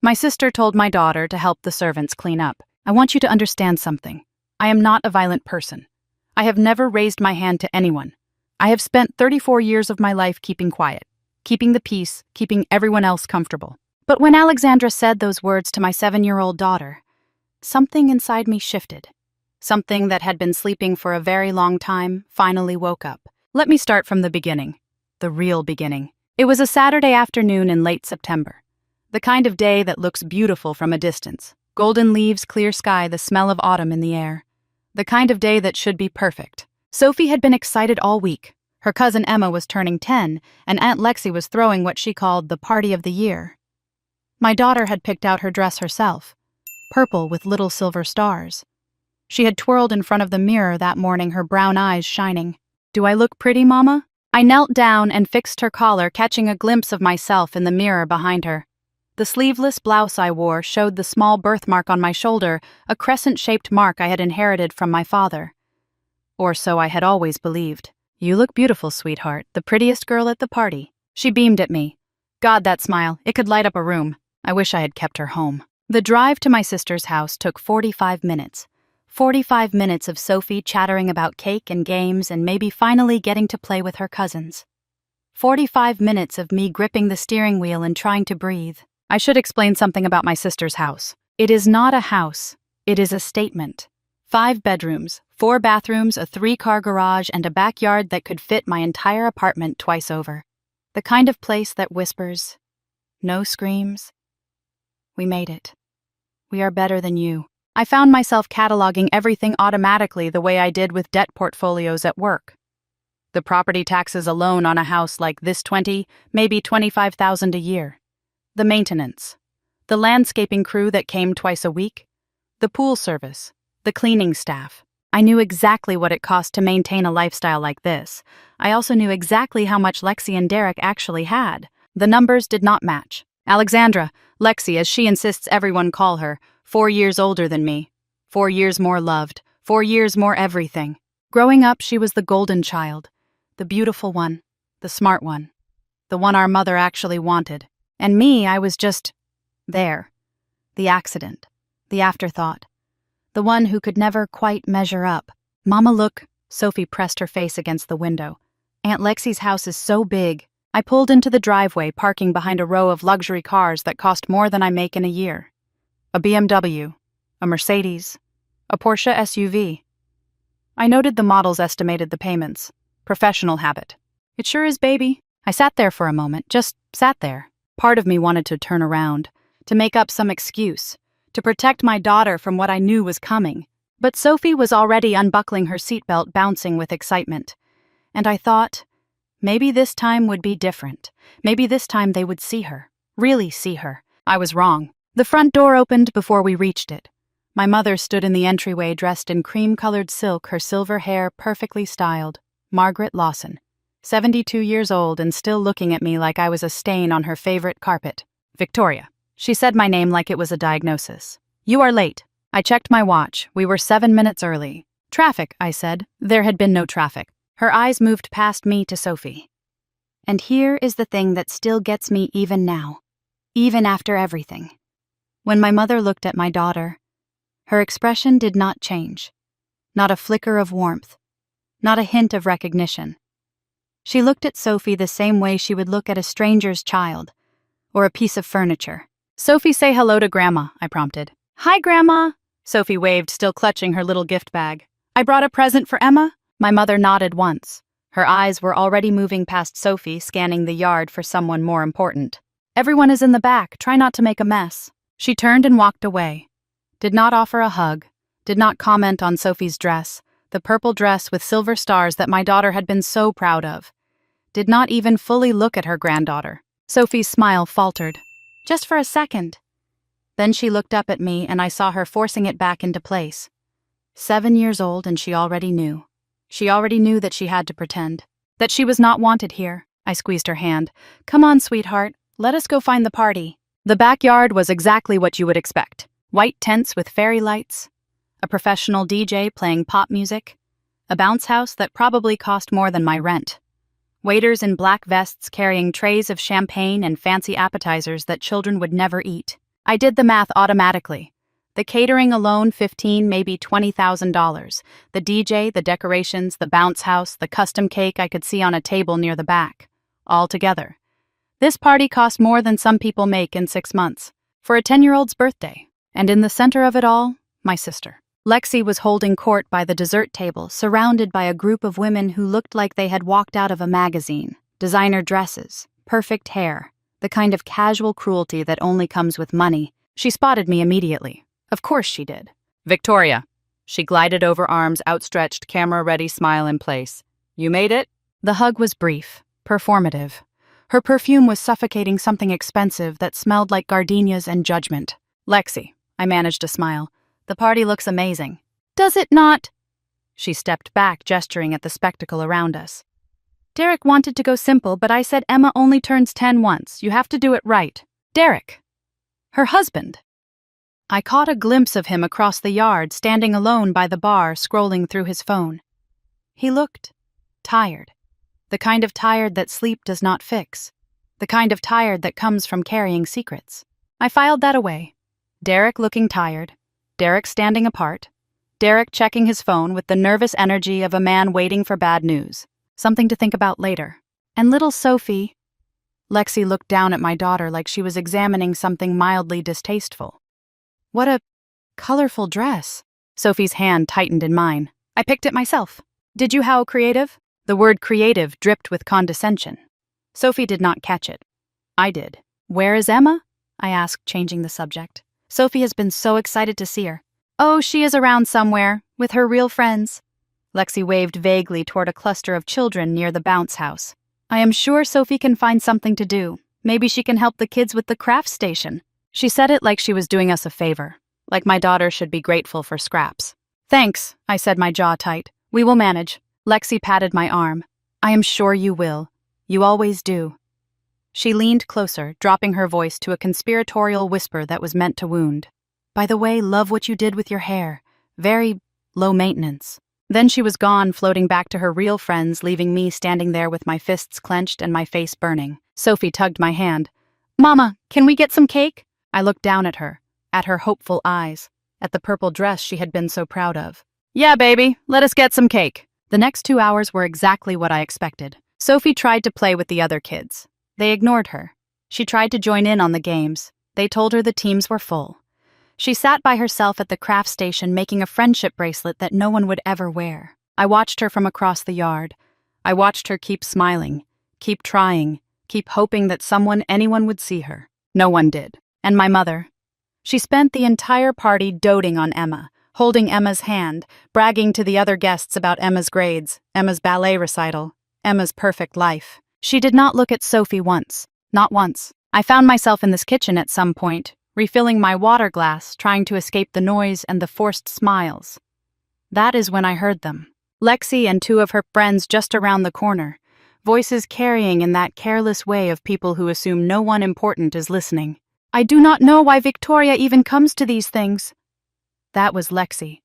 My sister told my daughter to help the servants clean up. I want you to understand something. I am not a violent person. I have never raised my hand to anyone. I have spent 34 years of my life keeping quiet, keeping the peace, keeping everyone else comfortable. But when Alexandra said those words to my 7-year-old daughter, something inside me shifted. Something that had been sleeping for a very long time finally woke up. Let me start from the beginning. The real beginning. It was a Saturday afternoon in late September. The kind of day that looks beautiful from a distance. Golden leaves, clear sky, the smell of autumn in the air. The kind of day that should be perfect. Sophie had been excited all week. Her cousin Emma was turning 10, and Aunt Lexi was throwing what she called the party of the year. My daughter had picked out her dress herself, purple with little silver stars. She had twirled in front of the mirror that morning, her brown eyes shining. "Do I look pretty, Mama?" I knelt down and fixed her collar, catching a glimpse of myself in the mirror behind her. The sleeveless blouse I wore showed the small birthmark on my shoulder, a crescent-shaped mark I had inherited from my father. Or so I had always believed. "You look beautiful, sweetheart, the prettiest girl at the party." She beamed at me. God, that smile, it could light up a room. I wish I had kept her home. The drive to my sister's house took 45 minutes. 45 minutes of Sophie chattering about cake and games and maybe finally getting to play with her cousins. 45 minutes of me gripping the steering wheel and trying to breathe. I should explain something about my sister's house. It is not a house. It is a statement. 5 bedrooms, 4 bathrooms, a 3-car garage, and a backyard that could fit my entire apartment twice over. The kind of place that whispers, no screams. We made it. We are better than you. I found myself cataloging everything automatically the way I did with debt portfolios at work. The property taxes alone on a house like this, 20, maybe $25,000 a year. The maintenance. The landscaping crew that came twice a week. The pool service. The cleaning staff. I knew exactly what it cost to maintain a lifestyle like this. I also knew exactly how much Lexi and Derek actually had. The numbers did not match. Alexandra, Lexi as she insists everyone call her, 4 years older than me. 4 years more loved. 4 years more everything. Growing up, she was the golden child. The beautiful one. The smart one. The one our mother actually wanted. And me, I was just there. The accident. The afterthought. The one who could never quite measure up. "Mama, look." Sophie pressed her face against the window. "Aunt Lexi's house is so big." I pulled into the driveway, parking behind a row of luxury cars that cost more than I make in a year. A BMW, a Mercedes, a Porsche SUV. I noted the models, estimated the payments. Professional habit. "It sure is, baby." I sat there for a moment, just sat there. Part of me wanted to turn around, to make up some excuse, to protect my daughter from what I knew was coming. But Sophie was already unbuckling her seatbelt, bouncing with excitement. And I thought, maybe this time would be different. Maybe this time they would see her. Really see her. I was wrong. The front door opened before we reached it. My mother stood in the entryway dressed in cream-colored silk, her silver hair perfectly styled. Margaret Lawson. 72 years old and still looking at me like I was a stain on her favorite carpet. "Victoria." She said my name like it was a diagnosis. "You are late." I checked my watch. We were 7 minutes early. "Traffic," I said. There had been no traffic. Her eyes moved past me to Sophie. And here is the thing that still gets me even now. Even after everything. When my mother looked at my daughter, her expression did not change. Not a flicker of warmth. Not a hint of recognition. She looked at Sophie the same way she would look at a stranger's child, or a piece of furniture. "Sophie, say hello to Grandma," I prompted. "Hi, Grandma." Sophie waved, still clutching her little gift bag. "I brought a present for Emma." My mother nodded once. Her eyes were already moving past Sophie, scanning the yard for someone more important. "Everyone is in the back. Try not to make a mess." She turned and walked away. Did not offer a hug. Did not comment on Sophie's dress, the purple dress with silver stars that my daughter had been so proud of. Did not even fully look at her granddaughter. Sophie's smile faltered. Just for a second. Then she looked up at me and I saw her forcing it back into place. 7 years old and she already knew. She already knew that she had to pretend. That she was not wanted here. I squeezed her hand. "Come on, sweetheart. Let us go find the party." The backyard was exactly what you would expect. White tents with fairy lights. A professional DJ playing pop music. A bounce house that probably cost more than my rent. Waiters in black vests carrying trays of champagne and fancy appetizers that children would never eat. I did the math automatically. The catering alone, maybe $20,000. The DJ, the decorations, the bounce house, the custom cake I could see on a table near the back. All together. This party cost more than some people make in 6 months. For a 10-year-old's birthday. And in the center of it all, my sister. Lexi was holding court by the dessert table, surrounded by a group of women who looked like they had walked out of a magazine. Designer dresses, perfect hair, the kind of casual cruelty that only comes with money. She spotted me immediately. Of course she did. Victoria. She glided over, arms outstretched, camera-ready smile in place. You made it? The hug was brief, performative. Her perfume was suffocating something expensive that smelled like gardenias and judgment. Lexi, I managed a smile. The party looks amazing. Does it not? She stepped back, gesturing at the spectacle around us. Derek wanted to go simple, but I said Emma only turns 10 once. You have to do it right. Derek. Her husband. I caught a glimpse of him across the yard, standing alone by the bar, scrolling through his phone. He looked tired. The kind of tired that sleep does not fix. The kind of tired that comes from carrying secrets. I filed that away. Derek looking tired. Derek standing apart. Derek checking his phone with the nervous energy of a man waiting for bad news. Something to think about later. And little Sophie. Lexi looked down at my daughter like she was examining something mildly distasteful. What a colorful dress. Sophie's hand tightened in mine. I picked it myself. Did you how creative? The word creative dripped with condescension. Sophie did not catch it. I did. Where is Emma? I asked, changing the subject. Sophie has been so excited to see her. Oh, she is around somewhere, with her real friends. Lexi waved vaguely toward a cluster of children near the bounce house. I am sure Sophie can find something to do. Maybe she can help the kids with the craft station. She said it like she was doing us a favor, like my daughter should be grateful for scraps. Thanks, I said, my jaw tight. We will manage. Lexi patted my arm. I am sure you will. You always do. She leaned closer, dropping her voice to a conspiratorial whisper that was meant to wound. By the way, love what you did with your hair. Very low maintenance. Then she was gone, floating back to her real friends, leaving me standing there with my fists clenched and my face burning. Sophie tugged my hand. Mama, can we get some cake? I looked down at her hopeful eyes, at the purple dress she had been so proud of. Yeah, baby, let us get some cake. The next 2 hours were exactly what I expected. Sophie tried to play with the other kids. They ignored her. She tried to join in on the games. They told her the teams were full. She sat by herself at the craft station making a friendship bracelet that no one would ever wear. I watched her from across the yard. I watched her keep smiling, keep trying, keep hoping that anyone would see her. No one did. And my mother. She spent the entire party doting on Emma, holding Emma's hand, bragging to the other guests about Emma's grades, Emma's ballet recital, Emma's perfect life. She did not look at Sophie once. Not once. I found myself in this kitchen at some point, refilling my water glass, trying to escape the noise and the forced smiles. That is when I heard them. Lexi and 2 of her friends just around the corner, voices carrying in that careless way of people who assume no one important is listening. I do not know why Victoria even comes to these things. That was Lexi.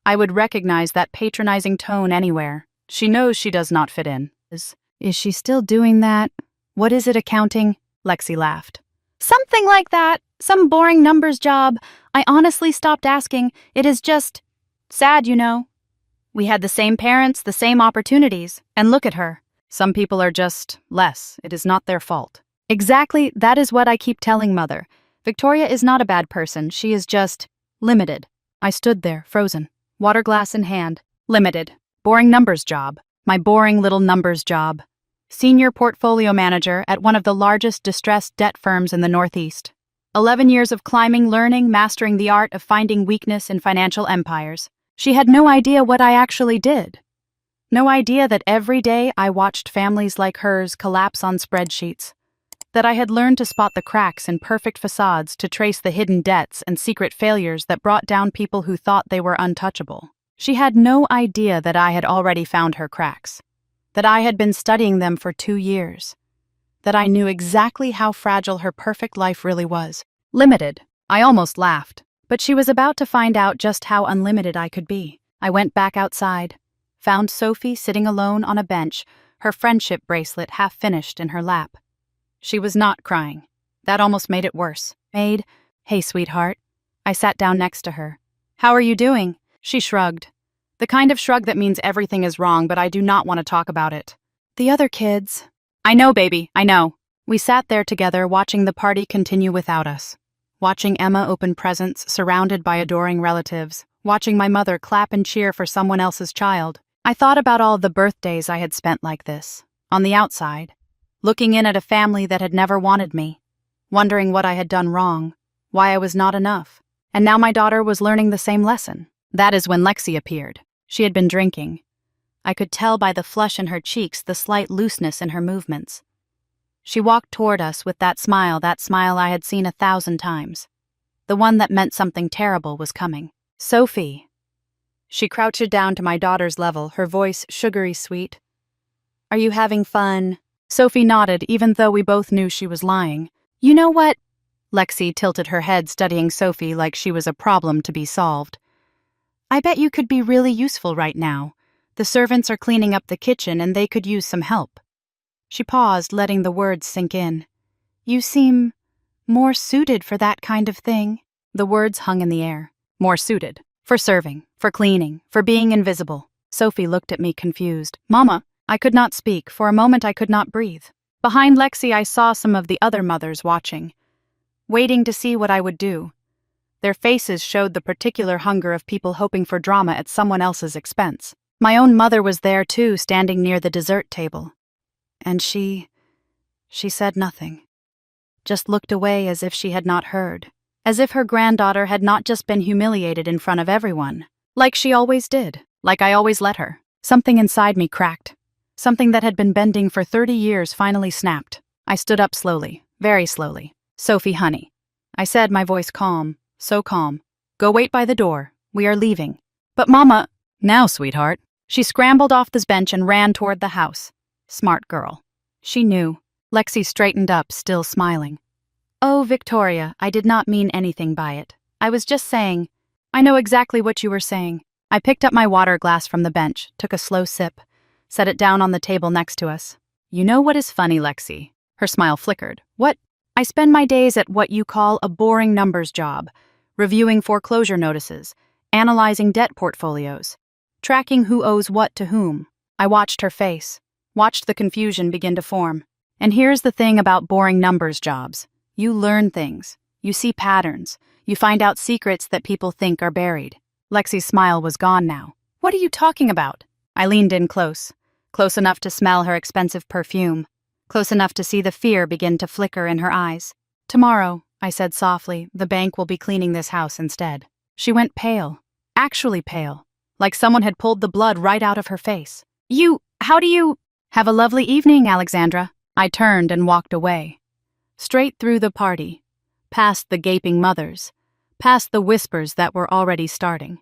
I would recognize that patronizing tone anywhere. She knows she does not fit in. Is she still doing that? What is it, accounting? Lexi laughed. Something like that. Some boring numbers job. I honestly stopped asking. It is just sad, you know. We had the same parents, the same opportunities. And look at her. Some people are just less. It is not their fault. Exactly, that is what I keep telling Mother. Victoria is not a bad person. She is just limited. I stood there, frozen, water glass in hand. Limited. Boring numbers job. My boring little numbers job. Senior portfolio manager at one of the largest distressed debt firms in the Northeast. 11 years of climbing, learning, mastering the art of finding weakness in financial empires. She had no idea what I actually did. No idea that every day I watched families like hers collapse on spreadsheets. That I had learned to spot the cracks in perfect facades, to trace the hidden debts and secret failures that brought down people who thought they were untouchable. She had no idea that I had already found her cracks. That I had been studying them for 2 years. That I knew exactly how fragile her perfect life really was. Limited. I almost laughed. But she was about to find out just how unlimited I could be. I went back outside. Found Sophie sitting alone on a bench, her friendship bracelet half finished in her lap. She was not crying. That almost made it worse. Made Hey, sweetheart. I sat down next to her. How are you doing? She shrugged. The kind of shrug that means everything is wrong, but I do not want to talk about it. The other kids. I know, baby, I know. We sat there together, watching the party continue without us. Watching Emma open presents, surrounded by adoring relatives. Watching my mother clap and cheer for someone else's child. I thought about all the birthdays I had spent like this, on the outside, looking in at a family that had never wanted me, wondering what I had done wrong, why I was not enough. And now my daughter was learning the same lesson. That is when Lexi appeared. She had been drinking. I could tell by the flush in her cheeks, the slight looseness in her movements. She walked toward us with that smile I had seen 1,000 times. The one that meant something terrible was coming. Sophie. She crouched down to my daughter's level, her voice sugary sweet. Are you having fun? Sophie nodded, even though we both knew she was lying. You know what? Lexi tilted her head, studying Sophie like she was a problem to be solved. I bet you could be really useful right now. The servants are cleaning up the kitchen and they could use some help. She paused, letting the words sink in. You seem more suited for that kind of thing. The words hung in the air. More suited. For serving, for cleaning, for being invisible. Sophie looked at me confused. Mama, I could not speak. For a moment I could not breathe. Behind Lexi I saw some of the other mothers watching, waiting to see what I would do. Their faces showed the particular hunger of people hoping for drama at someone else's expense. My own mother was there too, standing near the dessert table. And she said nothing. Just looked away as if she had not heard. As if her granddaughter had not just been humiliated in front of everyone. Like she always did. Like I always let her. Something inside me cracked. Something that had been bending for 30 years finally snapped. I stood up slowly, very slowly. Sophie, honey. I said, my voice calm, so calm. Go wait by the door. We are leaving. But Mama... Now, sweetheart. She scrambled off the bench and ran toward the house. Smart girl. She knew. Lexi straightened up, still smiling. Oh, Victoria, I did not mean anything by it. I was just saying. I know exactly what you were saying. I picked up my water glass from the bench, took a slow sip, set it down on the table next to us. You know what is funny, Lexi? Her smile flickered. What? I spend my days at what you call a boring numbers job, reviewing foreclosure notices, analyzing debt portfolios, tracking who owes what to whom. I watched her face, watched the confusion begin to form. And here's the thing about boring numbers jobs. You learn things. You see patterns. You find out secrets that people think are buried. Lexi's smile was gone now. What are you talking about? I leaned in close enough to smell her expensive perfume, close enough to see the fear begin to flicker in her eyes. Tomorrow, I said softly, the bank will be cleaning this house instead. She went pale, actually pale, like someone had pulled the blood right out of her face. How do you... Have a lovely evening, Alexandra. I turned and walked away. Straight through the party, past the gaping mothers, past the whispers that were already starting,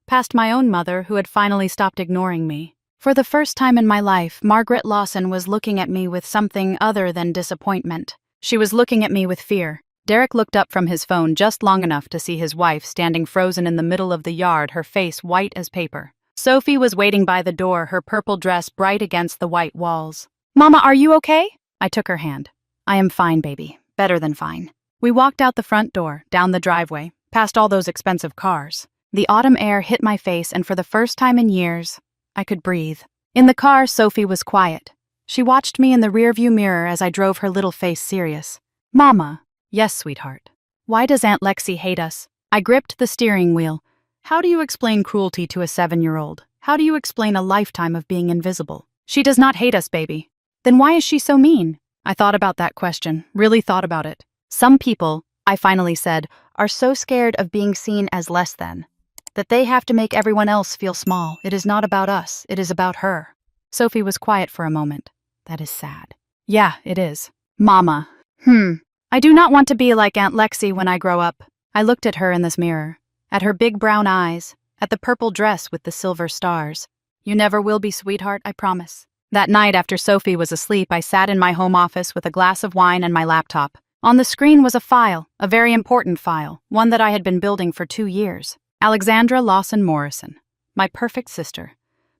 past my own mother who had finally stopped ignoring me. For the first time in my life, Margaret Lawson was looking at me with something other than disappointment. She was looking at me with fear. Derek looked up from his phone just long enough to see his wife standing frozen in the middle of the yard, her face white as paper. Sophie was waiting by the door, her purple dress bright against the white walls. Mama, are you okay? I took her hand. I am fine, baby. Better than fine. We walked out the front door, down the driveway, past all those expensive cars. The autumn air hit my face, and for the first time in years, I could breathe. In the car, Sophie was quiet. She watched me in the rearview mirror as I drove, her little face serious. Mama. Yes, sweetheart. Why does Aunt Lexi hate us? I gripped the steering wheel. How do you explain cruelty to a 7-year-old? How do you explain a lifetime of being invisible? She does not hate us, baby. Then why is she so mean? I thought about that question, really thought about it. Some people, I finally said, are so scared of being seen as less than, that they have to make everyone else feel small. It is not about us, it is about her. Sophie was quiet for a moment. That is sad. Yeah, it is. Mama. I do not want to be like Aunt Lexi when I grow up. I looked at her in this mirror, at her big brown eyes, at the purple dress with the silver stars. You never will be, sweetheart, I promise. That night after Sophie was asleep, I sat in my home office with a glass of wine and my laptop. On the screen was a file, a very important file, one that I had been building for 2 years. Alexandra Lawson Morrison, my perfect sister,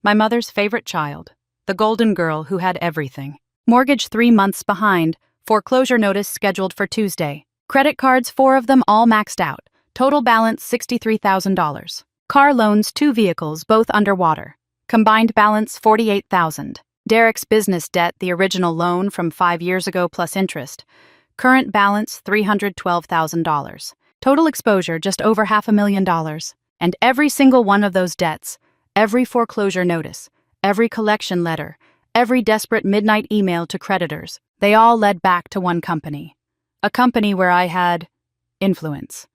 my mother's favorite child, the golden girl who had everything. Mortgage 3 months behind, foreclosure notice scheduled for Tuesday, Credit cards, 4 of them, all maxed out. Total balance $63,000. Car loans, 2 vehicles, both underwater. Combined balance $48,000. Derek's business debt, the original loan from 5 years ago plus interest. Current balance $312,000. Total exposure just over $500,000. And every single one of those debts, every foreclosure notice, every collection letter, every desperate midnight email to creditors, they all led back to one company. A company where I had influence.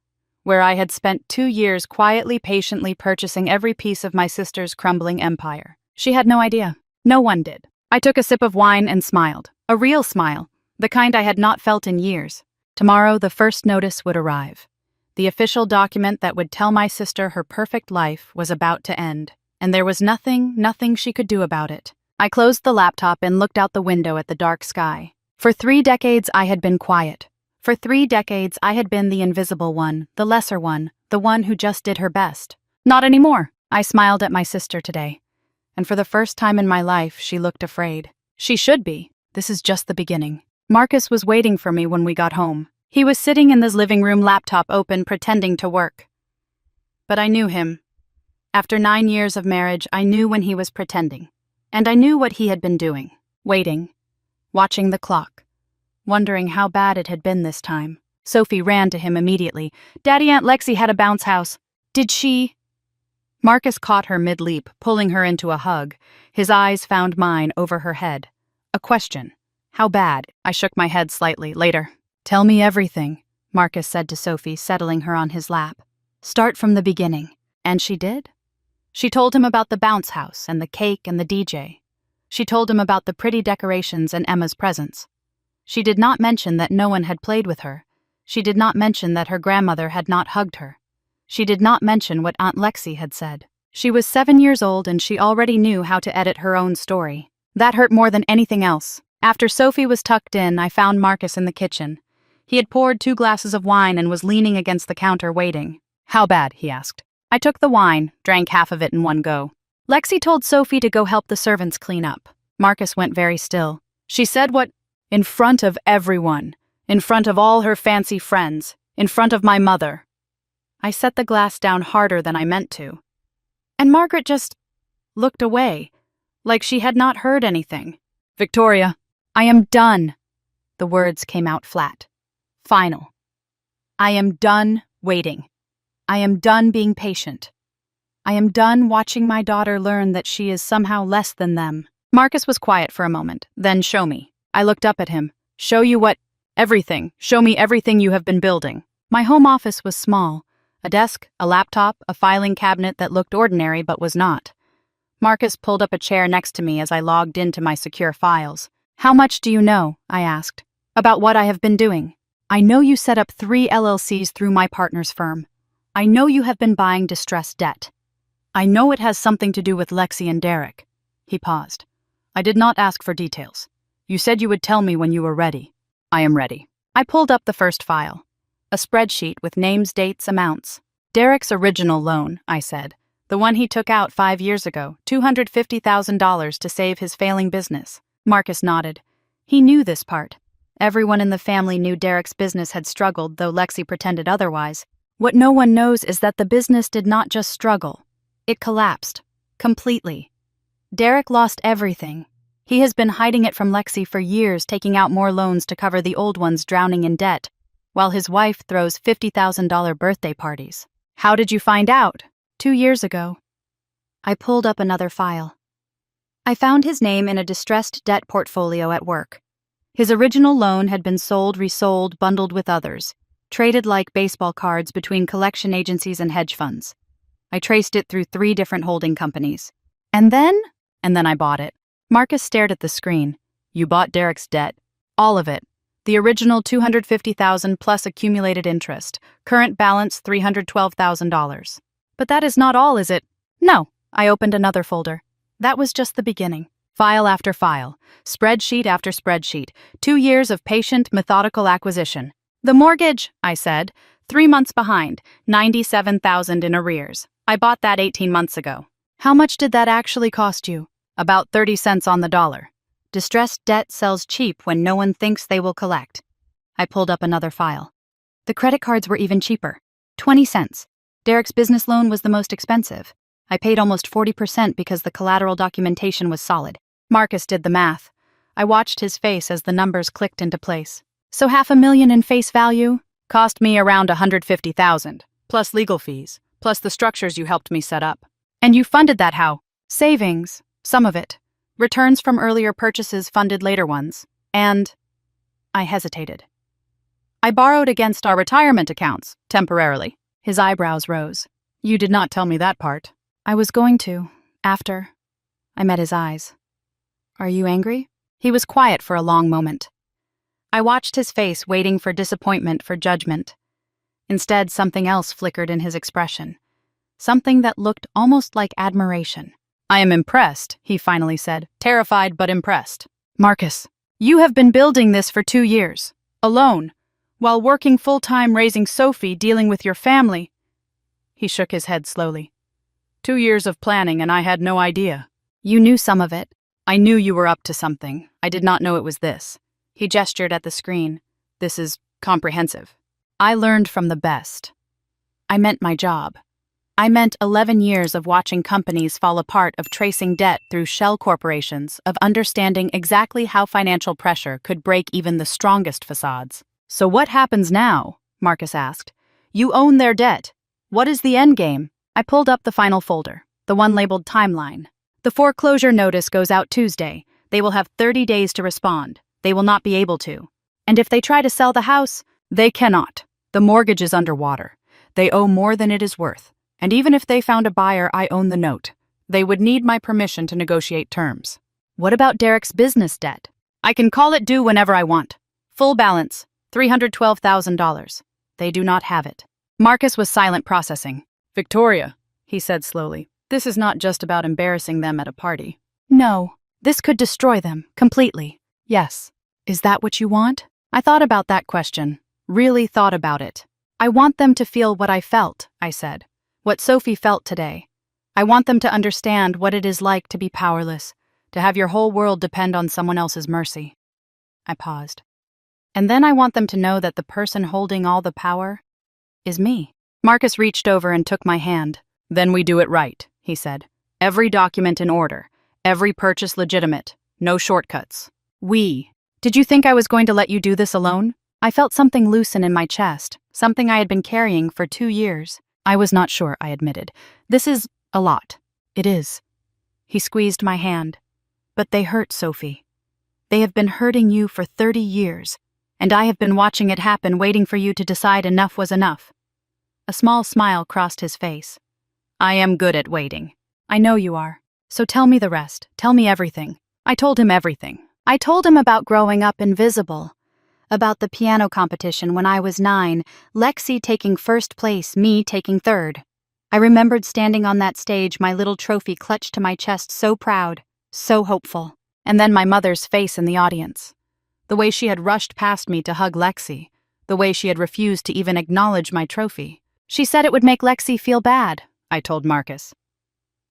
Where I had spent 2 years quietly, patiently purchasing every piece of my sister's crumbling empire. She had no idea. No one did. I took a sip of wine and smiled. A real smile. The kind I had not felt in years. Tomorrow, the first notice would arrive. The official document that would tell my sister her perfect life was about to end. And there was nothing she could do about it. I closed the laptop and looked out the window at the dark sky. For 3 decades, I had been quiet. For 3 decades, I had been the invisible one, the lesser one, the one who just did her best. Not anymore. I smiled at my sister today. And for the first time in my life, she looked afraid. She should be. This is just the beginning. Marcus was waiting for me when we got home. He was sitting in his living room, laptop open, pretending to work. But I knew him. After 9 years of marriage, I knew when he was pretending. And I knew what he had been doing. Waiting. Watching the clock. Wondering how bad it had been this time. Sophie ran to him immediately. "Daddy, Aunt Lexi had a bounce house. Did she?" Marcus caught her mid-leap, pulling her into a hug. His eyes found mine over her head. A question. How bad? I shook my head slightly. Later. "Tell me everything," Marcus said to Sophie, settling her on his lap. "Start from the beginning." And she did. She told him about the bounce house and the cake and the DJ. She told him about the pretty decorations and Emma's presents. She did not mention that no one had played with her. She did not mention that her grandmother had not hugged her. She did not mention what Aunt Lexi had said. She was 7 years old and she already knew how to edit her own story. That hurt more than anything else. After Sophie was tucked in, I found Marcus in the kitchen. He had poured 2 glasses of wine and was leaning against the counter waiting. "How bad?" he asked. I took the wine, drank half of it in one go. "Lexi told Sophie to go help the servants clean up." Marcus went very still. "She said what?" "In front of everyone. In front of all her fancy friends. In front of my mother." I set the glass down harder than I meant to. And Margaret just looked away, like she had not heard anything. "Victoria, I am done." The words came out flat. Final. I am done waiting. I am done being patient. I am done watching my daughter learn that she is somehow less than them. Marcus was quiet for a moment. Then, "Show me." I looked up at him. "Show you what?" "Everything. Show me everything you have been building." My home office was small. A desk, a laptop, a filing cabinet that looked ordinary but was not. Marcus pulled up a chair next to me as I logged into my secure files. "How much do you know?" I asked. "About what I have been doing." "I know you set up 3 LLCs through my partner's firm. I know you have been buying distressed debt. I know it has something to do with Lexi and Derek." He paused. "I did not ask for details. You said you would tell me when you were ready." "I am ready." I pulled up the first file. A spreadsheet with names, dates, amounts. "Derek's original loan," I said. "The one he took out 5 years ago, $250,000 to save his failing business." Marcus nodded. He knew this part. Everyone in the family knew Derek's business had struggled, though Lexi pretended otherwise. What no one knows is that the business did not just struggle. It collapsed. Completely. Derek lost everything. He has been hiding it from Lexi for years, taking out more loans to cover the old ones drowning in debt, while his wife throws $50,000 birthday parties. "How did you find out?" 2 years ago. I pulled up another file. I found his name in a distressed debt portfolio at work. His original loan had been sold, resold, bundled with others, traded like baseball cards between collection agencies and hedge funds. I traced it through 3 different holding companies. And then I bought it. Marcus stared at the screen. "You bought Derek's debt?" "All of it. The original $250,000 plus accumulated interest. Current balance $312,000. "But that is not all, is it?" "No." I opened another folder. That was just the beginning. File after file. Spreadsheet after spreadsheet. 2 years of patient, methodical acquisition. "The mortgage," I said. 3 months behind. $97,000 in arrears. I bought that 18 months ago. "How much did that actually cost you?" "About 30 cents on the dollar. Distressed debt sells cheap when no one thinks they will collect." I pulled up another file. The credit cards were even cheaper. 20 cents. Derek's business loan was the most expensive. I paid almost 40% because the collateral documentation was solid. Marcus did the math. I watched his face as the numbers clicked into place. So $500,000 in face value cost me around $150,000, plus legal fees, plus the structures you helped me set up. And you funded that how? Savings, some of it. Returns from earlier purchases funded later ones. And I hesitated. I borrowed against our retirement accounts, temporarily. His eyebrows rose. You did not tell me that part. I was going to, after. I met his eyes. Are you angry? He was quiet for a long moment. I watched his face, waiting for disappointment, for judgment. Instead, something else flickered in his expression. Something that looked almost like admiration. I am impressed, he finally said, terrified but impressed. Marcus, you have been building this for 2 years, alone, while working full-time raising Sophie, dealing with your family. He shook his head slowly. 2 years of planning and I had no idea. You knew some of it. I knew you were up to something. I did not know it was this. He gestured at the screen. This is comprehensive. I learned from the best. I meant my job. I meant 11 years of watching companies fall apart, of tracing debt through shell corporations, of understanding exactly how financial pressure could break even the strongest facades. So what happens now? Marcus asked. You own their debt. What is the end game? I pulled up the final folder, the one labeled timeline. The foreclosure notice goes out Tuesday. They will have 30 days to respond. They will not be able to. And if they try to sell the house, they cannot. The mortgage is underwater. They owe more than it is worth. And even if they found a buyer, I own the note. They would need my permission to negotiate terms. What about Derek's business debt? I can call it due whenever I want. Full balance, $312,000. They do not have it. Marcus was silent, processing. Victoria, he said slowly, this is not just about embarrassing them at a party. No, this could destroy them, completely. Yes. Is that what you want? I thought about that question, really thought about it. I want them to feel what I felt, I said. What Sophie felt today. I want them to understand what it is like to be powerless, to have your whole world depend on someone else's mercy. I paused. And then I want them to know that the person holding all the power is me. Marcus reached over and took my hand. Then we do it right, he said. Every document in order, every purchase legitimate, no shortcuts. We. Did you think I was going to let you do this alone? I felt something loosen in my chest, something I had been carrying for 2 years. I was not sure, I admitted. This is a lot. It is. He squeezed my hand. But they hurt, Sophie. They have been hurting you for 30 years, and I have been watching it happen, waiting for you to decide enough was enough. A small smile crossed his face. I am good at waiting. I know you are. So tell me the rest. Tell me everything. I told him everything. I told him about growing up invisible, about the piano competition when I was 9, Lexi taking first place, me taking third. I remembered standing on that stage, my little trophy clutched to my chest, so proud, so hopeful. And then my mother's face in the audience. The way she had rushed past me to hug Lexi, the way she had refused to even acknowledge my trophy. She said it would make Lexi feel bad, I told Marcus.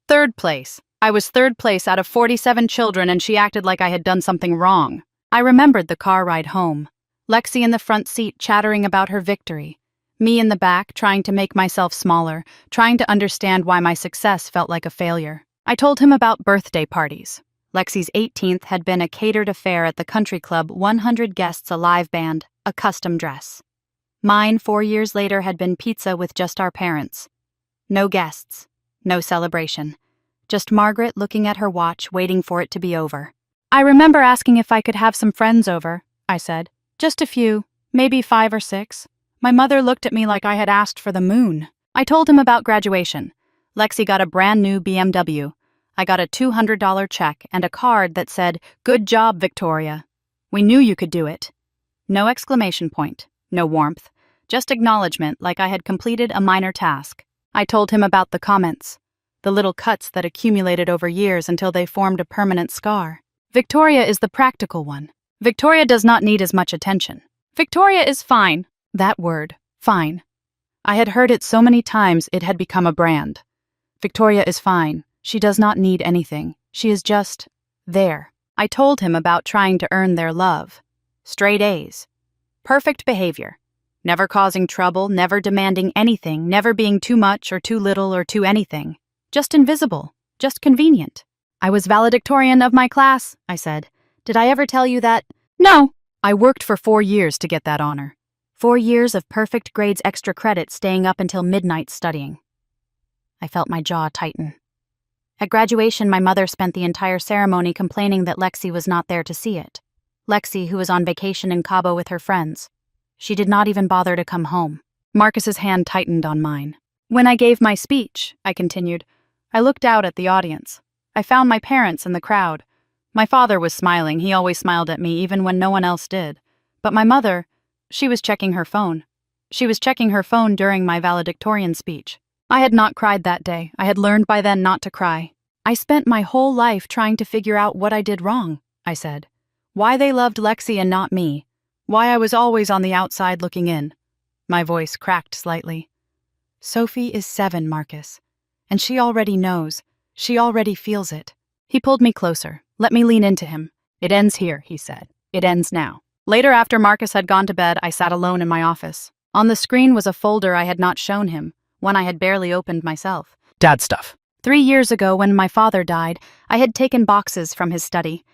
Third place. I was third place out of 47 children, and she acted like I had done something wrong. I remembered the car ride home. Lexi in the front seat chattering about her victory. Me in the back trying to make myself smaller, trying to understand why my success felt like a failure. I told him about birthday parties. Lexi's 18th had been a catered affair at the country club, 100 guests, a live band, a custom dress. Mine, 4 years later, had been pizza with just our parents. No guests, no celebration. Just Margaret looking at her watch, waiting for it to be over. I remember asking if I could have some friends over, I said. Just a few, maybe 5 or 6. My mother looked at me like I had asked for the moon. I told him about graduation. Lexi got a brand new BMW. I got a $200 check and a card that said, "Good job, Victoria. We knew you could do it." No exclamation point, no warmth, just acknowledgement like I had completed a minor task. I told him about the comments, the little cuts that accumulated over years until they formed a permanent scar. Victoria is the practical one. Victoria does not need as much attention. Victoria is fine. That word, fine. I had heard it so many times it had become a brand. Victoria is fine. She does not need anything. She is just there. I told him about trying to earn their love. Straight A's. Perfect behavior. Never causing trouble, never demanding anything, never being too much or too little or too anything. Just invisible, just convenient. I was valedictorian of my class, I said. Did I ever tell you that? No. I worked for 4 years to get that honor. 4 years of perfect grades, extra credit, staying up until midnight studying. I felt my jaw tighten. At graduation, my mother spent the entire ceremony complaining that Lexi was not there to see it. Lexi, who was on vacation in Cabo with her friends. She did not even bother to come home. Marcus's hand tightened on mine. When I gave my speech, I continued, I looked out at the audience. I found my parents in the crowd. My father was smiling. He always smiled at me, even when no one else did. But my mother, she was checking her phone. She was checking her phone during my valedictorian speech. I had not cried that day. I had learned by then not to cry. I spent my whole life trying to figure out what I did wrong, I said. Why they loved Lexi and not me. Why I was always on the outside looking in. My voice cracked slightly. Sophie is 7, Marcus. And she already knows. She already feels it. He pulled me closer. Let me lean into him. It ends here, he said. It ends now. Later, after Marcus had gone to bed, I sat alone in my office. On the screen was a folder I had not shown him, one I had barely opened myself. Dad stuff. 3 years ago, when my father died, I had taken boxes from his study.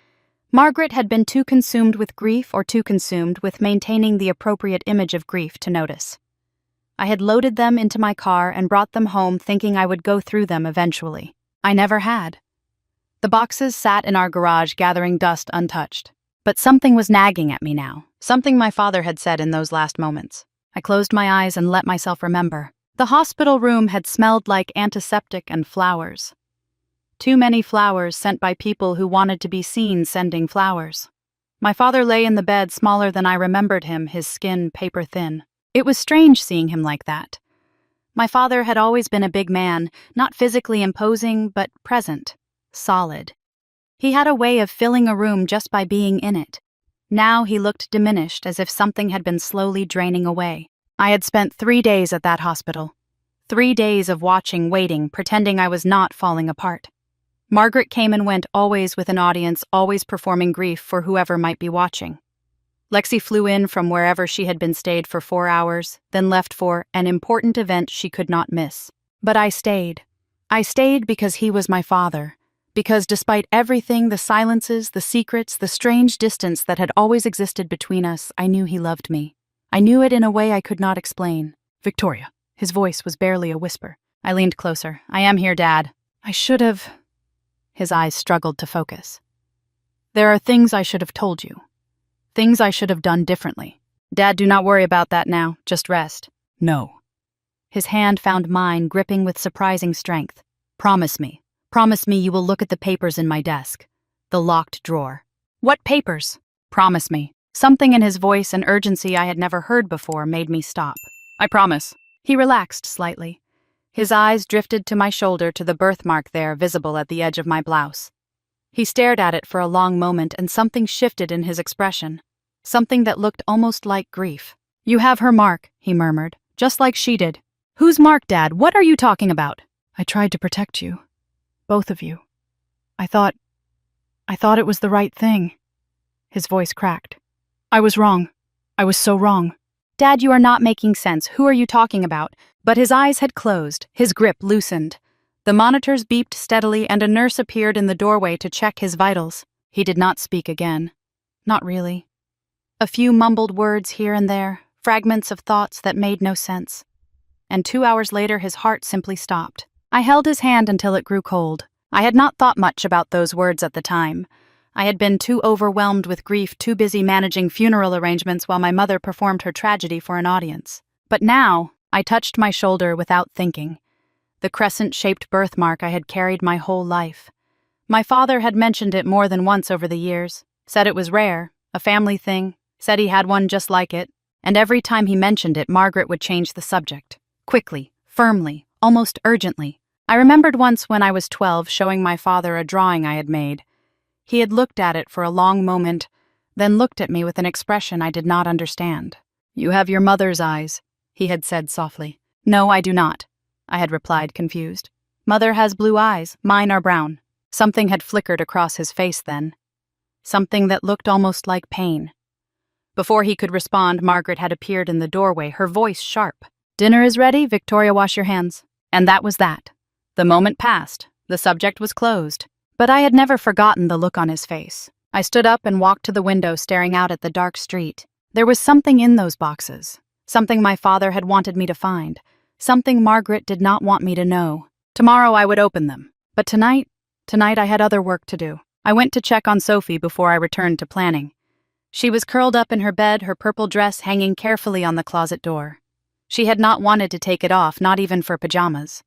Margaret had been too consumed with grief or too consumed with maintaining the appropriate image of grief to notice. I had loaded them into my car and brought them home thinking I would go through them eventually. I never had. The boxes sat in our garage gathering dust untouched. But something was nagging at me now, something my father had said in those last moments. I closed my eyes and let myself remember. The hospital room had smelled like antiseptic and flowers. Too many flowers sent by people who wanted to be seen sending flowers. My father lay in the bed smaller than I remembered him, his skin paper thin. It was strange seeing him like that. My father had always been a big man, not physically imposing, but present, solid. He had a way of filling a room just by being in it. Now he looked diminished, as if something had been slowly draining away. I had spent 3 days at that hospital. 3 days of watching, waiting, pretending I was not falling apart. Margaret came and went, always with an audience, always performing grief for whoever might be watching. Lexi flew in from wherever she had been stayed for 4 hours, then left for an important event she could not miss. But I stayed. I stayed because he was my father. Because despite everything, the silences, the secrets, the strange distance that had always existed between us, I knew he loved me. I knew it in a way I could not explain. Victoria. His voice was barely a whisper. I leaned closer. I am here, Dad. I should have... His eyes struggled to focus. There are things I should have told you. Things I should have done differently. Dad, do not worry about that now. Just rest. No. His hand found mine, gripping with surprising strength. Promise me. Promise me you will look at the papers in my desk. The locked drawer. What papers? Promise me. Something in his voice, an urgency I had never heard before, made me stop. I promise. He relaxed slightly. His eyes drifted to my shoulder, to the birthmark there, visible at the edge of my blouse. He stared at it for a long moment, and something shifted in his expression. Something that looked almost like grief. You have her mark, he murmured, just like she did. Whose mark, Dad? What are you talking about? I tried to protect you. Both of you. I thought it was the right thing. His voice cracked. I was wrong. I was so wrong. Dad, you are not making sense. Who are you talking about? But his eyes had closed, his grip loosened. The monitors beeped steadily, and a nurse appeared in the doorway to check his vitals. He did not speak again. Not really. A few mumbled words here and there, fragments of thoughts that made no sense. And 2 hours later, his heart simply stopped. I held his hand until it grew cold. I had not thought much about those words at the time. I had been too overwhelmed with grief, too busy managing funeral arrangements while my mother performed her tragedy for an audience. But now, I touched my shoulder without thinking. The crescent-shaped birthmark I had carried my whole life. My father had mentioned it more than once over the years, said it was rare, a family thing, said he had one just like it, and every time he mentioned it, Margaret would change the subject. Quickly, firmly, almost urgently. I remembered once when I was 12 showing my father a drawing I had made. He had looked at it for a long moment, then looked at me with an expression I did not understand. You have your mother's eyes, he had said softly. No, I do not, I had replied, confused. Mother has blue eyes, mine are brown. Something had flickered across his face then. Something that looked almost like pain. Before he could respond, Margaret had appeared in the doorway, her voice sharp. "Dinner is ready. Victoria, wash your hands." And that was that. The moment passed. The subject was closed. But I had never forgotten the look on his face. I stood up and walked to the window, staring out at the dark street. There was something in those boxes. Something my father had wanted me to find. Something Margaret did not want me to know. Tomorrow I would open them. But tonight I had other work to do. I went to check on Sophie before I returned to planning. She was curled up in her bed, her purple dress hanging carefully on the closet door. She had not wanted to take it off, not even for pajamas.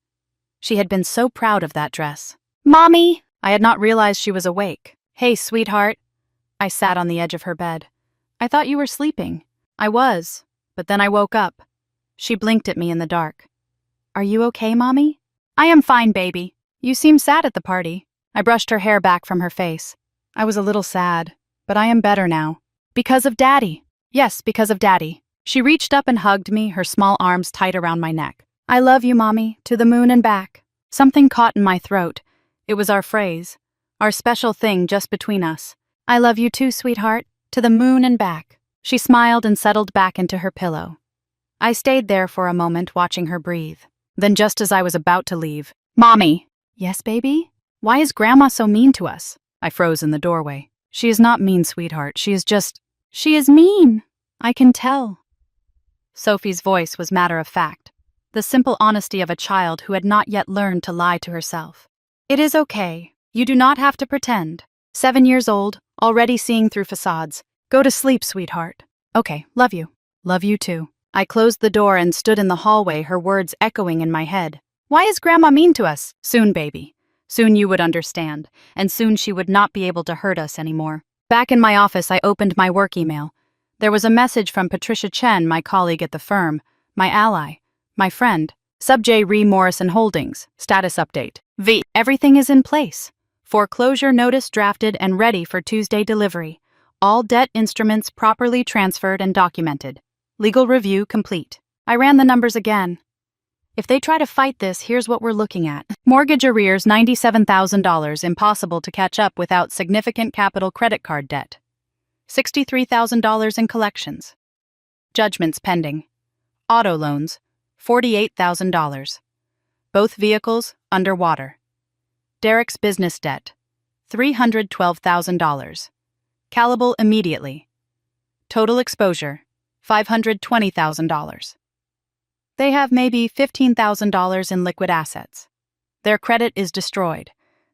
She had been so proud of that dress. "Mommy!" I had not realized she was awake. "Hey, sweetheart." I sat on the edge of her bed. "I thought you were sleeping." I was, but then I woke up. She blinked at me in the dark. "Are you okay, Mommy?" "I am fine, baby. You seem sad at the party." I brushed her hair back from her face. "I was a little sad, but I am better now." "Because of Daddy." "Yes, because of Daddy." She reached up and hugged me, her small arms tight around my neck. "I love you, Mommy, to the moon and back." Something caught in my throat. It was our phrase, our special thing just between us. "I love you too, sweetheart, to the moon and back." She smiled and settled back into her pillow. I stayed there for a moment, watching her breathe. Then just as I was about to leave, "Mommy!" "Yes, baby?" "Why is Grandma so mean to us?" I froze in the doorway. "She is not mean, sweetheart. She is mean. I can tell." Sophie's voice was matter of fact, the simple honesty of a child who had not yet learned to lie to herself. "It is okay. You do not have to pretend. 7 years old, already seeing through facades. Go to sleep, sweetheart." "Okay, love you." "Love you too." I closed the door and stood in the hallway, her words echoing in my head. "Why is Grandma mean to us?" "Soon, baby. Soon you would understand, and soon she would not be able to hurt us anymore." Back in my office, I opened my work email. There was a message from Patricia Chen, my colleague at the firm, my ally, my friend. Sub J. Re Morrison Holdings. Status update. V. Everything is in place. Foreclosure notice drafted and ready for Tuesday delivery. All debt instruments properly transferred and documented. Legal review complete. I ran the numbers again. If they try to fight this, here's what we're looking at. Mortgage arrears $97,000, impossible to catch up without significant capital credit card debt. $63,000 in collections. Judgments pending. Auto loans, $48,000. Both vehicles underwater. Derek's business debt, $312,000. Callable immediately. Total exposure, $520,000. They have maybe $15,000 in liquid assets. Their credit is destroyed.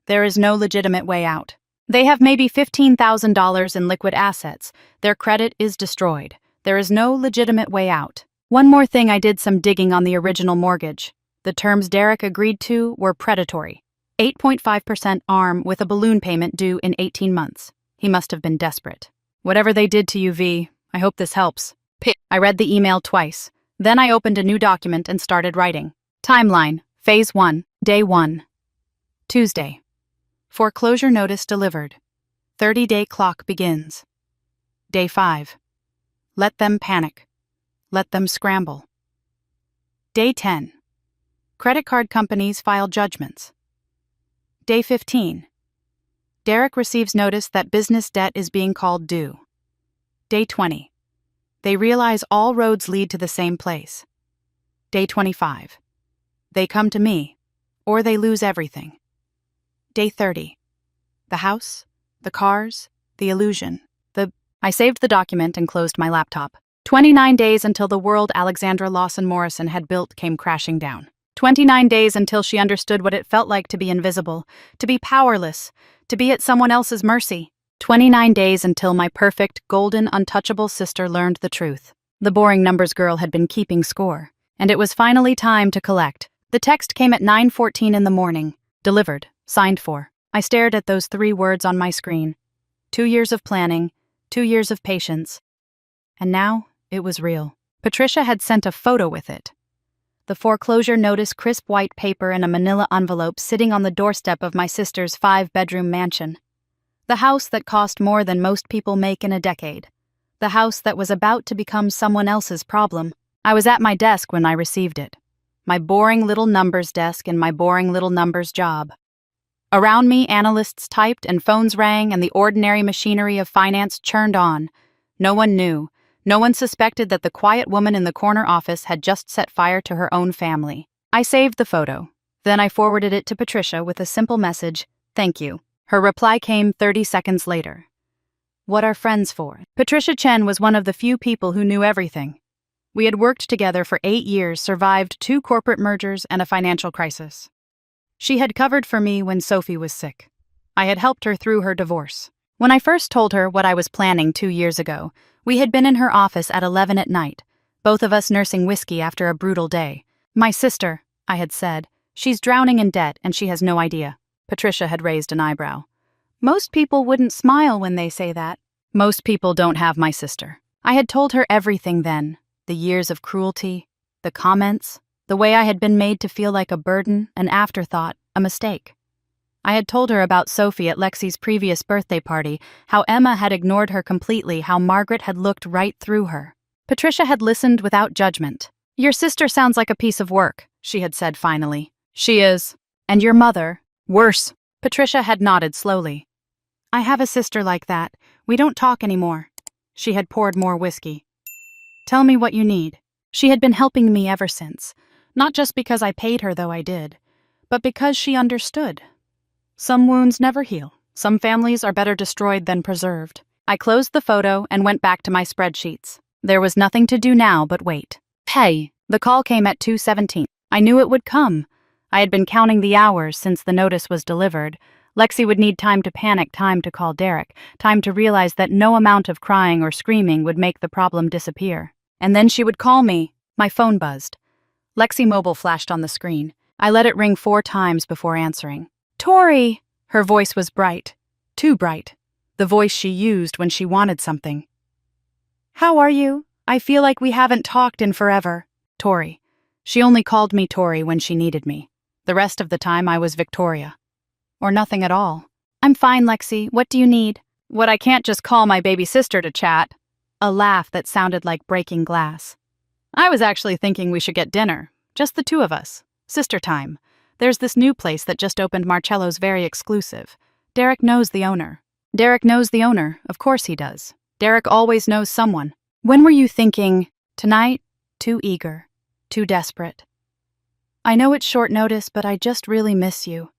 There is no legitimate way out. They have maybe $15,000 in liquid assets. Their credit is destroyed. There is no legitimate way out. One more thing, I did some digging on the original mortgage. The terms Derek agreed to were predatory. 8.5% ARM with a balloon payment due in 18 months. He must have been desperate. Whatever they did to you, V, I hope this helps. I read the email twice. Then I opened a new document and started writing. Timeline, Phase 1, Day 1. Tuesday. Foreclosure notice delivered. 30-day clock begins. Day 5. Let them panic. Let them scramble. Day 10. Credit card companies file judgments. Day 15. Derek receives notice that business debt is being called due. Day 20. They realize all roads lead to the same place. Day 25. They come to me, or they lose everything. Day 30. The house, the cars, the illusion, I saved the document and closed my laptop. 29 days until the world Alexandra Lawson Morrison had built came crashing down. 29 days until she understood what it felt like to be invisible, to be powerless, to be at someone else's mercy. 29 days until my perfect, golden, untouchable sister learned the truth. The boring numbers girl had been keeping score, and it was finally time to collect. The text came at 9:14 in the morning. Delivered. Signed for. I stared at those 3 words on my screen. 2 years of planning, 2 years of patience. And now, it was real. Patricia had sent a photo with it. The foreclosure notice, crisp white paper in a manila envelope sitting on the doorstep of my sister's 5-bedroom mansion. The house that cost more than most people make in a decade. The house that was about to become someone else's problem. I was at my desk when I received it. My boring little numbers desk and my boring little numbers job. Around me, analysts typed and phones rang and the ordinary machinery of finance churned on. No one knew. No one suspected that the quiet woman in the corner office had just set fire to her own family. I saved the photo. Then I forwarded it to Patricia with a simple message, "Thank you." Her reply came 30 seconds later. "What are friends for?" Patricia Chen was one of the few people who knew everything. We had worked together for 8 years, survived 2 corporate mergers and a financial crisis. She had covered for me when Sophie was sick. I had helped her through her divorce. When I first told her what I was planning 2 years ago, we had been in her office at 11 at night, both of us nursing whiskey after a brutal day. "My sister," I had said, "she's drowning in debt and she has no idea." Patricia had raised an eyebrow. "Most people wouldn't smile when they say that." "Most people don't have my sister." I had told her everything then, the years of cruelty, the comments, the way I had been made to feel like a burden, an afterthought, a mistake. I had told her about Sophie at Lexi's previous birthday party, how Emma had ignored her completely, how Margaret had looked right through her. Patricia had listened without judgment. "Your sister sounds like a piece of work," she had said finally. "She is. And your mother, worse." Patricia had nodded slowly. "I have a sister like that. We don't talk anymore." She had poured more whiskey. "Tell me what you need." She had been helping me ever since, not just because I paid her, though I did, but because she understood. Some wounds never heal. Some families are better destroyed than preserved. I closed the photo and went back to my spreadsheets. There was nothing to do now but wait. Hey, the call came at 2:17. I knew it would come. I had been counting the hours since the notice was delivered. Lexi would need time to panic, time to call Derek, time to realize that no amount of crying or screaming would make the problem disappear. And then she would call me. My phone buzzed. Lexi Mobile flashed on the screen. I let it ring 4 times before answering. "Tori!" Her voice was bright. Too bright. The voice she used when she wanted something. "How are you? I feel like we haven't talked in forever." Tori. She only called me Tori when she needed me. The rest of the time I was Victoria. Or nothing at all. "I'm fine, Lexi. What do you need?" "What, I can't just call my baby sister to chat." A laugh that sounded like breaking glass. "I was actually thinking we should get dinner. Just the 2 of us. Sister time. There's this new place that just opened, Marcello's, very exclusive. Derek knows the owner." "Derek knows the owner. Of course he does. Derek always knows someone." "When were you thinking?" "Tonight? Too eager. Too desperate. I know it's short notice, but I just really miss you.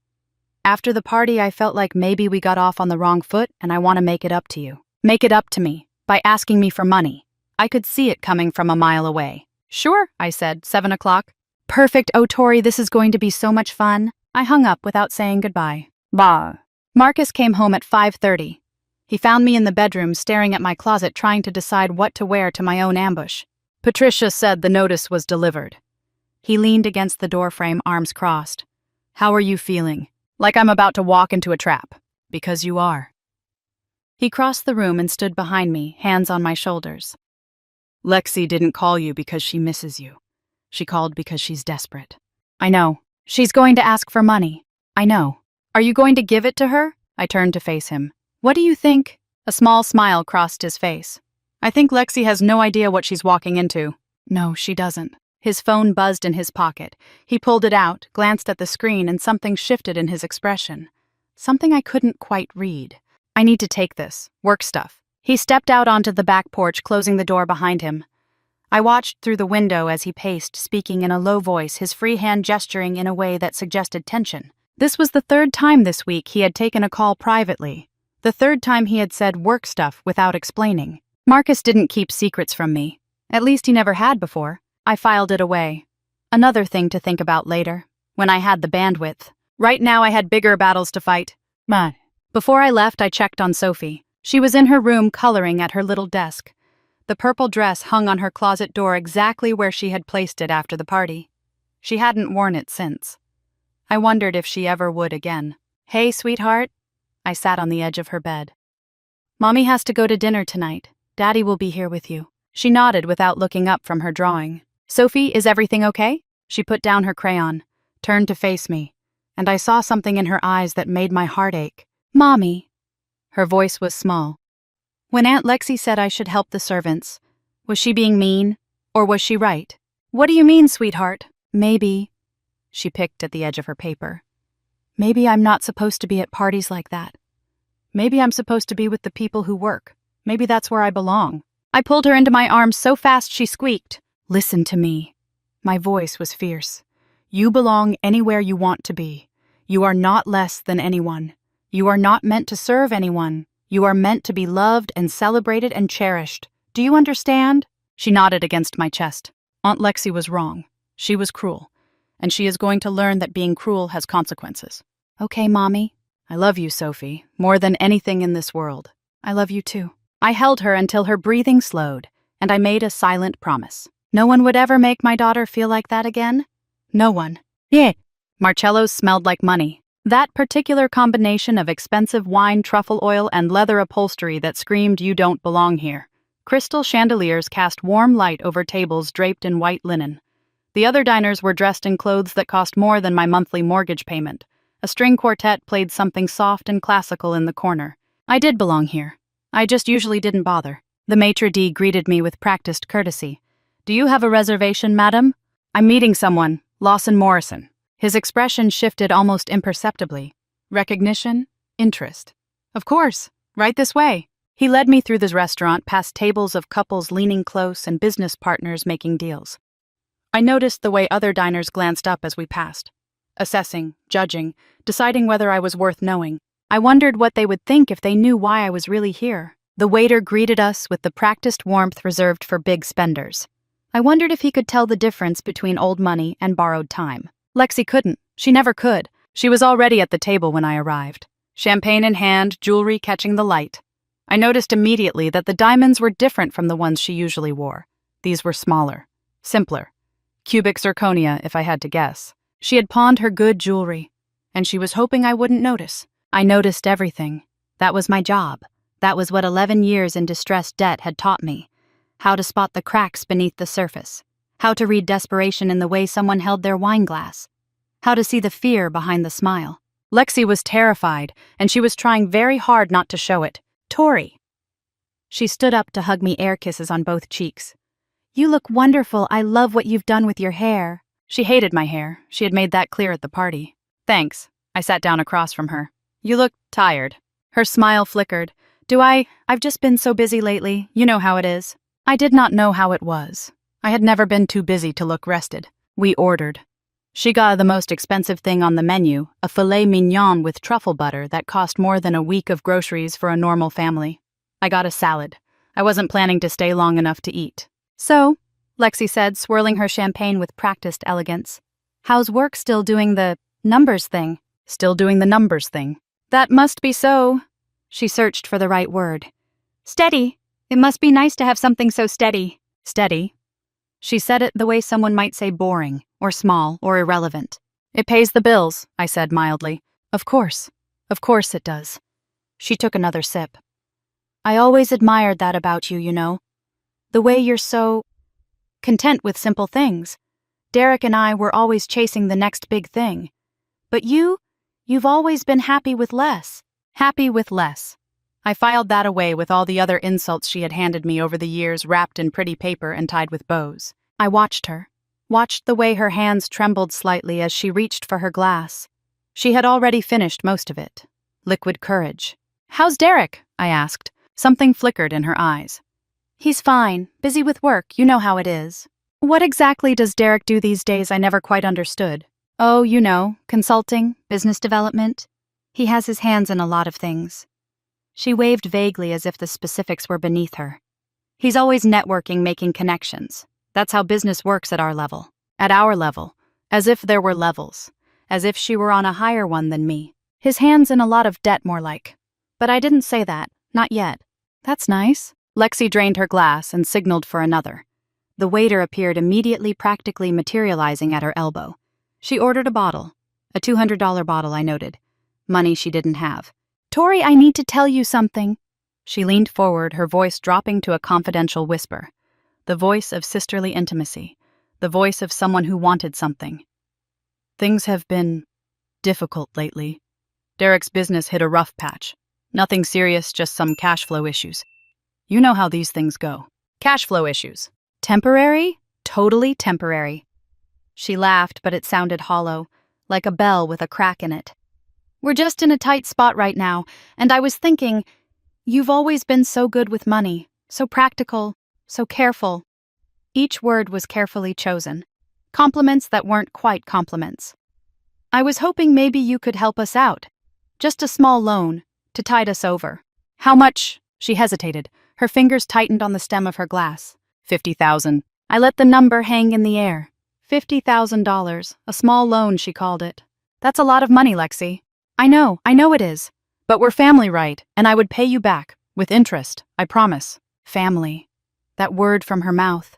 After the party, I felt like maybe we got off on the wrong foot, and I want to make it up to you. Make it up to me, by asking me for money." I could see it coming from a mile away. "Sure," I said, 7 o'clock. "Perfect. Oh, Tori, this is going to be so much fun." I hung up without saying goodbye. Bah. Marcus came home at 5:30. He found me in the bedroom staring at my closet, trying to decide what to wear to my own ambush. Patricia said the notice was delivered. He leaned against the doorframe, arms crossed. "How are you feeling?" "Like I'm about to walk into a trap." "Because you are." He crossed the room and stood behind me, hands on my shoulders. "Lexi didn't call you because she misses you. She called because she's desperate." "I know. She's going to ask for money." "I know. Are you going to give it to her?" I turned to face him. "What do you think?" A small smile crossed his face. "I think Lexi has no idea what she's walking into." "No, she doesn't." His phone buzzed in his pocket. He pulled it out, glanced at the screen, and something shifted in his expression. Something I couldn't quite read. "I need to take this. Work stuff." He stepped out onto the back porch, closing the door behind him. I watched through the window as he paced, speaking in a low voice, his free hand gesturing in a way that suggested tension. This was the 3rd time this week he had taken a call privately. The 3rd time he had said work stuff without explaining. Marcus didn't keep secrets from me. At least he never had before. I filed it away. Another thing to think about later, when I had the bandwidth. Right now I had bigger battles to fight. Before I left, I checked on Sophie. She was in her room coloring at her little desk. The purple dress hung on her closet door exactly where she had placed it after the party. She hadn't worn it since. I wondered if she ever would again. "Hey, sweetheart." I sat on the edge of her bed. "Mommy has to go to dinner tonight. Daddy will be here with you." She nodded without looking up from her drawing. "Sophie, is everything okay?" She put down her crayon, turned to face me, and I saw something in her eyes that made my heart ache. "Mommy." Her voice was small. "When Aunt Lexi said I should help the servants, was she being mean, or was she right?" "What do you mean, sweetheart?" "Maybe," she picked at the edge of her paper, "maybe I'm not supposed to be at parties like that. Maybe I'm supposed to be with the people who work. Maybe that's where I belong." I pulled her into my arms so fast she squeaked. "Listen to me." My voice was fierce. "You belong anywhere you want to be. You are not less than anyone. You are not meant to serve anyone. You are meant to be loved and celebrated and cherished. Do you understand?" She nodded against my chest. Aunt Lexi was wrong. She was cruel. And she is going to learn that being cruel has consequences. "Okay, Mommy." "I love you, Sophie, more than anything in this world." "I love you too." I held her until her breathing slowed, and I made a silent promise. No one would ever make my daughter feel like that again? No one. Yeah. Marcello's smelled like money. That particular combination of expensive wine, truffle oil, and leather upholstery that screamed, "You don't belong here." Crystal chandeliers cast warm light over tables draped in white linen. The other diners were dressed in clothes that cost more than my monthly mortgage payment. A string quartet played something soft and classical in the corner. I did belong here. I just usually didn't bother. The maitre d' greeted me with practiced courtesy. "Do you have a reservation, madam?" "I'm meeting someone, Lawson Morrison." His expression shifted almost imperceptibly. Recognition? Interest. "Of course. Right this way." He led me through this restaurant past tables of couples leaning close and business partners making deals. I noticed the way other diners glanced up as we passed. Assessing, judging, deciding whether I was worth knowing. I wondered what they would think if they knew why I was really here. The waiter greeted us with the practiced warmth reserved for big spenders. I wondered if he could tell the difference between old money and borrowed time. Lexi couldn't. She never could. She was already at the table when I arrived. Champagne in hand, jewelry catching the light. I noticed immediately that the diamonds were different from the ones she usually wore. These were smaller, simpler. Cubic zirconia, if I had to guess. She had pawned her good jewelry, and she was hoping I wouldn't notice. I noticed everything. That was my job. That was what 11 years in distressed debt had taught me. How to spot the cracks beneath the surface. How to read desperation in the way someone held their wine glass. How to see the fear behind the smile. Lexi was terrified, and she was trying very hard not to show it. "Tori." She stood up to hug me air kisses on both cheeks. "You look wonderful. I love what you've done with your hair." She hated my hair. She had made that clear at the party. "Thanks." I sat down across from her. "You look tired." Her smile flickered. I've just been so busy lately. You know how it is." I did not know how it was. I had never been too busy to look rested. We ordered. She got the most expensive thing on the menu, a filet mignon with truffle butter that cost more than a week of groceries for a normal family. I got a salad. I wasn't planning to stay long enough to eat. "So," Lexi said, swirling her champagne with practiced elegance, "how's work still doing the numbers thing?" "Still doing the numbers thing." "That must be so." She searched for the right word. "Steady. It must be nice to have something so steady." "Steady?" She said it the way someone might say boring, or small, or irrelevant. "It pays the bills," I said mildly. Of course it does." She took another sip. "I always admired that about you, you know. The way you're so content with simple things. Derek and I were always chasing the next big thing. But you've always been happy with less." Happy with less. I filed that away with all the other insults she had handed me over the years, wrapped in pretty paper and tied with bows. I watched her. Watched the way her hands trembled slightly as she reached for her glass. She had already finished most of it. Liquid courage. "How's Derek?" I asked. Something flickered in her eyes. "He's fine. Busy with work. You know how it is." What exactly does Derek do these days? I never quite understood. "Oh, you know, consulting, business development. He has his hands in a lot of things." She waved vaguely as if the specifics were beneath her. "He's always networking, making connections. That's how business works at our level." At our level. As if there were levels. As if she were on a higher one than me. His hands in a lot of debt, more like. But I didn't say that. Not yet. "That's nice." Lexi drained her glass and signaled for another. The waiter appeared immediately, practically materializing at her elbow. She ordered a bottle. A $200 bottle, I noted. Money she didn't have. "Tori, I need to tell you something." She leaned forward, her voice dropping to a confidential whisper. The voice of sisterly intimacy. The voice of someone who wanted something. "Things have been difficult lately. Derek's business hit a rough patch. Nothing serious, just some cash flow issues. You know how these things go." "Cash flow issues. Temporary? Totally temporary." She laughed, but it sounded hollow, like a bell with a crack in it. "We're just in a tight spot right now, and I was thinking, you've always been so good with money, so practical, so careful. Each word was carefully chosen. Compliments that weren't quite compliments. I was hoping maybe you could help us out. Just a small loan, to tide us over. How much? She hesitated. Her fingers tightened on the stem of her glass. 50,000. I let the number hang in the air. $50,000. A small loan, she called it. That's a lot of money, Lexi. I know it is. But we're family, right? And I would pay you back. With interest, I promise. Family. That word from her mouth.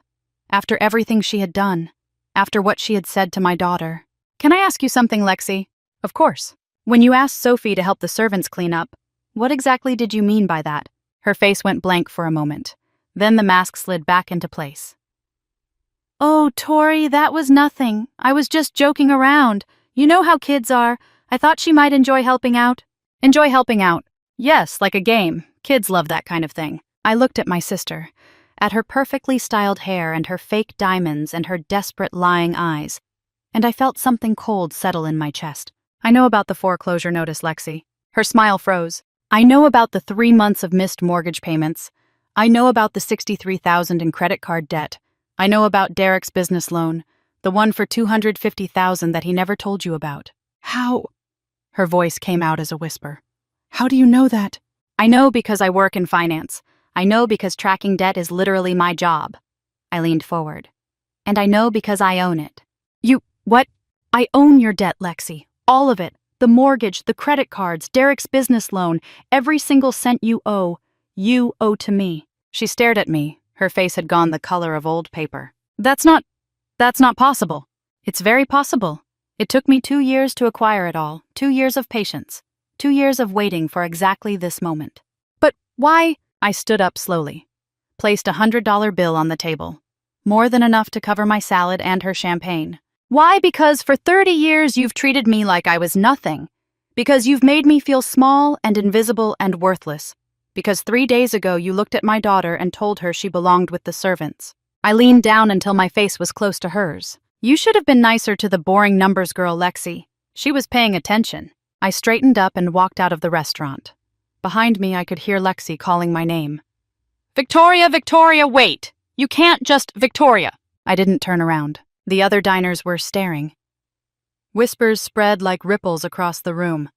After everything she had done. After what she had said to my daughter. Can I ask you something, Lexi? Of course. When you asked Sophie to help the servants clean up, what exactly did you mean by that? Her face went blank for a moment. Then the mask slid back into place. Oh, Tori, that was nothing. I was just joking around. You know how kids are. I thought she might enjoy helping out. Enjoy helping out? Yes, like a game. Kids love that kind of thing. I looked at my sister, at her perfectly styled hair and her fake diamonds and her desperate lying eyes, and I felt something cold settle in my chest. I know about the foreclosure notice, Lexi. Her smile froze. I know about the 3 months of missed mortgage payments. I know about the $63,000 in credit card debt. I know about Derek's business loan, the one for $250,000 that he never told you about. How? Her voice came out as a whisper. How do you know that? I know because I work in finance. I know because tracking debt is literally my job. I leaned forward. And I know because I own it. You, what? I own your debt, Lexi. All of it. The mortgage, the credit cards, Derek's business loan, every single cent you owe to me. She stared at me. Her face had gone the color of old paper. That's not possible. It's very possible. It took me 2 years to acquire it all, 2 years of patience, 2 years of waiting for exactly this moment. But why? I stood up slowly, placed a $100 bill on the table, more than enough to cover my salad and her champagne. Why? Because for 30 years you've treated me like I was nothing. Because you've made me feel small and invisible and worthless. Because 3 days ago you looked at my daughter and told her she belonged with the servants. I leaned down until my face was close to hers. You should have been nicer to the boring numbers girl, Lexi. She was paying attention. I straightened up and walked out of the restaurant. Behind me, I could hear Lexi calling my name. Victoria, Victoria, wait! You can't just Victoria! I didn't turn around. The other diners were staring. Whispers spread like ripples across the room.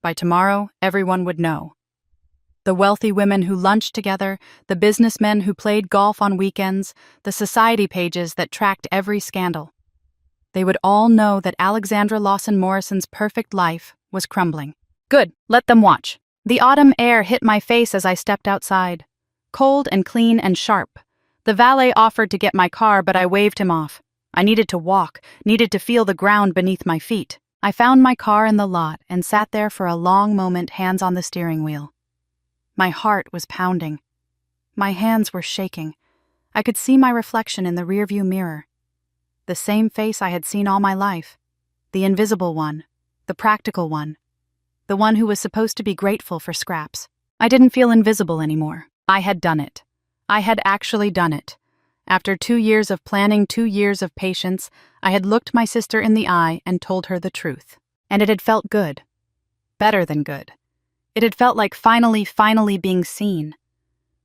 By tomorrow, everyone would know. The wealthy women who lunched together, the businessmen who played golf on weekends, the society pages that tracked every scandal. They would all know that Alexandra Lawson Morrison's perfect life was crumbling. Good, let them watch. The autumn air hit my face as I stepped outside. Cold and clean and sharp. The valet offered to get my car, but I waved him off. I needed to walk, needed to feel the ground beneath my feet. I found my car in the lot and sat there for a long moment, hands on the steering wheel. My heart was pounding. My hands were shaking. I could see my reflection in the rearview mirror. The same face I had seen all my life. The invisible one. The practical one. The one who was supposed to be grateful for scraps. I didn't feel invisible anymore. I had done it. I had actually done it. After 2 years of planning, 2 years of patience, I had looked my sister in the eye and told her the truth. And it had felt good. Better than good. It had felt like finally being seen.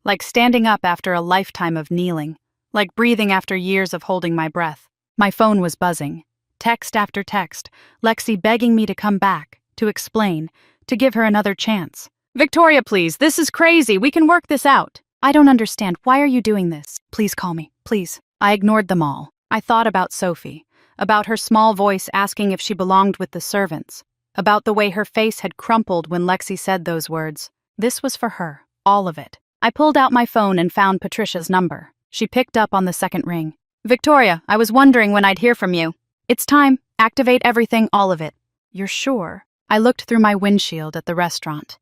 Like standing up after a lifetime of kneeling. Like breathing after years of holding my breath. My phone was buzzing. Text after text. Lexi begging me to come back, to explain, to give her another chance. Victoria, please, this is crazy. We can work this out. I don't understand. Why are you doing this? Please call me, please. I ignored them all. I thought about Sophie, about her small voice asking if she belonged with the servants, about the way her face had crumpled when Lexi said those words. This was for her, all of it. I pulled out my phone and found Patricia's number. She picked up on the second ring. Victoria, I was wondering when I'd hear from you. It's time. Activate everything, all of it. You're sure? I looked through my windshield at the restaurant,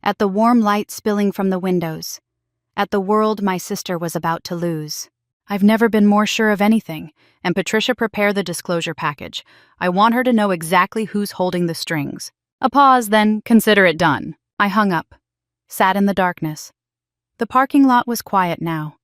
at the warm light spilling from the windows, at the world my sister was about to lose. I've never been more sure of anything, and Patricia, prepare the disclosure package. I want her to know exactly who's holding the strings. A pause, then consider it done. I hung up, sat in the darkness. The parking lot was quiet now.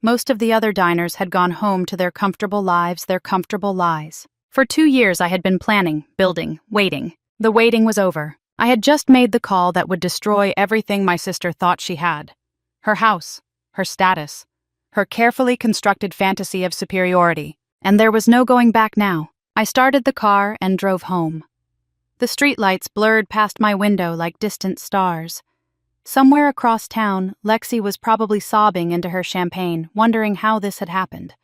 Most of the other diners had gone home to their comfortable lives, their comfortable lies. For 2 years I had been planning, building, waiting. The waiting was over. I had just made the call that would destroy everything my sister thought she had. Her house, her status, her carefully constructed fantasy of superiority. And there was no going back now. I started the car and drove home. The streetlights blurred past my window like distant stars. Somewhere across town, Lexi was probably sobbing into her champagne, wondering how this had happened.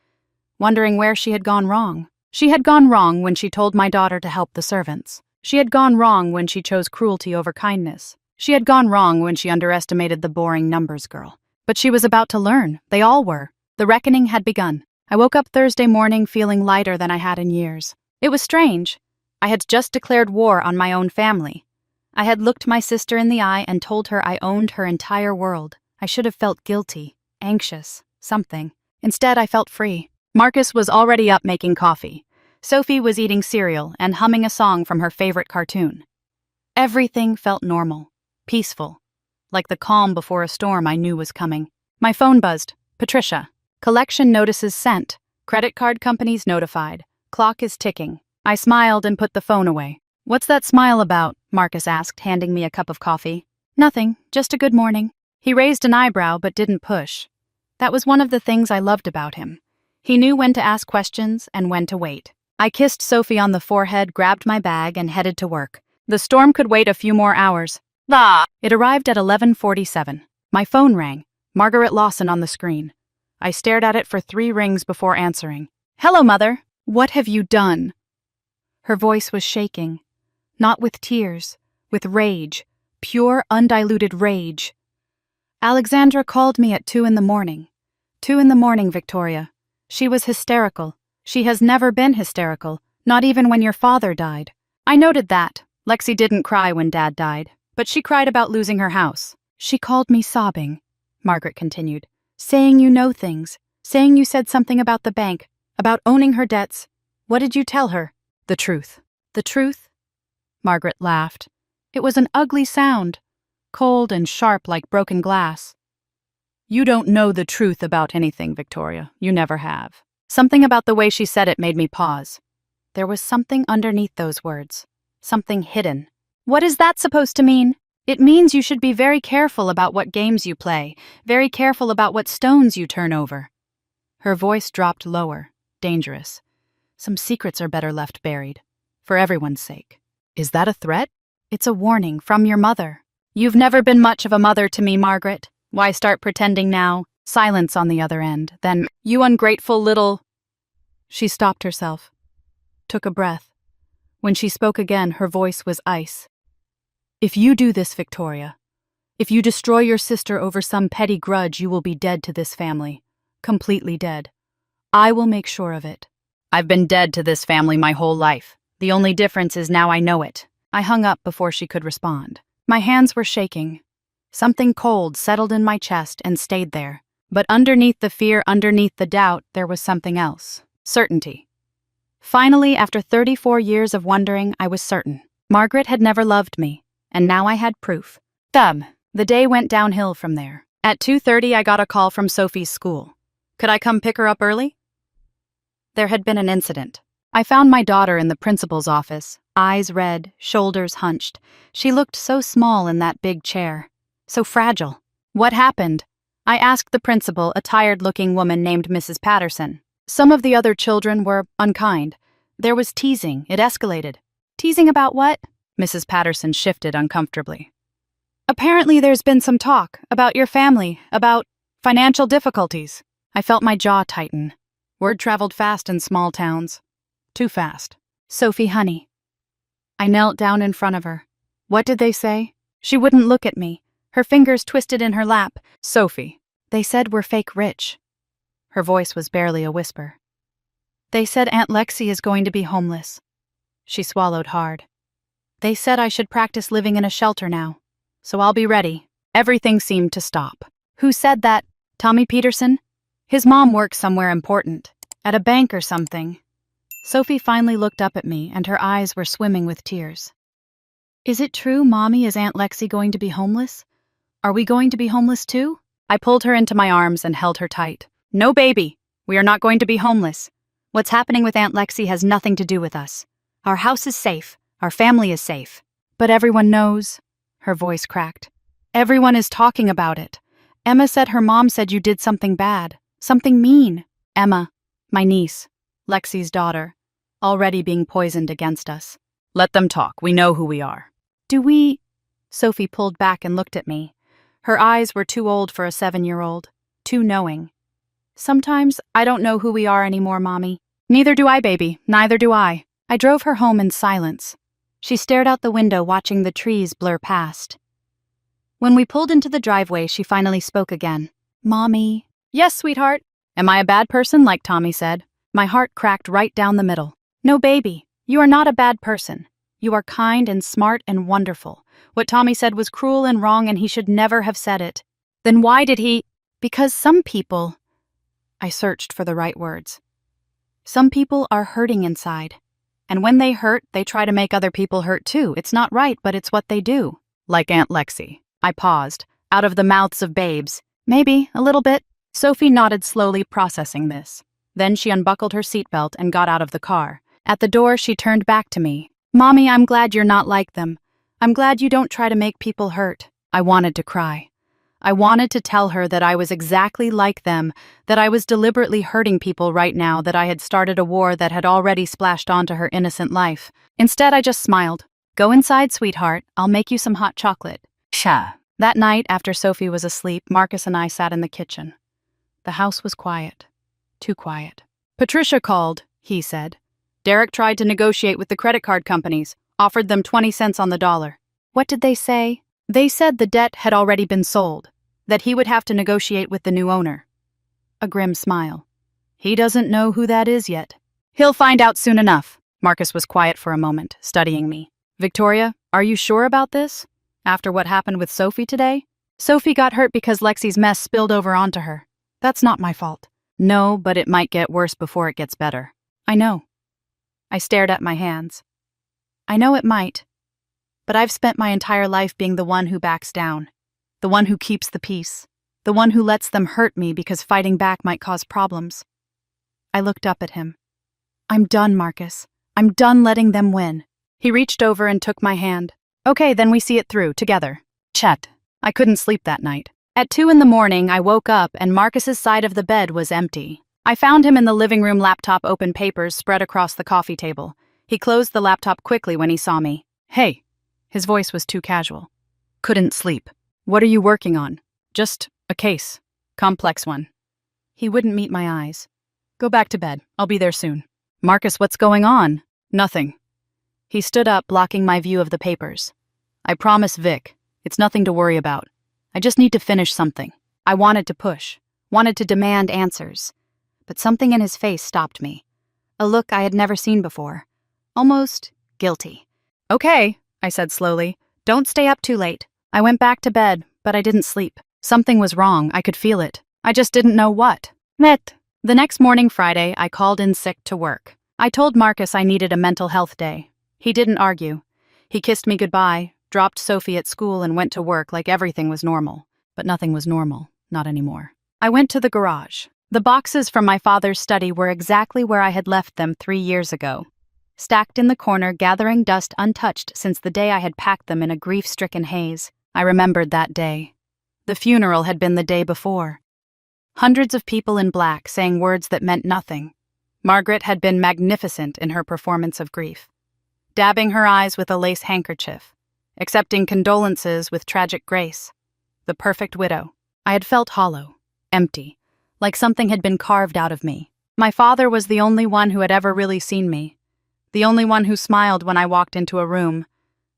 Wondering where she had gone wrong. She had gone wrong when she told my daughter to help the servants. She had gone wrong when she chose cruelty over kindness. She had gone wrong when she underestimated the boring numbers girl. But she was about to learn. They all were. The reckoning had begun. I woke up Thursday morning feeling lighter than I had in years. It was strange. I had just declared war on my own family. I had looked my sister in the eye and told her I owned her entire world. I should have felt guilty, anxious, something. Instead, I felt free. Marcus was already up making coffee. Sophie was eating cereal and humming a song from her favorite cartoon. Everything felt normal, peaceful, like the calm before a storm I knew was coming. My phone buzzed. Patricia. Collection notices sent. Credit card companies notified. Clock is ticking. I smiled and put the phone away. What's that smile about? Marcus asked, handing me a cup of coffee. Nothing, just a good morning. He raised an eyebrow but didn't push. That was one of the things I loved about him. He knew when to ask questions and when to wait. I kissed Sophie on the forehead, grabbed my bag, and headed to work. The storm could wait a few more hours. It arrived at 11:47. My phone rang. Margaret Lawson on the screen. I stared at it for 3 rings before answering. Hello, Mother. What have you done? Her voice was shaking. Not with tears, with rage. Pure, undiluted rage. Alexandra called me at 2 in the morning. 2 in the morning, Victoria. She was hysterical. She has never been hysterical, not even when your father died. I noted that. Lexi didn't cry when Dad died, but she cried about losing her house. She called me sobbing, Margaret continued, saying you know things, saying you said something about the bank, about owning her debts. What did you tell her? The truth. The truth? Margaret laughed. It was an ugly sound, cold and sharp like broken glass. You don't know the truth about anything, Victoria. You never have. Something about the way she said it made me pause. There was something underneath those words. Something hidden. What is that supposed to mean? It means you should be very careful about what games you play, very careful about what stones you turn over. Her voice dropped lower, dangerous. Some secrets are better left buried, for everyone's sake. Is that a threat? It's a warning from your mother. You've never been much of a mother to me, Margaret. Why start pretending now? Silence on the other end. Then, you ungrateful little... She stopped herself, took a breath. When she spoke again, her voice was ice. If you do this, Victoria, if you destroy your sister over some petty grudge, you will be dead to this family. Completely dead. I will make sure of it. I've been dead to this family my whole life. The only difference is now I know it. I hung up before she could respond. My hands were shaking. Something cold settled in my chest and stayed there. But underneath the fear, underneath the doubt, there was something else. Certainty. Finally, after 34 years of wondering, I was certain. Margaret had never loved me, and now I had proof. The day went downhill from there. At 2:30, I got a call from Sophie's school. Could I come pick her up early? There had been an incident. I found my daughter in the principal's office, eyes red, shoulders hunched. She looked so small in that big chair, so fragile. What happened? I asked the principal, a tired-looking woman named Mrs. Patterson. Some of the other children were unkind. There was teasing. It escalated. Teasing about what? Mrs. Patterson shifted uncomfortably. Apparently there's been some talk about your family, about financial difficulties. I felt my jaw tighten. Word traveled fast in small towns. Too fast. Sophie, honey. I knelt down in front of her. What did they say? She wouldn't look at me. Her fingers twisted in her lap. Sophie. They said we're fake rich. Her voice was barely a whisper. They said Aunt Lexi is going to be homeless. She swallowed hard. They said I should practice living in a shelter now, so I'll be ready. Everything seemed to stop. Who said that? Tommy Peterson? His mom works somewhere important, at a bank or something. Sophie finally looked up at me, and her eyes were swimming with tears. Is it true, Mommy, is Aunt Lexi going to be homeless? Are we going to be homeless too? I pulled her into my arms and held her tight. No, baby. We are not going to be homeless. What's happening with Aunt Lexi has nothing to do with us. Our house is safe. Our family is safe. But everyone knows. Her voice cracked. Everyone is talking about it. Emma said her mom said you did something bad. Something mean. Emma, my niece, Lexi's daughter, already being poisoned against us. Let them talk. We know who we are. Do we? Sophie pulled back and looked at me. Her eyes were too old for a 7-year-old, too knowing. Sometimes I don't know who we are anymore, Mommy. Neither do I, baby. Neither do I. I drove her home in silence. She stared out the window, watching the trees blur past. When we pulled into the driveway, she finally spoke again. Mommy. Yes, sweetheart. Am I a bad person, like Tommy said? My heart cracked right down the middle. No, baby, you are not a bad person. You are kind and smart and wonderful. What Tommy said was cruel and wrong, and he should never have said it. Then why did he? Because some people... I searched for the right words. Some people are hurting inside. And when they hurt, they try to make other people hurt too. It's not right, but it's what they do. Like Aunt Lexi. I paused, out of the mouths of babes. Maybe, a little bit. Sophie nodded slowly, processing this. Then she unbuckled her seatbelt and got out of the car. At the door, she turned back to me. Mommy, I'm glad you're not like them. I'm glad you don't try to make people hurt. I wanted to cry. I wanted to tell her that I was exactly like them, that I was deliberately hurting people right now, that I had started a war that had already splashed onto her innocent life. Instead, I just smiled. Go inside, sweetheart. I'll make you some hot chocolate. Sha. That night, after Sophie was asleep, Marcus and I sat in the kitchen. The house was quiet. Too quiet. Patricia called, he said. Derek tried to negotiate with the credit card companies, offered them 20 cents on the dollar. What did they say? They said the debt had already been sold, that he would have to negotiate with the new owner. A grim smile. He doesn't know who that is yet. He'll find out soon enough. Marcus was quiet for a moment, studying me. Victoria, are you sure about this? After what happened with Sophie today? Sophie got hurt because Lexi's mess spilled over onto her. That's not my fault. No, but it might get worse before it gets better. I know. I stared at my hands. I know it might. But I've spent my entire life being the one who backs down, the one who keeps the peace, the one who lets them hurt me because fighting back might cause problems. I looked up at him. I'm done, Marcus. I'm done letting them win. He reached over and took my hand. Okay, then we see it through, together. Chet. I couldn't sleep that night. At 2 a.m, I woke up and Marcus's side of the bed was empty. I found him in the living room, laptop open, papers spread across the coffee table. He closed the laptop quickly when he saw me. Hey. His voice was too casual. Couldn't sleep. What are you working on? Just a case. Complex one. He wouldn't meet my eyes. Go back to bed. I'll be there soon. Marcus, what's going on? Nothing. He stood up, blocking my view of the papers. I promise, Vic. It's nothing to worry about. I just need to finish something. I wanted to push, wanted to demand answers. But something in his face stopped me. A look I had never seen before. Almost guilty. Okay, I said slowly. Don't stay up too late. I went back to bed, but I didn't sleep. Something was wrong. I could feel it. I just didn't know what. The next morning, Friday, I called in sick to work. I told Marcus I needed a mental health day. He didn't argue. He kissed me goodbye, dropped Sophie at school, and went to work like everything was normal. But nothing was normal. Not anymore. I went to the garage. The boxes from my father's study were exactly where I had left them 3 years ago. Stacked in the corner, gathering dust untouched since the day I had packed them in a grief-stricken haze. I remembered that day. The funeral had been the day before. Hundreds of people in black saying words that meant nothing. Margaret had been magnificent in her performance of grief, dabbing her eyes with a lace handkerchief, accepting condolences with tragic grace. The perfect widow. I had felt hollow, empty, like something had been carved out of me. My father was the only one who had ever really seen me. The only one who smiled when I walked into a room.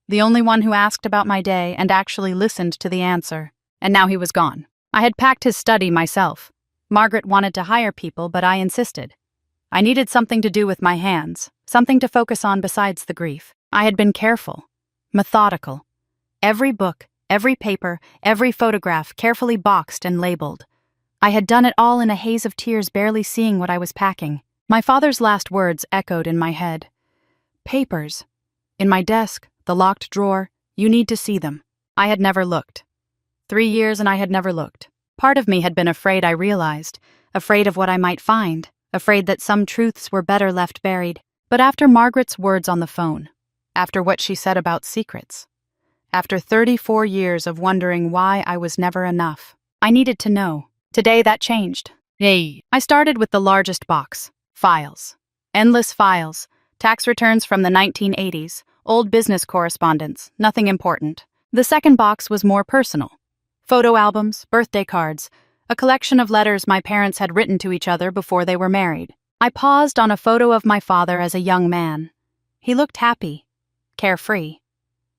The only one who asked about my day and actually listened to the answer. And now he was gone. I had packed his study myself. Margaret wanted to hire people, but I insisted. I needed something to do with my hands, something to focus on besides the grief. I had been careful, methodical. Every book, every paper, every photograph carefully boxed and labeled. I had done it all in a haze of tears, barely seeing what I was packing. My father's last words echoed in my head. Papers. In my desk, the locked drawer, you need to see them. I had never looked. 3 years and I had never looked. Part of me had been afraid, I realized, afraid of what I might find, afraid that some truths were better left buried. But after Margaret's words on the phone, after what she said about secrets, after 34 years of wondering why I was never enough, I needed to know. Today that changed. Hey. I started with the largest box. Files. Endless files. Tax returns from the 1980s. Old business correspondence. Nothing important. The second box was more personal. Photo albums, birthday cards, a collection of letters my parents had written to each other before they were married. I paused on a photo of my father as a young man. He looked happy, carefree.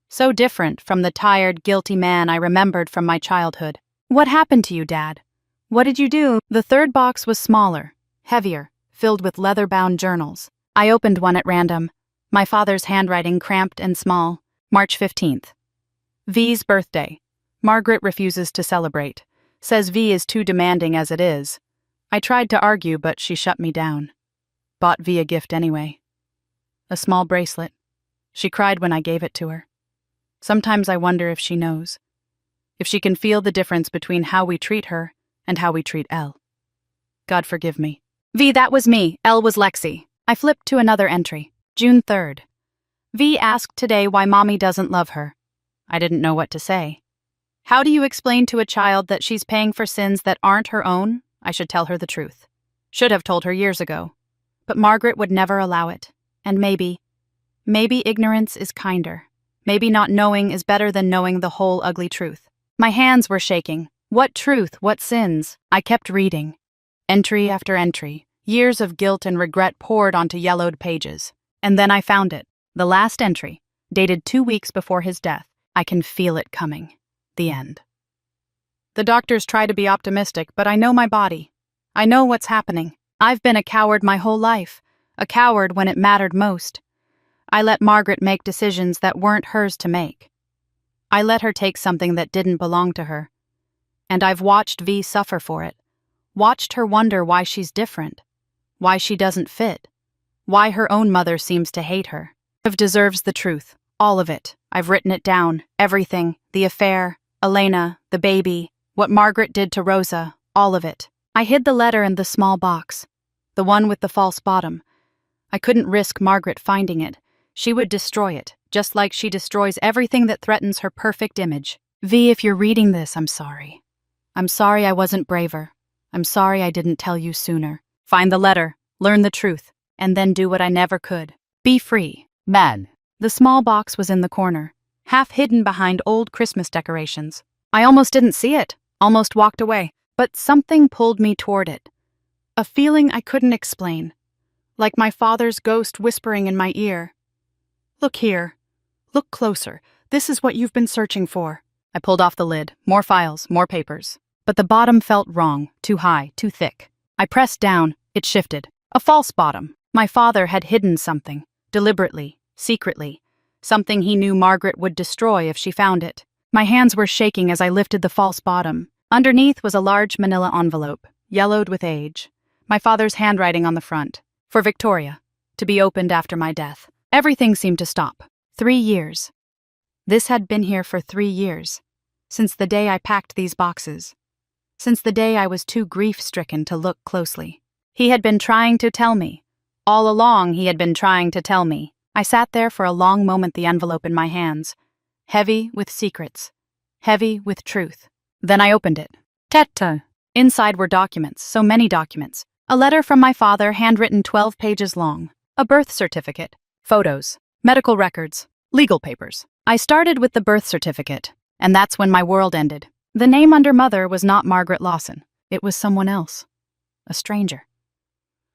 So different from the tired, guilty man I remembered from my childhood. What happened to you, Dad? What did you do? The third box was smaller, heavier, filled with leather-bound journals. I opened one at random, my father's handwriting cramped and small. March 15th. V's birthday. Margaret refuses to celebrate. Says V is too demanding as it is. I tried to argue, but she shut me down. Bought V a gift anyway. A small bracelet. She cried when I gave it to her. Sometimes I wonder if she knows. If she can feel the difference between how we treat her and how we treat Elle. God forgive me. V, that was me. L was Lexi. I flipped to another entry. June 3rd. V asked today why Mommy doesn't love her. I didn't know what to say. How do you explain to a child that she's paying for sins that aren't her own? I should tell her the truth. Should have told her years ago. But Margaret would never allow it. And maybe ignorance is kinder. Maybe not knowing is better than knowing the whole ugly truth. My hands were shaking. What truth? What sins? I kept reading. Entry after entry. Years of guilt and regret poured onto yellowed pages. And then I found it. The last entry, dated 2 weeks before his death. I can feel it coming. The end. The doctors try to be optimistic, but I know my body. I know what's happening. I've been a coward my whole life. A coward when it mattered most. I let Margaret make decisions that weren't hers to make. I let her take something that didn't belong to her. And I've watched V suffer for it. Watched her wonder why she's different. Why she doesn't fit. Why her own mother seems to hate her. Viv deserves the truth. All of it. I've written it down. Everything. The affair. Elena. The baby. What Margaret did to Rosa. All of it. I hid the letter in the small box. The one with the false bottom. I couldn't risk Margaret finding it. She would destroy it, just like she destroys everything that threatens her perfect image. V, if you're reading this, I'm sorry. I'm sorry I wasn't braver. I'm sorry I didn't tell you sooner. Find the letter, learn the truth, and then do what I never could. Be free. Man. The small box was in the corner, half hidden behind old Christmas decorations. I almost didn't see it, almost walked away, but something pulled me toward it. A feeling I couldn't explain, like my father's ghost whispering in my ear. Look here. Look closer. This is what you've been searching for. I pulled off the lid. More files, more papers. But the bottom felt wrong, too high, too thick. I pressed down. It shifted. A false bottom. My father had hidden something, deliberately, secretly. Something he knew Margaret would destroy if she found it. My hands were shaking as I lifted the false bottom. Underneath was a large manila envelope, yellowed with age. My father's handwriting on the front. For Victoria. To be opened after my death. Everything seemed to stop. 3 years. This had been here for 3 years. Since the day I packed these boxes. Since the day I was too grief-stricken to look closely. He had been trying to tell me. All along he had been trying to tell me. I sat there for a long moment, the envelope in my hands. Heavy with secrets. Heavy with truth. Then I opened it. Teta. Inside were documents, so many documents. A letter from my father, handwritten 12 pages long. A birth certificate. Photos. Medical records. Legal papers. I started with the birth certificate, and that's when my world ended. The name under mother was not Margaret Lawson. It was someone else. A stranger.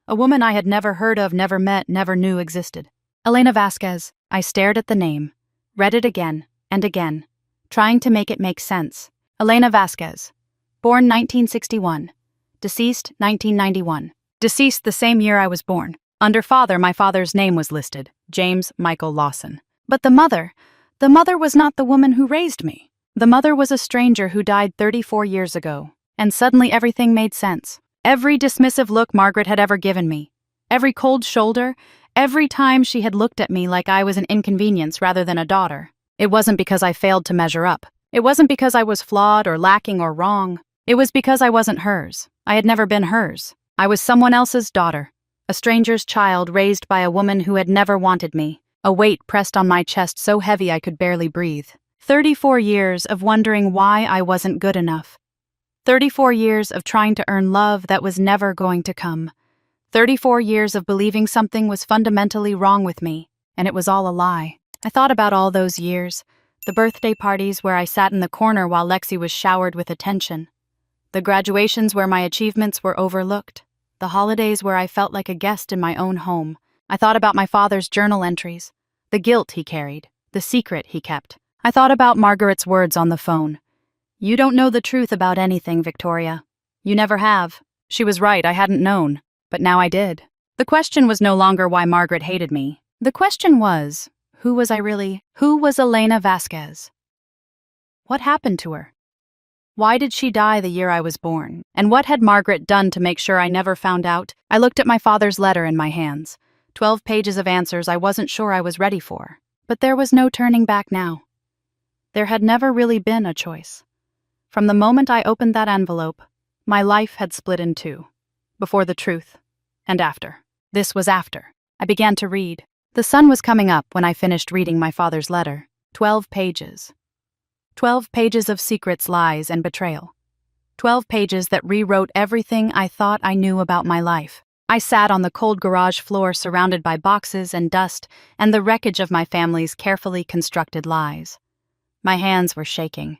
A woman I had never heard of, never met, never knew existed. Elena Vasquez. I stared at the name, read it again and again, trying to make it make sense. Elena Vasquez. Born 1961. Deceased 1991. Deceased the same year I was born. Under father, my father's name was listed, James Michael Lawson. But the mother was not the woman who raised me. The mother was a stranger who died 34 years ago. And suddenly everything made sense. Every dismissive look Margaret had ever given me. Every cold shoulder. Every time she had looked at me like I was an inconvenience rather than a daughter. It wasn't because I failed to measure up. It wasn't because I was flawed or lacking or wrong. It was because I wasn't hers. I had never been hers. I was someone else's daughter. A stranger's child raised by a woman who had never wanted me. A weight pressed on my chest so heavy I could barely breathe. 34 years of wondering why I wasn't good enough. 34 years of trying to earn love that was never going to come. 34 years of believing something was fundamentally wrong with me, and it was all a lie. I thought about all those years, the birthday parties where I sat in the corner while Lexi was showered with attention, the graduations where my achievements were overlooked, the holidays where I felt like a guest in my own home. I thought about my father's journal entries, the guilt he carried, the secret he kept. I thought about Margaret's words on the phone. "You don't know the truth about anything, Victoria. You never have." She was right, I hadn't known, but now I did. The question was no longer why Margaret hated me. The question was, who was I really? Who was Elena Vasquez? What happened to her? Why did she die the year I was born? And what had Margaret done to make sure I never found out? I looked at my father's letter in my hands. 12 pages of answers I wasn't sure I was ready for. But there was no turning back now. There had never really been a choice. From the moment I opened that envelope, my life had split in two. Before the truth, and after. This was after. I began to read. The sun was coming up when I finished reading my father's letter. 12 pages. 12 pages of secrets, lies, and betrayal. 12 pages that rewrote everything I thought I knew about my life. I sat on the cold garage floor surrounded by boxes and dust and the wreckage of my family's carefully constructed lies. My hands were shaking.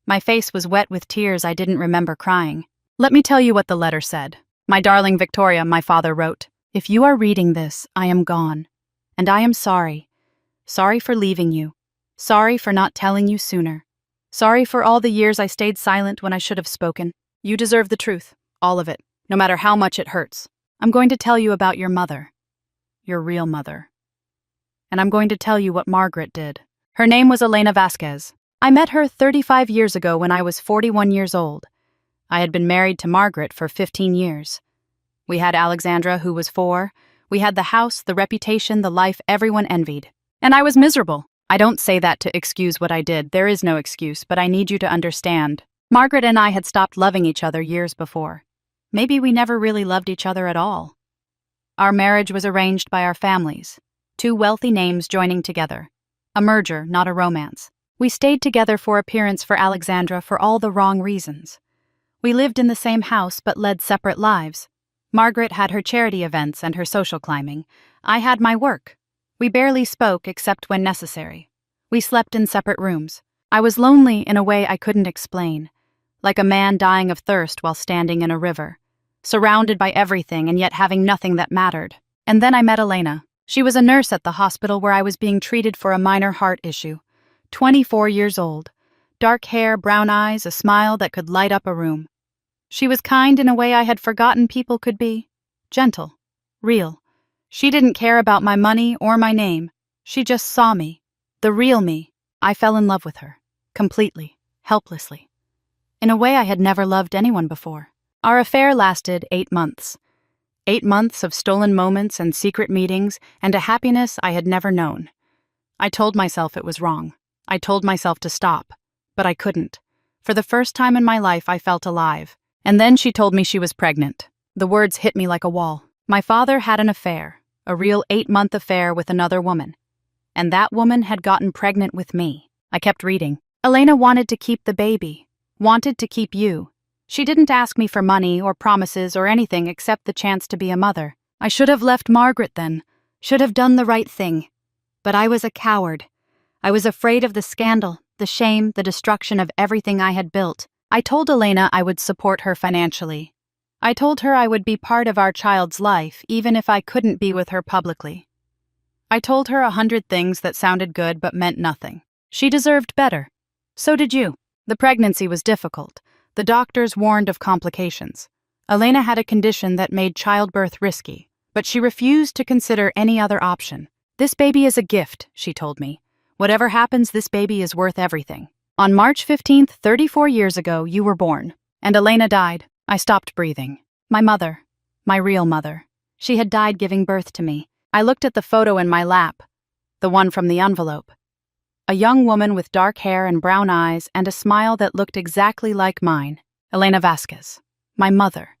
My face was wet with tears I didn't remember crying. "Let me tell you what the letter said. My darling Victoria," my father wrote, "if you are reading this, I am gone. And I am sorry. Sorry for leaving you. Sorry for not telling you sooner. Sorry for all the years I stayed silent when I should have spoken. You deserve the truth, all of it, no matter how much it hurts. I'm going to tell you about your mother. Your real mother. And I'm going to tell you what Margaret did. Her name was Elena Vasquez. I met her 35 years ago when I was 41 years old. I had been married to Margaret for 15 years. We had Alexandra, who was 4. We had the house, the reputation, the life everyone envied. And I was miserable. I don't say that to excuse what I did. There is no excuse, but I need you to understand. Margaret and I had stopped loving each other years before. Maybe we never really loved each other at all. Our marriage was arranged by our families, 2 wealthy names joining together. A merger, not a romance. We stayed together for appearance for Alexandra for all the wrong reasons. We lived in the same house but led separate lives. Margaret had her charity events and her social climbing. I had my work. We barely spoke except when necessary. We slept in separate rooms. I was lonely in a way I couldn't explain, like a man dying of thirst while standing in a river, surrounded by everything and yet having nothing that mattered. And then I met Elena. She was a nurse at the hospital where I was being treated for a minor heart issue. 24 years old. Dark hair, brown eyes, a smile that could light up a room. She was kind in a way I had forgotten people could be. Gentle. Real. She didn't care about my money or my name. She just saw me. The real me. I fell in love with her. Completely. Helplessly. In a way I had never loved anyone before. Our affair lasted 8 months. 8 months of stolen moments and secret meetings and a happiness I had never known. I told myself it was wrong. I told myself to stop. But I couldn't. For the first time in my life I felt alive. And then she told me she was pregnant. The words hit me like a wall. My father had an affair. A real 8-month affair with another woman. And that woman had gotten pregnant with me. I kept reading. Elena wanted to keep the baby. Wanted to keep you. She didn't ask me for money or promises or anything except the chance to be a mother. I should have left Margaret then. Should have done the right thing. But I was a coward. I was afraid of the scandal, the shame, the destruction of everything I had built. I told Elena I would support her financially. I told her I would be part of our child's life, even if I couldn't be with her publicly. I told her 100 things that sounded good but meant nothing. She deserved better. So did you. The pregnancy was difficult. The doctors warned of complications. Elena had a condition that made childbirth risky, but she refused to consider any other option. "This baby is a gift," she told me. "Whatever happens, this baby is worth everything. On March 15th, 34 years ago, you were born. And Elena died. I stopped breathing. My mother. My real mother. She had died giving birth to me. I looked at the photo in my lap. The one from the envelope. A young woman with dark hair and brown eyes and a smile that looked exactly like mine. Elena Vasquez. My mother.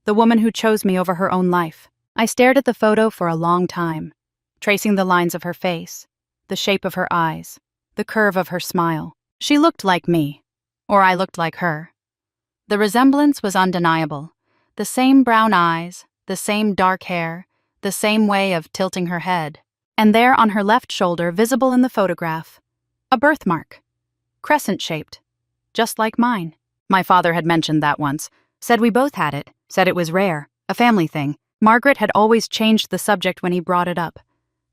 The woman who chose me over her own life. I stared at the photo for a long time, tracing the lines of her face, the shape of her eyes, the curve of her smile. She looked like me. Or I looked like her. The resemblance was undeniable. The same brown eyes, the same dark hair, the same way of tilting her head. And there on her left shoulder, visible in the photograph, a birthmark. Crescent-shaped. Just like mine. My father had mentioned that once. Said we both had it. Said it was rare. A family thing. Margaret had always changed the subject when he brought it up.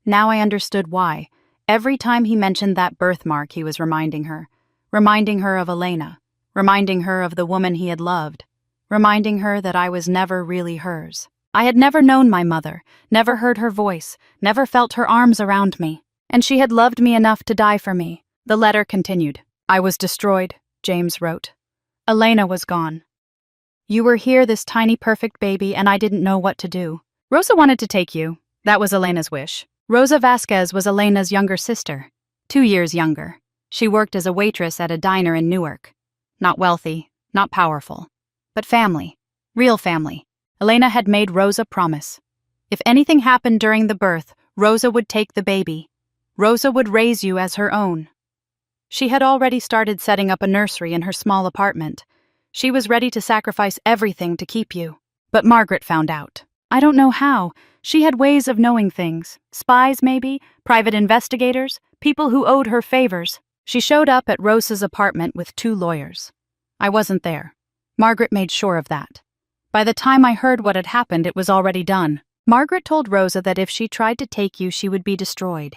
Now I understood why. Every time he mentioned that birthmark, he was reminding her. Reminding her of Elena. Reminding her of the woman he had loved. Reminding her that I was never really hers. I had never known my mother, never heard her voice, never felt her arms around me. And she had loved me enough to die for me. The letter continued. I was destroyed, James wrote. Elena was gone. You were here, this tiny perfect baby, and I didn't know what to do. Rosa wanted to take you. That was Elena's wish. Rosa Vasquez was Elena's younger sister, 2 years younger. She worked as a waitress at a diner in Newark. Not wealthy, not powerful, but family. Real family. Elena had made Rosa promise. If anything happened during the birth, Rosa would take the baby. Rosa would raise you as her own. She had already started setting up a nursery in her small apartment. She was ready to sacrifice everything to keep you. But Margaret found out. I don't know how. She had ways of knowing things. Spies, maybe? Private investigators? People who owed her favors. She showed up at Rosa's apartment with 2 lawyers. I wasn't there. Margaret made sure of that. By the time I heard what had happened, it was already done. Margaret told Rosa that if she tried to take you, she would be destroyed.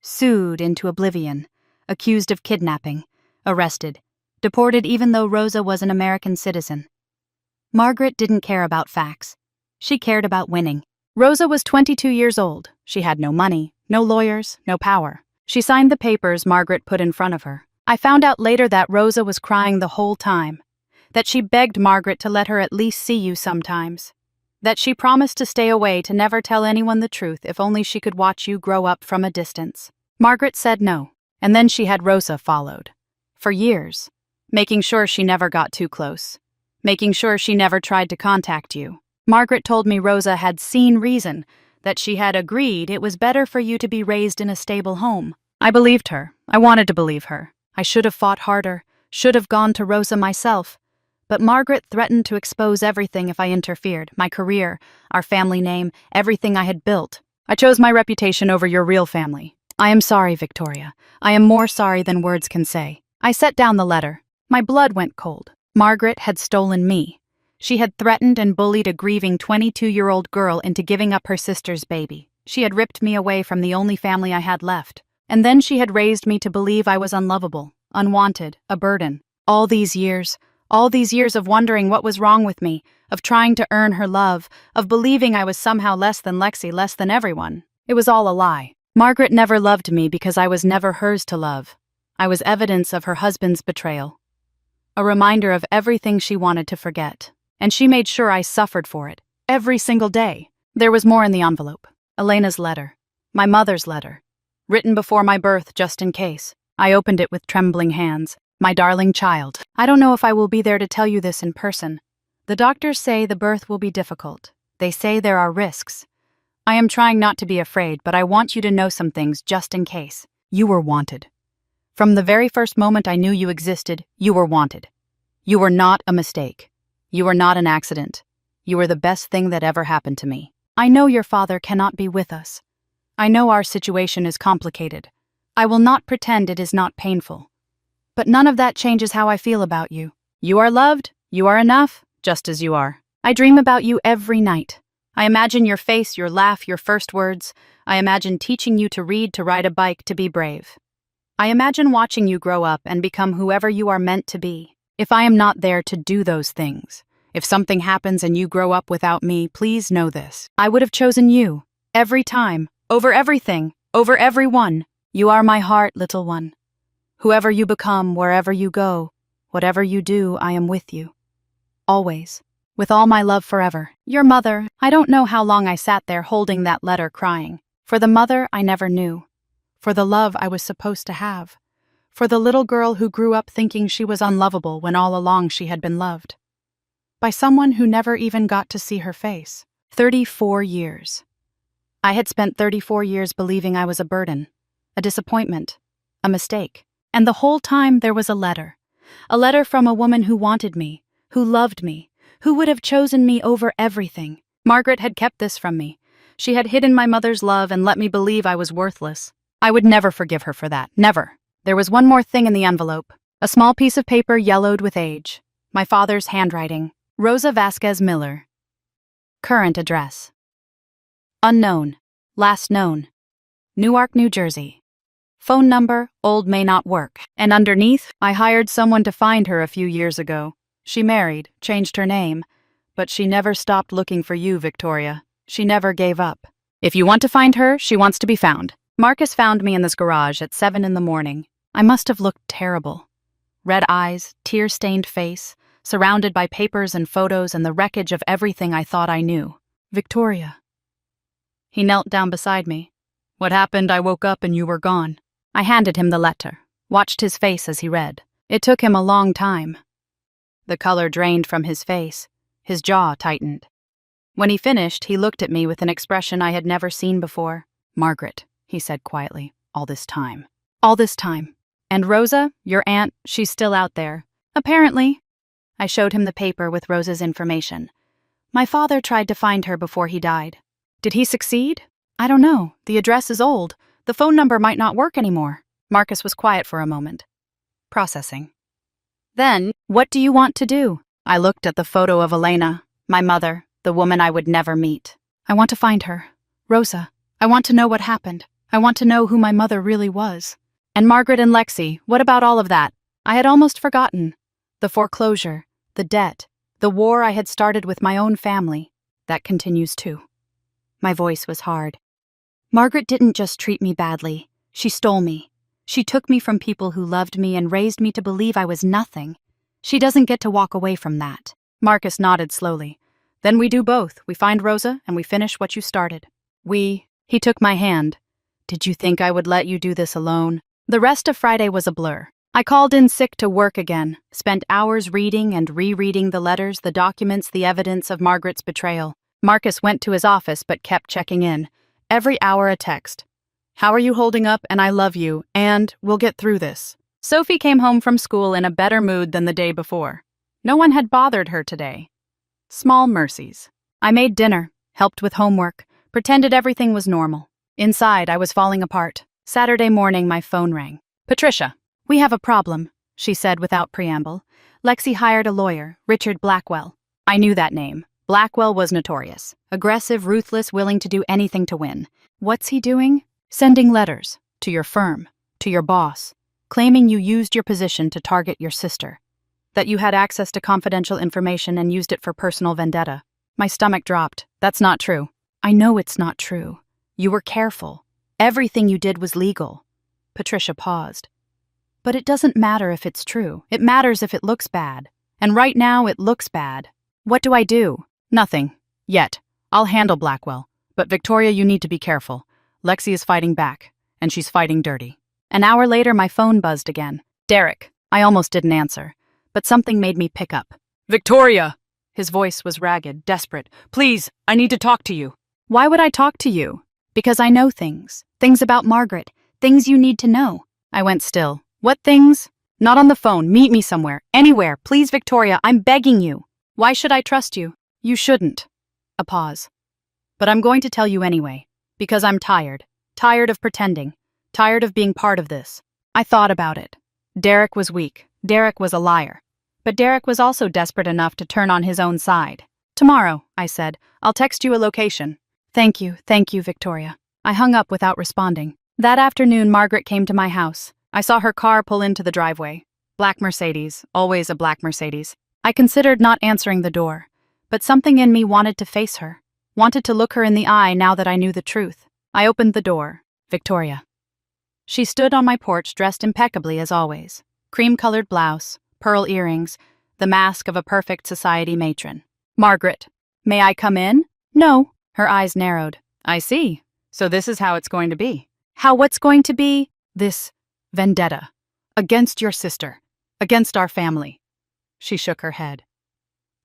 Sued into oblivion. Accused of kidnapping. Arrested. Deported even though Rosa was an American citizen. Margaret didn't care about facts. She cared about winning. Rosa was 22 years old. She had no money, no lawyers, no power. She signed the papers Margaret put in front of her. I found out later that Rosa was crying the whole time. That she begged Margaret to let her at least see you sometimes. That she promised to stay away, to never tell anyone the truth if only she could watch you grow up from a distance. Margaret said no, and then she had Rosa followed. For years. Making sure she never got too close. Making sure she never tried to contact you. Margaret told me Rosa had seen reason, that she had agreed it was better for you to be raised in a stable home. I believed her. I wanted to believe her. I should have fought harder, should have gone to Rosa myself. But Margaret threatened to expose everything if I interfered, my career, our family name, everything I had built. I chose my reputation over your real family. I am sorry, Victoria. I am more sorry than words can say. I set down the letter. My blood went cold. Margaret had stolen me. She had threatened and bullied a grieving 22-year-old girl into giving up her sister's baby. She had ripped me away from the only family I had left. And then she had raised me to believe I was unlovable, unwanted, a burden. All these years of wondering what was wrong with me, of trying to earn her love, of believing I was somehow less than Lexi, less than everyone. It was all a lie. Margaret never loved me because I was never hers to love. I was evidence of her husband's betrayal. A reminder of everything she wanted to forget. And she made sure I suffered for it, every single day. There was more in the envelope. Elena's letter. My mother's letter. Written before my birth, just in case. I opened it with trembling hands. My darling child. I don't know if I will be there to tell you this in person. The doctors say the birth will be difficult. They say there are risks. I am trying not to be afraid, but I want you to know some things just in case. You were wanted. From the very first moment I knew you existed, you were wanted. You were not a mistake. You were not an accident. You were the best thing that ever happened to me. I know your father cannot be with us. I know our situation is complicated. I will not pretend it is not painful. But none of that changes how I feel about you. You are loved. You are enough, just as you are. I dream about you every night. I imagine your face, your laugh, your first words. I imagine teaching you to read, to ride a bike, to be brave. I imagine watching you grow up and become whoever you are meant to be. If I am not there to do those things, if something happens and you grow up without me, please know this. I would have chosen you, every time, over everything, over everyone. You are my heart, little one. Whoever you become, wherever you go, whatever you do, I am with you. Always. With all my love forever. Your mother. I don't know how long I sat there holding that letter crying. For the mother I never knew. For the love I was supposed to have. For the little girl who grew up thinking she was unlovable when all along she had been loved. By someone who never even got to see her face. 34 years. I had spent 34 years believing I was a burden, a disappointment, a mistake. And the whole time there was a letter. A letter from a woman who wanted me, who loved me, who would have chosen me over everything. Margaret had kept this from me. She had hidden my mother's love and let me believe I was worthless. I would never forgive her for that, never. There was one more thing in the envelope. A small piece of paper yellowed with age. My father's handwriting. Rosa Vasquez Miller. Current address. Unknown. Last known. Newark, New Jersey. Phone number, old may not work. And underneath, I hired someone to find her a few years ago. She married, changed her name. But she never stopped looking for you, Victoria. She never gave up. If you want to find her, she wants to be found. Marcus found me in this garage at 7 a.m. I must have looked terrible. Red eyes, tear-stained face, surrounded by papers and photos and the wreckage of everything I thought I knew. Victoria. He knelt down beside me. What happened? I woke up and you were gone. I handed him the letter, watched his face as he read. It took him a long time. The color drained from his face. His jaw tightened. When he finished, he looked at me with an expression I had never seen before. Margaret, he said quietly, all this time. All this time. And Rosa, your aunt, she's still out there. Apparently. I showed him the paper with Rosa's information. My father tried to find her before he died. Did he succeed? I don't know. The address is old. The phone number might not work anymore. Marcus was quiet for a moment. Processing. Then, what do you want to do? I looked at the photo of Elena, my mother, the woman I would never meet. I want to find her. Rosa. I want to know what happened. I want to know who my mother really was. And Margaret and Lexi, what about all of that? I had almost forgotten. The foreclosure, the debt, the war I had started with my own family. That continues too. My voice was hard. Margaret didn't just treat me badly. She stole me. She took me from people who loved me and raised me to believe I was nothing. She doesn't get to walk away from that. Marcus nodded slowly. Then we do both. We find Rosa and we finish what you started. He took my hand. Did you think I would let you do this alone? The rest of Friday was a blur. I called in sick to work again, spent hours reading and rereading the letters, the documents, the evidence of Margaret's betrayal. Marcus went to his office but kept checking in. Every hour a text. How are you holding up? And I love you. And we'll get through this. Sophie came home from school in a better mood than the day before. No one had bothered her today. Small mercies. I made dinner, helped with homework, pretended everything was normal. Inside, I was falling apart. Saturday morning, my phone rang. Patricia, we have a problem, she said without preamble. Lexi hired a lawyer, Richard Blackwell. I knew that name. Blackwell was notorious. Aggressive, ruthless, willing to do anything to win. What's he doing? Sending letters. To your firm. To your boss. Claiming you used your position to target your sister. That you had access to confidential information and used it for personal vendetta. My stomach dropped. That's not true. I know it's not true. You were careful. Everything you did was legal. Patricia paused. But it doesn't matter if it's true. It matters if it looks bad. And right now, it looks bad. What do I do? Nothing. Yet. I'll handle Blackwell. But Victoria, you need to be careful. Lexi is fighting back. And she's fighting dirty. An hour later, my phone buzzed again. Derek. I almost didn't answer. But something made me pick up. Victoria! His voice was ragged, desperate. Please, I need to talk to you. Why would I talk to you? Because I know things. Things about Margaret. Things you need to know. I went still. What things? Not on the phone. Meet me somewhere. Anywhere. Please, Victoria, I'm begging you. Why should I trust you? You shouldn't. A pause. But I'm going to tell you anyway. Because I'm tired. Tired of pretending. Tired of being part of this. I thought about it. Derek was weak. Derek was a liar. But Derek was also desperate enough to turn on his own side. Tomorrow, I said, I'll text you a location. Thank you, Victoria. I hung up without responding. That afternoon, Margaret came to my house. I saw her car pull into the driveway. Black Mercedes, always a black Mercedes. I considered not answering the door, but something in me wanted to face her, wanted to look her in the eye now that I knew the truth. I opened the door. Victoria. She stood on my porch dressed impeccably as always. Cream-colored blouse, pearl earrings, the mask of a perfect society matron. Margaret, may I come in? No. Her eyes narrowed. I see. So this is how it's going to be. How what's going to be? This vendetta. Against your sister. Against our family. She shook her head.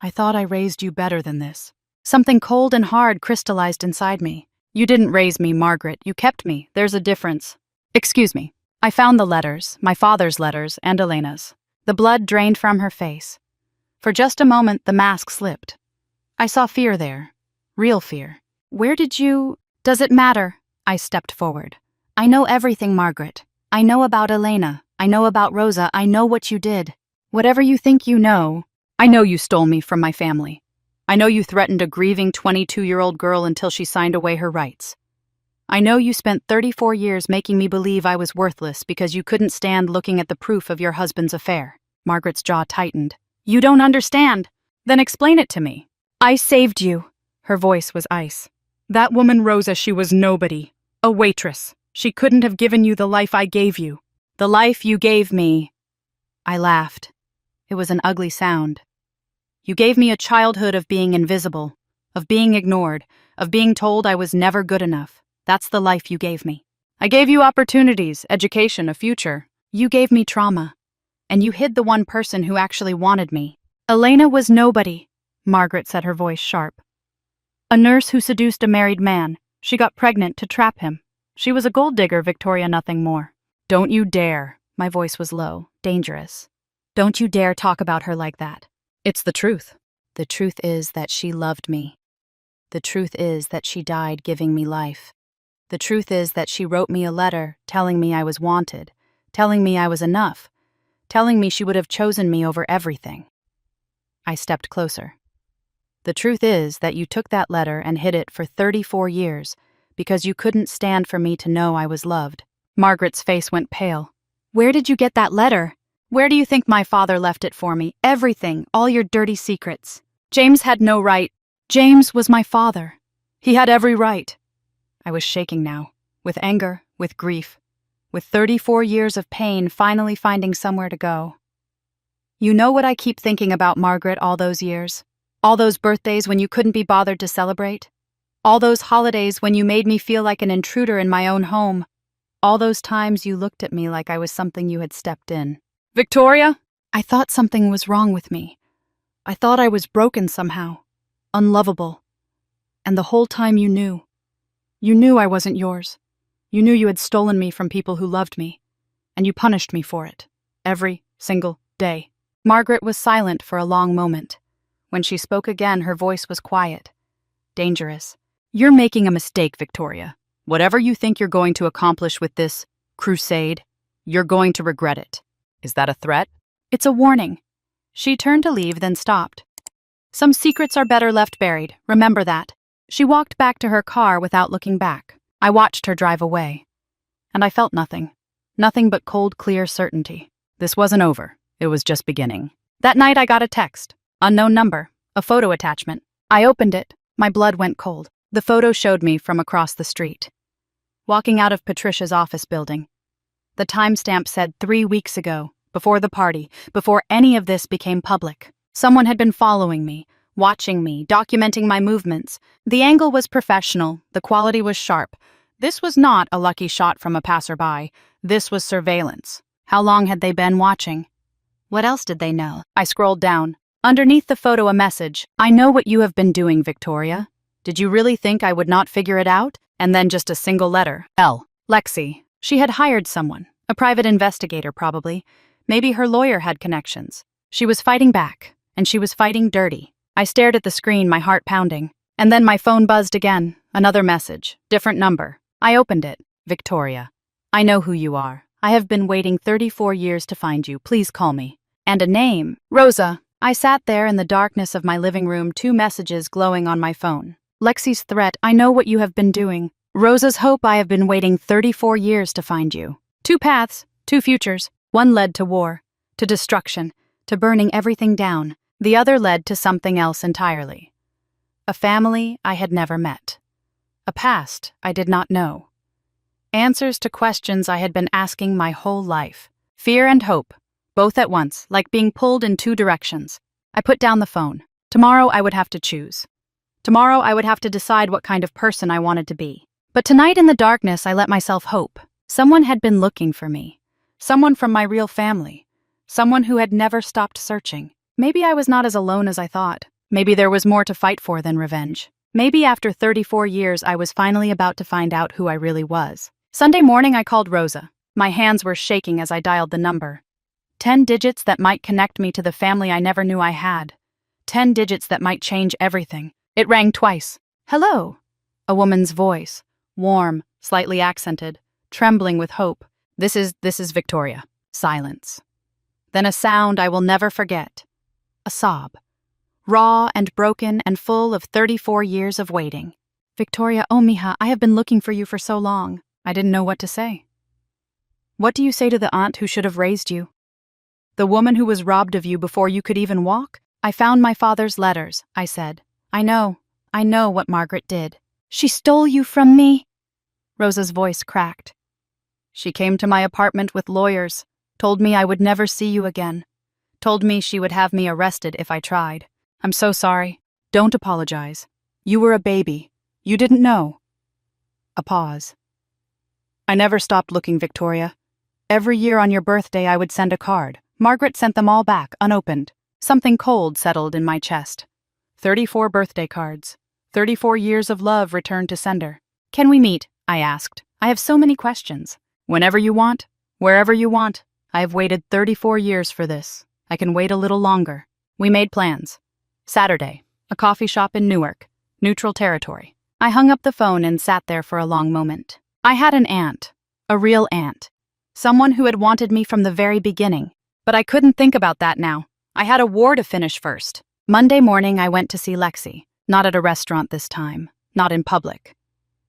I thought I raised you better than this. Something cold and hard crystallized inside me. You didn't raise me, Margaret. You kept me. There's a difference. Excuse me. I found the letters, my father's letters and Elena's. The blood drained from her face. For just a moment, the mask slipped. I saw fear there. Real fear. Where did you... Does it matter? I stepped forward. I know everything, Margaret. I know about Elena. I know about Rosa. I know what you did. Whatever you think you know, I know you stole me from my family. I know you threatened a grieving 22-year-old girl until she signed away her rights. I know you spent 34 years making me believe I was worthless because you couldn't stand looking at the proof of your husband's affair. Margaret's jaw tightened. You don't understand. Then explain it to me. I saved you. Her voice was ice. That woman Rosa, she was nobody. A waitress. She couldn't have given you the life I gave you. The life you gave me. I laughed. It was an ugly sound. You gave me a childhood of being invisible, of being ignored, of being told I was never good enough. That's the life you gave me. I gave you opportunities, education, a future. You gave me trauma. And you hid the one person who actually wanted me. Elena was nobody, Margaret said, her voice sharp. A nurse who seduced a married man. She got pregnant to trap him. She was a gold digger, Victoria, nothing more. Don't you dare. My voice was low, dangerous. Don't you dare talk about her like that. It's the truth. The truth is that she loved me. The truth is that she died giving me life. The truth is that she wrote me a letter telling me I was wanted, telling me I was enough, telling me she would have chosen me over everything. I stepped closer. The truth is that you took that letter and hid it for 34 years because you couldn't stand for me to know I was loved. Margaret's face went pale. Where did you get that letter? Where do you think my father left it for me? Everything, all your dirty secrets. James had no right. James was my father. He had every right. I was shaking now, with anger, with grief, with 34 years of pain finally finding somewhere to go. You know what I keep thinking about, Margaret, all those years? All those birthdays when you couldn't be bothered to celebrate? All those holidays when you made me feel like an intruder in my own home? All those times you looked at me like I was something you had stepped in. Victoria? I thought something was wrong with me. I thought I was broken somehow, unlovable. And the whole time you knew. You knew I wasn't yours. You knew you had stolen me from people who loved me. And you punished me for it. Every single day. Margaret was silent for a long moment. When she spoke again, her voice was quiet. Dangerous. You're making a mistake, Victoria. Whatever you think you're going to accomplish with this crusade, you're going to regret it. Is that a threat? It's a warning. She turned to leave, then stopped. Some secrets are better left buried, remember that. She walked back to her car without looking back. I watched her drive away. And I felt nothing. Nothing but cold, clear certainty. This wasn't over. It was just beginning. That night I got a text. Unknown number. A photo attachment. I opened it. My blood went cold. The photo showed me from across the street. Walking out of Patricia's office building. The timestamp said 3 weeks ago, before the party, before any of this became public. Someone had been following me, watching me, documenting my movements. The angle was professional, the quality was sharp. This was not a lucky shot from a passerby. This was surveillance. How long had they been watching? What else did they know? I scrolled down. Underneath the photo, a message. I know what you have been doing, Victoria. Did you really think I would not figure it out? And then just a single letter. L. Lexi. She had hired someone. A private investigator, probably. Maybe her lawyer had connections. She was fighting back, and she was fighting dirty. I stared at the screen, my heart pounding. And then my phone buzzed again. Another message. Different number. I opened it. Victoria. I know who you are. I have been waiting 34 years to find you. Please call me. And a name. Rosa. I sat there in the darkness of my living room, 2 messages glowing on my phone. Lexi's threat. I know what you have been doing. Rosa's hope. I have been waiting 34 years to find you. 2 paths, 2 futures. One led to war, to destruction, to burning everything down. The other led to something else entirely. A family I had never met. A past I did not know. Answers to questions I had been asking my whole life. Fear and hope, both at once, like being pulled in 2 directions. I put down the phone. Tomorrow I would have to choose. Tomorrow I would have to decide what kind of person I wanted to be. But tonight in the darkness I let myself hope. Someone had been looking for me. Someone from my real family. Someone who had never stopped searching. Maybe I was not as alone as I thought. Maybe there was more to fight for than revenge. Maybe after 34 years I was finally about to find out who I really was. Sunday morning I called Rosa. My hands were shaking as I dialed the number. 10 digits that might connect me to the family I never knew I had. 10 digits that might change everything. It rang twice. Hello. A woman's voice, warm, slightly accented, trembling with hope. This is Victoria. Silence. Then a sound I will never forget. A sob. Raw and broken and full of 34 years of waiting. Victoria, oh mija, I have been looking for you for so long. I didn't know what to say. What do you say to the aunt who should have raised you? The woman who was robbed of you before you could even walk? I found my father's letters, I said. I know what Margaret did. She stole you from me. Rosa's voice cracked. She came to my apartment with lawyers, told me I would never see you again, told me she would have me arrested if I tried. I'm so sorry. Don't apologize. You were a baby. You didn't know. A pause. I never stopped looking, Victoria. Every year on your birthday I would send a card. Margaret sent them all back, unopened. Something cold settled in my chest. 34 birthday cards. 34 years of love returned to sender. Can we meet? I asked. I have so many questions. Whenever you want, wherever you want. I have waited 34 years for this. I can wait a little longer. We made plans. Saturday, a coffee shop in Newark, neutral territory. I hung up the phone and sat there for a long moment. I had an aunt, a real aunt, someone who had wanted me from the very beginning. But I couldn't think about that now. I had a war to finish first. Monday morning, I went to see Lexi, not at a restaurant this time, not in public.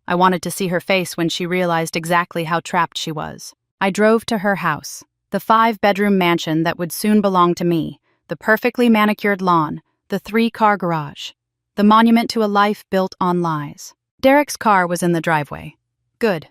I wanted to see her face when she realized exactly how trapped she was. I drove to her house, the 5-bedroom mansion that would soon belong to me, the perfectly manicured lawn, the 3-car garage, the monument to a life built on lies. Derek's car was in the driveway. Good.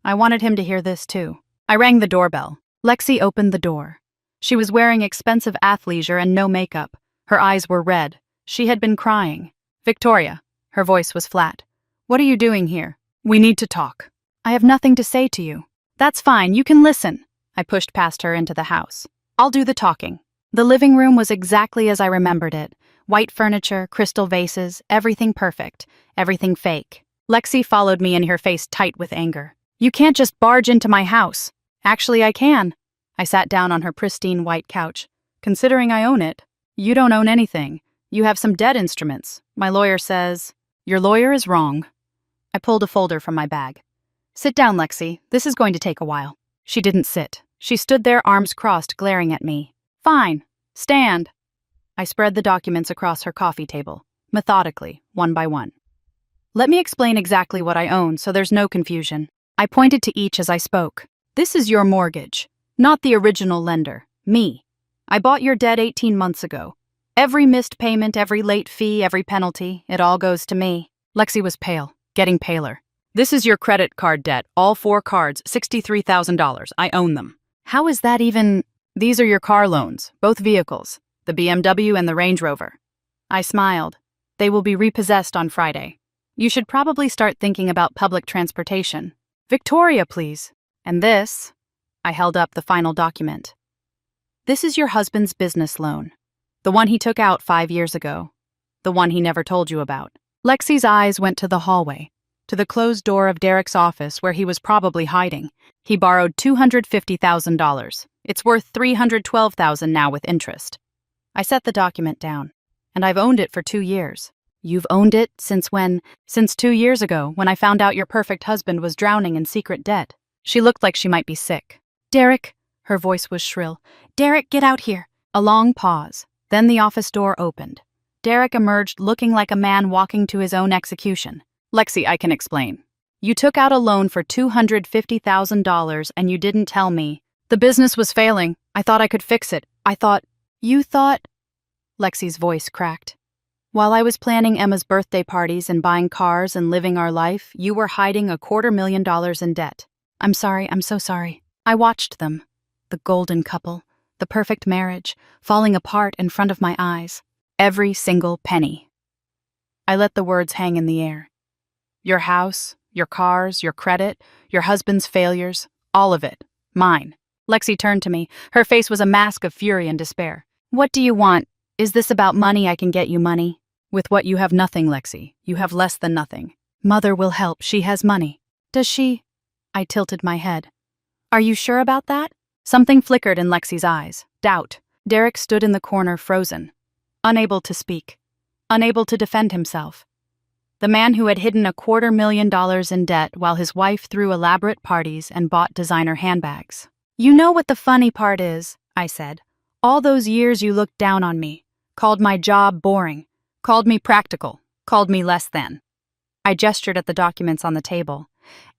I wanted him to hear this too. I rang the doorbell. Lexi opened the door. She was wearing expensive athleisure and no makeup. Her eyes were red. She had been crying. Victoria. Her voice was flat. What are you doing here? We need to talk. I have nothing to say to you. That's fine, you can listen. I pushed past her into the house. I'll do the talking. The living room was exactly as I remembered it. White furniture, crystal vases, everything perfect, everything fake. Lexi followed me in her face tight with anger. You can't just barge into my house. Actually, I can. I sat down on her pristine white couch. Considering I own it, you don't own anything. You have some dead instruments. My lawyer says, your lawyer is wrong. I pulled a folder from my bag. Sit down, Lexi. This is going to take a while. She didn't sit. She stood there, arms crossed, glaring at me. Fine. Stand. I spread the documents across her coffee table, methodically, one by one. Let me explain exactly what I own so there's no confusion. I pointed to each as I spoke. This is your mortgage, not the original lender, me. I bought your debt 18 months ago. Every missed payment, every late fee, every penalty, it all goes to me. Lexi was pale, getting paler. This is your credit card debt, all 4 cards, $63,000. I own them. How is that even? These are your car loans, both vehicles, the BMW and the Range Rover. I smiled. They will be repossessed on Friday. You should probably start thinking about public transportation. Victoria, please. And this, I held up the final document. This is your husband's business loan. The one he took out 5 years ago. The one he never told you about. Lexi's eyes went to the hallway, to the closed door of Derek's office where he was probably hiding. He borrowed $250,000. It's worth $312,000 now with interest. I set the document down, and I've owned it for 2 years. You've owned it since when? Since 2 years ago, when I found out your perfect husband was drowning in secret debt. She looked like she might be sick. Derek, her voice was shrill. Derek, get out here. A long pause. Then the office door opened. Derek emerged looking like a man walking to his own execution. Lexi, I can explain. You took out a loan for $250,000 and you didn't tell me. The business was failing. I thought I could fix it. You thought? Lexi's voice cracked. While I was planning Emma's birthday parties and buying cars and living our life, you were hiding $250,000 in debt. I'm sorry, I'm so sorry. I watched them. The golden couple, the perfect marriage, falling apart in front of my eyes. Every single penny. I let the words hang in the air. Your house, your cars, your credit, your husband's failures, all of it. Mine. Lexi turned to me. Her face was a mask of fury and despair. What do you want? Is this about money? I can get you money. With what you have nothing, Lexi. You have less than nothing. Mother will help. She has money. Does she? I tilted my head. Are you sure about that? Something flickered in Lexi's eyes. Doubt. Derek stood in the corner, frozen. Unable to speak. Unable to defend himself. The man who had hidden $250,000 in debt while his wife threw elaborate parties and bought designer handbags. "You know what the funny part is," I said. "All those years you looked down on me, called my job boring, called me practical, called me less than." I gestured at the documents on the table.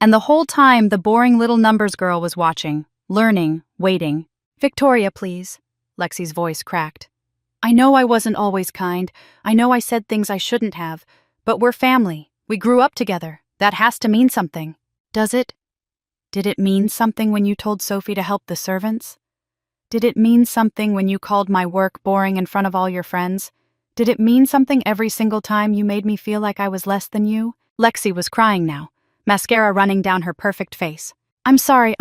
And the whole time the boring little numbers girl was watching, learning, waiting. "Victoria, please," Lexi's voice cracked. "I know I wasn't always kind. I know I said things I shouldn't have. But we're family. We grew up together. That has to mean something. Does it? Did it mean something when you told Sophie to help the servants? Did it mean something when you called my work boring in front of all your friends? Did it mean something every single time you made me feel like I was less than you?" Lexi was crying now, mascara running down her perfect face. I'm sorry,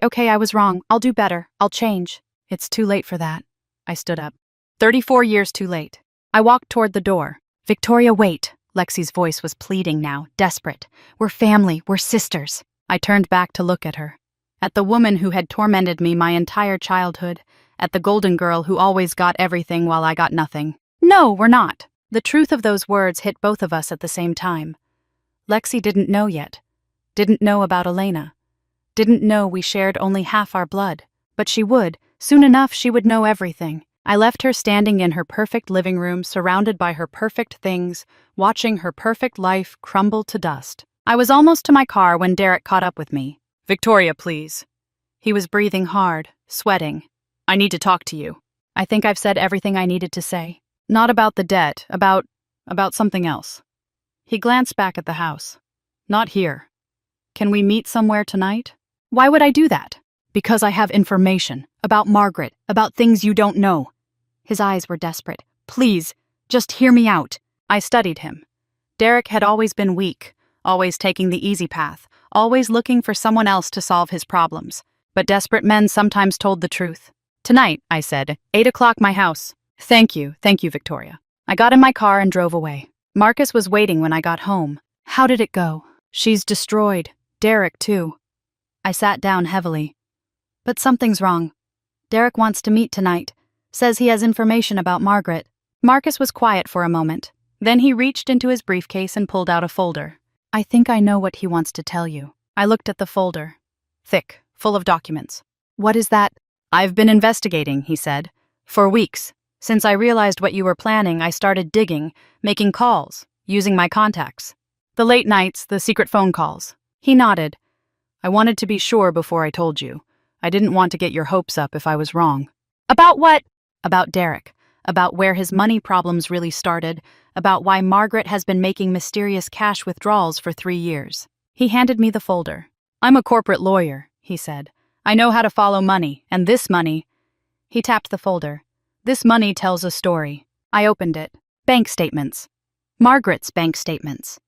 okay, I was wrong. I'll do better. I'll change." "It's too late for that." I stood up. 34 years too late. I walked toward the door. "Victoria, wait." Lexi's voice was pleading now, desperate. "We're family, we're sisters." I turned back to look at her. At the woman who had tormented me my entire childhood. At the golden girl who always got everything while I got nothing. "No, we're not." The truth of those words hit both of us at the same time. Lexi didn't know yet. Didn't know about Elena. Didn't know we shared only half our blood. But she would. Soon enough, she would know everything. I left her standing in her perfect living room, surrounded by her perfect things, watching her perfect life crumble to dust. I was almost to my car when Derek caught up with me. "Victoria, please." He was breathing hard, sweating. "I need to talk to you." I think I've said everything I needed to say. Not about the debt, about something else. He glanced back at the house. "Not here. Can we meet somewhere tonight?" "Why would I do that?" "Because I have information. About Margaret. About things you don't know." His eyes were desperate. "Please, just hear me out." I studied him. Derek had always been weak, always taking the easy path, always looking for someone else to solve his problems. But desperate men sometimes told the truth. "Tonight," I said, 8 o'clock my house. Thank you, Victoria." I got in my car and drove away. Marcus was waiting when I got home. "How did it go?" "She's destroyed. Derek, too." I sat down heavily. "But something's wrong. Derek wants to meet tonight. Says he has information about Margaret." Marcus was quiet for a moment. Then he reached into his briefcase and pulled out a folder. "I think I know what he wants to tell you." I looked at the folder. Thick, full of documents. "What is that?" "I've been investigating," he said. "For weeks. Since I realized what you were planning, I started digging, making calls, using my contacts. The late nights, the secret phone calls." He nodded. "I wanted to be sure before I told you. I didn't want to get your hopes up if I was wrong." "About what?" "About Derek. About where his money problems really started. About why Margaret has been making mysterious cash withdrawals for 3 years." He handed me the folder. "I'm a corporate lawyer," he said. "I know how to follow money, and this money—" He tapped the folder. "This money tells a story." I opened it. Bank statements. Margaret's bank statements.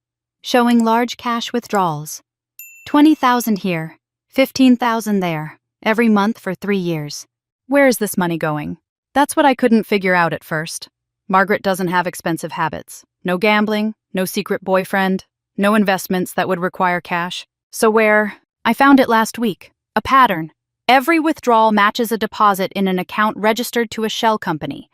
Showing large cash withdrawals. 20,000 here, 15,000 there, every month for 3 years. Where is this money going? That's what I couldn't figure out at first. Margaret doesn't have expensive habits. No gambling, no secret boyfriend, no investments that would require cash. So where? I found it last week. A pattern. Every withdrawal matches a deposit in an account registered to a shell company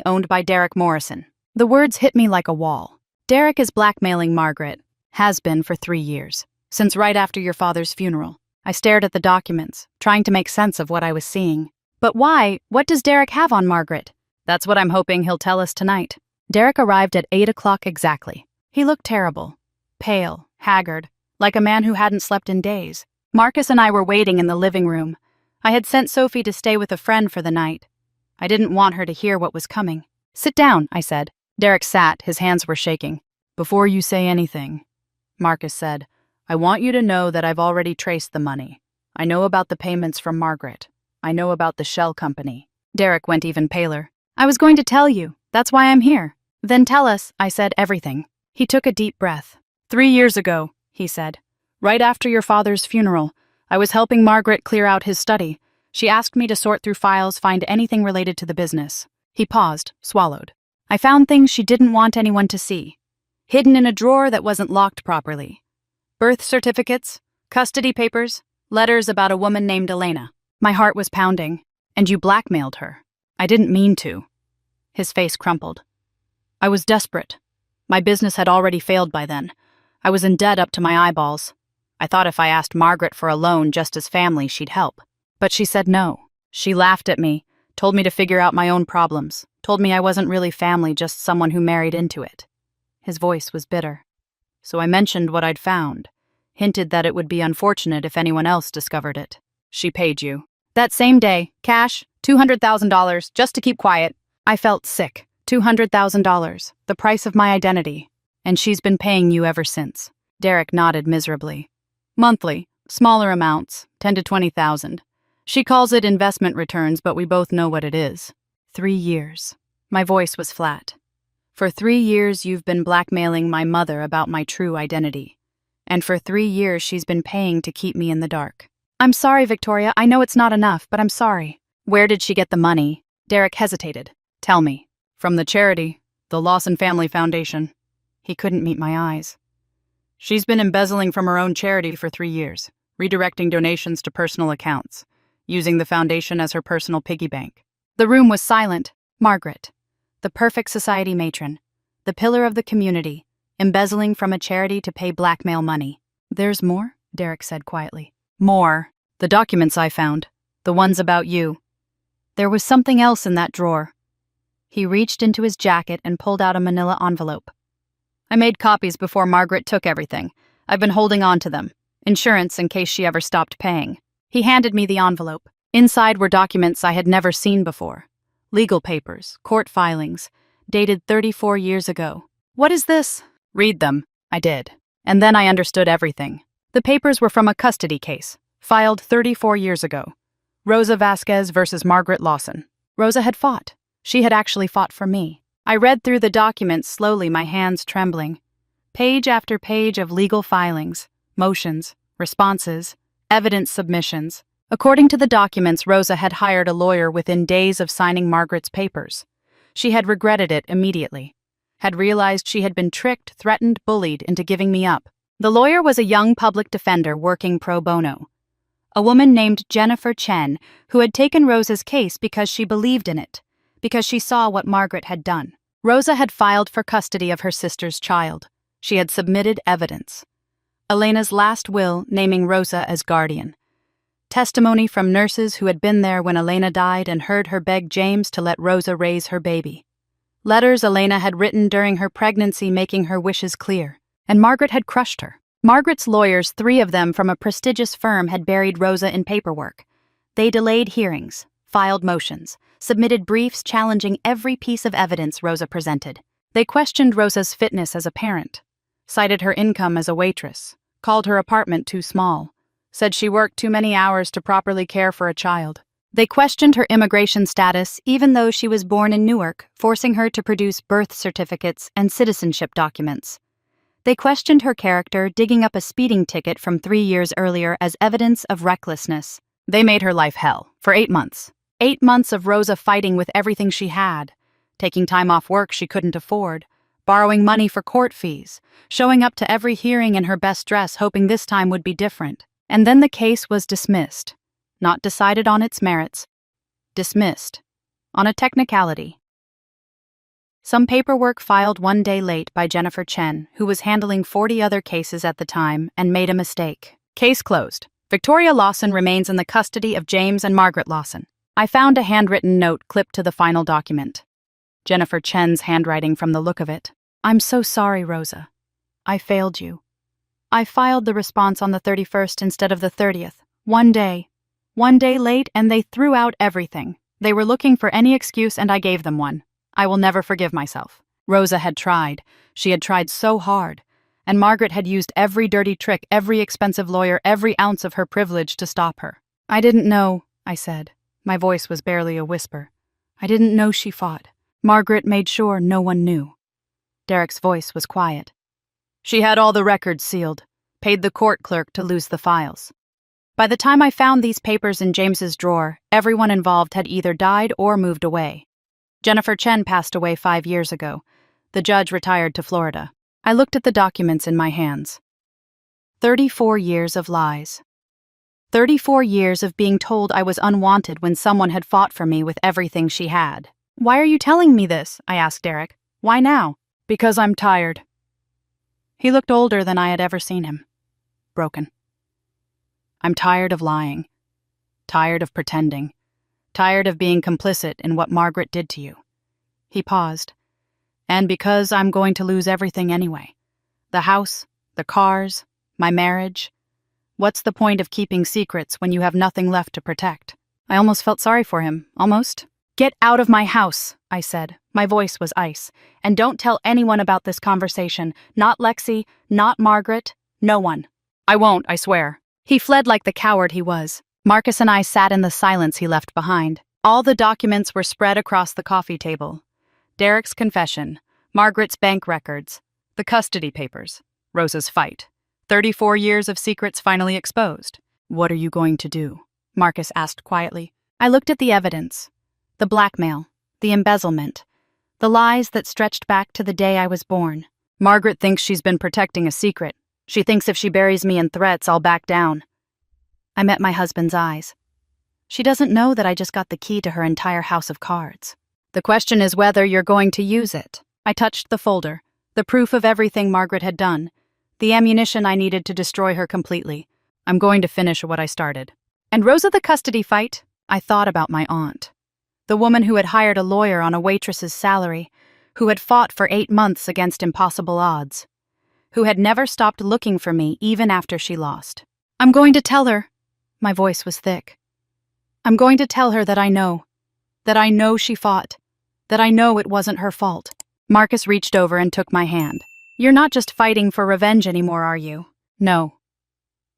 owned by Derek Morrison. The words hit me like a wall. Derek is blackmailing Margaret. Has been for 3 years. Since right after your father's funeral. I stared at the documents, trying to make sense of what I was seeing. But why? What does Derek have on Margaret? That's what I'm hoping he'll tell us tonight. Derek arrived at 8 o'clock exactly. He looked terrible. Pale, haggard, like a man who hadn't slept in days. Marcus and I were waiting in the living room. I had sent Sophie to stay with a friend for the night. I didn't want her to hear what was coming. "Sit down," I said. Derek sat, his hands were shaking. "Before you say anything," Marcus said, "I want you to know that I've already traced the money. I know about the payments from Margaret. I know about the shell company." Derek went even paler. "I was going to tell you. That's why I'm here." "Then tell us," I said, "everything." He took a deep breath. 3 years ago, he said. "Right after your father's funeral, I was helping Margaret clear out his study. She asked me to sort through files, find anything related to the business." He paused, swallowed. "I found things she didn't want anyone to see. Hidden in a drawer that wasn't locked properly. Birth certificates, custody papers, letters about a woman named Elena. My heart was pounding. And you blackmailed her. I didn't mean to. His face crumpled. I was desperate. My business had already failed by then. I was in debt up to my eyeballs. I thought if I asked Margaret for a loan just as family, she'd help. But she said no. She laughed at me, told me to figure out my own problems, told me I wasn't really family, just someone who married into it. His voice was bitter. So I mentioned what I'd found, hinted that it would be unfortunate if anyone else discovered it. She paid you. That same day, cash, $200,000, just to keep quiet. I felt sick. $200,000, the price of my identity. And she's been paying you ever since. Derek nodded miserably. Monthly, smaller amounts, 10 to 20,000. She calls it investment returns, but we both know what it is. 3 years. My voice was flat. For 3 years, you've been blackmailing my mother about my true identity. And for 3 years, she's been paying to keep me in the dark. I'm sorry, Victoria. I know it's not enough, but I'm sorry. Where did she get the money? Derek hesitated. Tell me. From the charity, the Lawson Family Foundation. He couldn't meet my eyes. She's been embezzling from her own charity for 3 years, redirecting donations to personal accounts, using the foundation as her personal piggy bank. The room was silent. Margaret, the perfect society matron, the pillar of the community, embezzling from a charity to pay blackmail money. There's more? Derek said quietly. More. The documents I found. The ones about you. There was something else in that drawer. He reached into his jacket and pulled out a manila envelope. I made copies before Margaret took everything. I've been holding on to them. Insurance in case she ever stopped paying. He handed me the envelope. Inside were documents I had never seen before. Legal papers, court filings, dated 34 years ago. What is this? Read them. I did. And then I understood everything. The papers were from a custody case, filed 34 years ago. Rosa Vasquez versus Margaret Lawson. Rosa had fought. She had actually fought for me. I read through the documents slowly, my hands trembling. Page after page of legal filings, motions, responses, evidence submissions. According to the documents, Rosa had hired a lawyer within days of signing Margaret's papers. She had regretted it immediately, had realized she had been tricked, threatened, bullied into giving me up. The lawyer was a young public defender working pro bono. A woman named Jennifer Chen, who had taken Rosa's case because she believed in it, because she saw what Margaret had done. Rosa had filed for custody of her sister's child. She had submitted evidence. Elena's last will naming Rosa as guardian. Testimony from nurses who had been there when Elena died and heard her beg James to let Rosa raise her baby. Letters Elena had written during her pregnancy making her wishes clear. And Margaret had crushed her. Margaret's lawyers, 3 of them from a prestigious firm, had buried Rosa in paperwork. They delayed hearings, filed motions, submitted briefs challenging every piece of evidence Rosa presented. They questioned Rosa's fitness as a parent, cited her income as a waitress, called her apartment too small, said she worked too many hours to properly care for a child. They questioned her immigration status even though she was born in Newark, forcing her to produce birth certificates and citizenship documents. They questioned her character, digging up a speeding ticket from 3 years earlier as evidence of recklessness. They made her life hell for 8 months. 8 months of Rosa fighting with everything she had, taking time off work she couldn't afford, borrowing money for court fees, showing up to every hearing in her best dress hoping this time would be different. And then the case was dismissed. Not decided on its merits. Dismissed. On a technicality. Some paperwork filed 1 day late by Jennifer Chen, who was handling 40 other cases at the time, and made a mistake. Case closed. Victoria Lawson remains in the custody of James and Margaret Lawson. I found a handwritten note clipped to the final document. Jennifer Chen's handwriting from the look of it. I'm so sorry, Rosa. I failed you. I filed the response on the 31st instead of the 30th. 1 day. 1 day late, and they threw out everything. They were looking for any excuse, and I gave them one. I will never forgive myself. Rosa had tried. She had tried so hard. And Margaret had used every dirty trick, every expensive lawyer, every ounce of her privilege to stop her. I didn't know, I said. My voice was barely a whisper. I didn't know she fought. Margaret made sure no one knew. Derek's voice was quiet. She had all the records sealed, paid the court clerk to lose the files. By the time I found these papers in James's drawer, everyone involved had either died or moved away. Jennifer Chen passed away 5 years ago. The judge retired to Florida. I looked at the documents in my hands. 34 years of lies. 34 years of being told I was unwanted when someone had fought for me with everything she had. "Why are you telling me this?" I asked Derek. "Why now?" "Because I'm tired." He looked older than I had ever seen him. Broken. "I'm tired of lying. Tired of pretending. Tired of being complicit in what Margaret did to you." He paused. "And because I'm going to lose everything anyway. The house, the cars, my marriage. What's the point of keeping secrets when you have nothing left to protect?" I almost felt sorry for him, almost. "Get out of my house," I said. My voice was ice. "And don't tell anyone about this conversation. Not Lexi, not Margaret, no one." "I won't, I swear." He fled like the coward he was. Marcus and I sat in the silence he left behind. All the documents were spread across the coffee table. Derek's confession, Margaret's bank records, the custody papers, Rosa's fight. 34 years of secrets finally exposed. "What are you going to do?" Marcus asked quietly. I looked at the evidence. The blackmail, the embezzlement, the lies that stretched back to the day I was born. Margaret thinks she's been protecting a secret. She thinks if she buries me in threats, I'll back down. I met my husband's eyes. She doesn't know that I just got the key to her entire house of cards. "The question is whether you're going to use it." I touched the folder, the proof of everything Margaret had done, the ammunition I needed to destroy her completely. "I'm going to finish what I started." And Rosa, the custody fight? I thought about my aunt. The woman who had hired a lawyer on a waitress's salary, who had fought for 8 months against impossible odds, who had never stopped looking for me even after she lost. "I'm going to tell her." My voice was thick. "I'm going to tell her that I know she fought, that I know it wasn't her fault." Marcus reached over and took my hand. "You're not just fighting for revenge anymore, are you?" "No."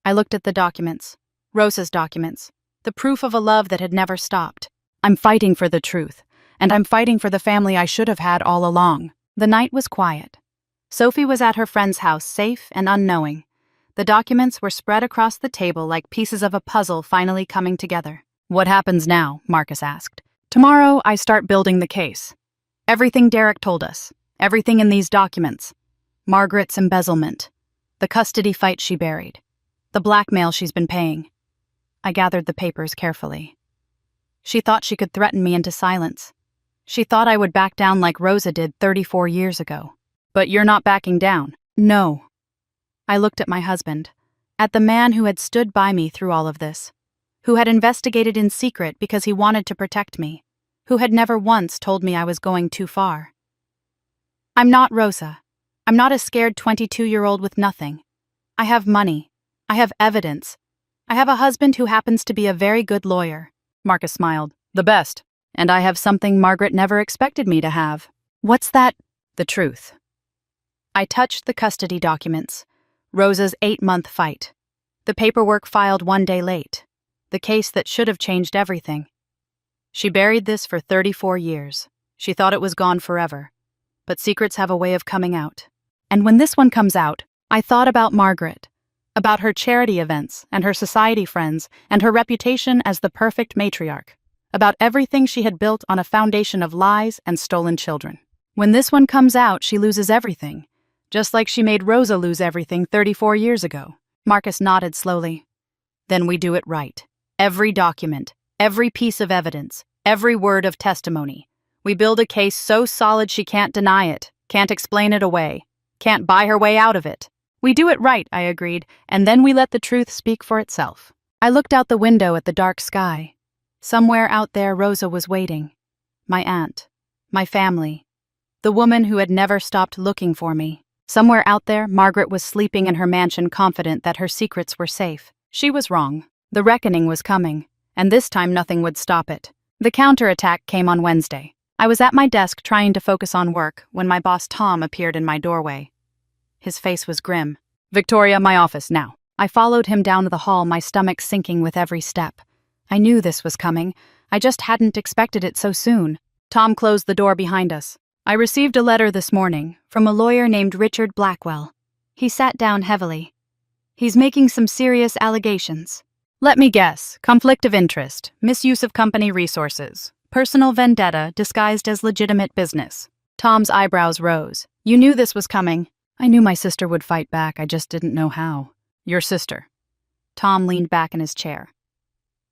I looked at the documents, Rosa's documents, the proof of a love that had never stopped. "I'm fighting for the truth, and I'm fighting for the family I should have had all along." The night was quiet. Sophie was at her friend's house, safe and unknowing. The documents were spread across the table like pieces of a puzzle finally coming together. "What happens now?" Marcus asked. "Tomorrow, I start building the case. Everything Derek told us, everything in these documents. Margaret's embezzlement, the custody fight she buried, the blackmail she's been paying." I gathered the papers carefully. She thought she could threaten me into silence. She thought I would back down like Rosa did 34 years ago. "But you're not backing down." "No." I looked at my husband, at the man who had stood by me through all of this, who had investigated in secret because he wanted to protect me, who had never once told me I was going too far. "I'm not Rosa. I'm not a scared 22-year-old with nothing. I have money. I have evidence. I have a husband who happens to be a very good lawyer." Marcus smiled. "The best. And I have something Margaret never expected me to have." "What's that?" "The truth." I touched the custody documents, Rosa's 8-month fight, the paperwork filed 1 day late, the case that should have changed everything. She buried this for 34 years. She thought it was gone forever. But secrets have a way of coming out. And when this one comes out, I thought about Margaret, about her charity events and her society friends and her reputation as the perfect matriarch, about everything she had built on a foundation of lies and stolen children. When this one comes out, she loses everything, just like she made Rosa lose everything 34 years ago. Marcus nodded slowly. "Then we do it right. Every document, every piece of evidence, every word of testimony. We build a case so solid she can't deny it, can't explain it away, can't buy her way out of it. We do it right," I agreed, "and then we let the truth speak for itself." I looked out the window at the dark sky. Somewhere out there Rosa was waiting. My aunt, my family, the woman who had never stopped looking for me. Somewhere out there, Margaret was sleeping in her mansion confident that her secrets were safe. She was wrong. The reckoning was coming, and this time nothing would stop it. The counterattack came on Wednesday. I was at my desk trying to focus on work when my boss Tom appeared in my doorway. His face was grim. "Victoria, my office, now." I followed him down the hall, my stomach sinking with every step. I knew this was coming. I just hadn't expected it so soon. Tom closed the door behind us. "I received a letter this morning from a lawyer named Richard Blackwell." He sat down heavily. "He's making some serious allegations. Let me guess, conflict of interest, misuse of company resources, personal vendetta disguised as legitimate business." Tom's eyebrows rose. "You knew this was coming." "I knew my sister would fight back, I just didn't know how." "Your sister?" Tom leaned back in his chair.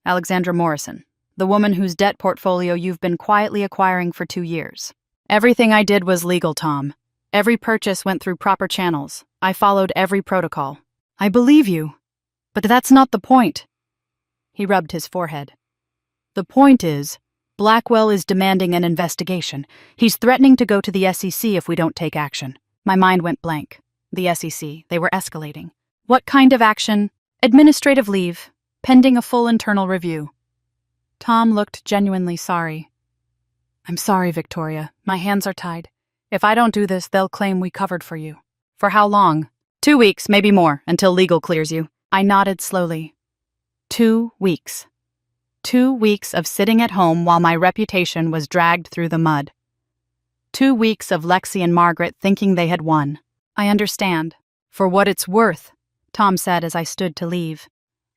Alexandra Morrison, the woman whose debt portfolio you've been quietly acquiring for 2 years. Everything I did was legal, Tom. Every purchase went through proper channels. I followed every protocol. I believe you. But that's not the point. He rubbed his forehead. The point is, Blackwell is demanding an investigation. He's threatening to go to the SEC if we don't take action. My mind went blank. The SEC, they were escalating. What kind of action? Administrative leave, pending a full internal review. Tom looked genuinely sorry. I'm sorry, Victoria. My hands are tied. If I don't do this, they'll claim we covered for you. For how long? 2 weeks, maybe more, until legal clears you. I nodded slowly. 2 weeks. 2 weeks of sitting at home while my reputation was dragged through the mud. 2 weeks of Lexi and Margaret thinking they had won. I understand. For what it's worth, Tom said as I stood to leave.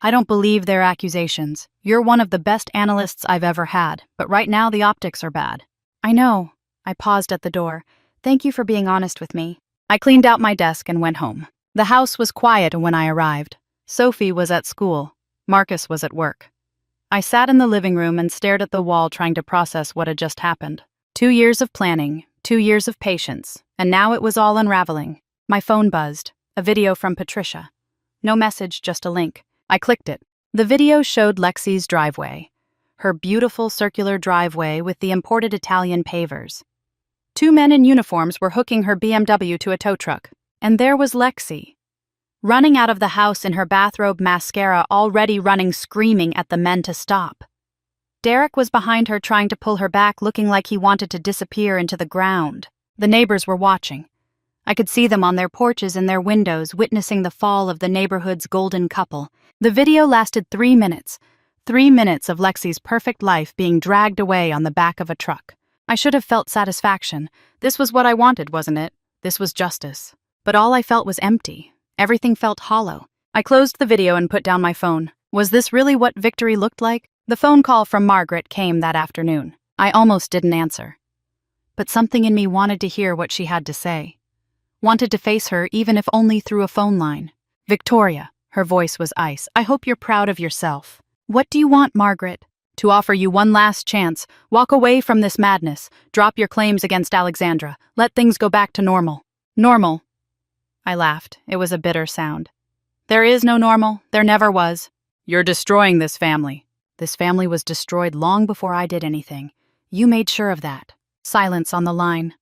I don't believe their accusations. You're one of the best analysts I've ever had, but right now the optics are bad. I know. I paused at the door. Thank you for being honest with me. I cleaned out my desk and went home. The house was quiet when I arrived. Sophie was at school. Marcus was at work. I sat in the living room and stared at the wall trying to process what had just happened. 2 years of planning, 2 years of patience, and now it was all unraveling. My phone buzzed. A video from Patricia. No message, just a link. I clicked it. The video showed Lexi's driveway. Her beautiful circular driveway with the imported Italian pavers. 2 men in uniforms were hooking her BMW to a tow truck. And there was Lexi, running out of the house in her bathrobe, mascara already running, screaming at the men to stop. Derek was behind her trying to pull her back, looking like he wanted to disappear into the ground. The neighbors were watching. I could see them on their porches and their windows, witnessing the fall of the neighborhood's golden couple. The video lasted 3 minutes. 3 minutes of Lexi's perfect life being dragged away on the back of a truck. I should have felt satisfaction. This was what I wanted, wasn't it? This was justice. But all I felt was empty. Everything felt hollow. I closed the video and put down my phone. Was this really what victory looked like? The phone call from Margaret came that afternoon. I almost didn't answer. But something in me wanted to hear what she had to say. Wanted to face her, even if only through a phone line. Victoria, her voice was ice. I hope you're proud of yourself. What do you want, Margaret? To offer you one last chance. Walk away from this madness. Drop your claims against Alexandra. Let things go back to normal. Normal. I laughed. It was a bitter sound. There is no normal. There never was. You're destroying this family. This family was destroyed long before I did anything. You made sure of that. Silence on the line.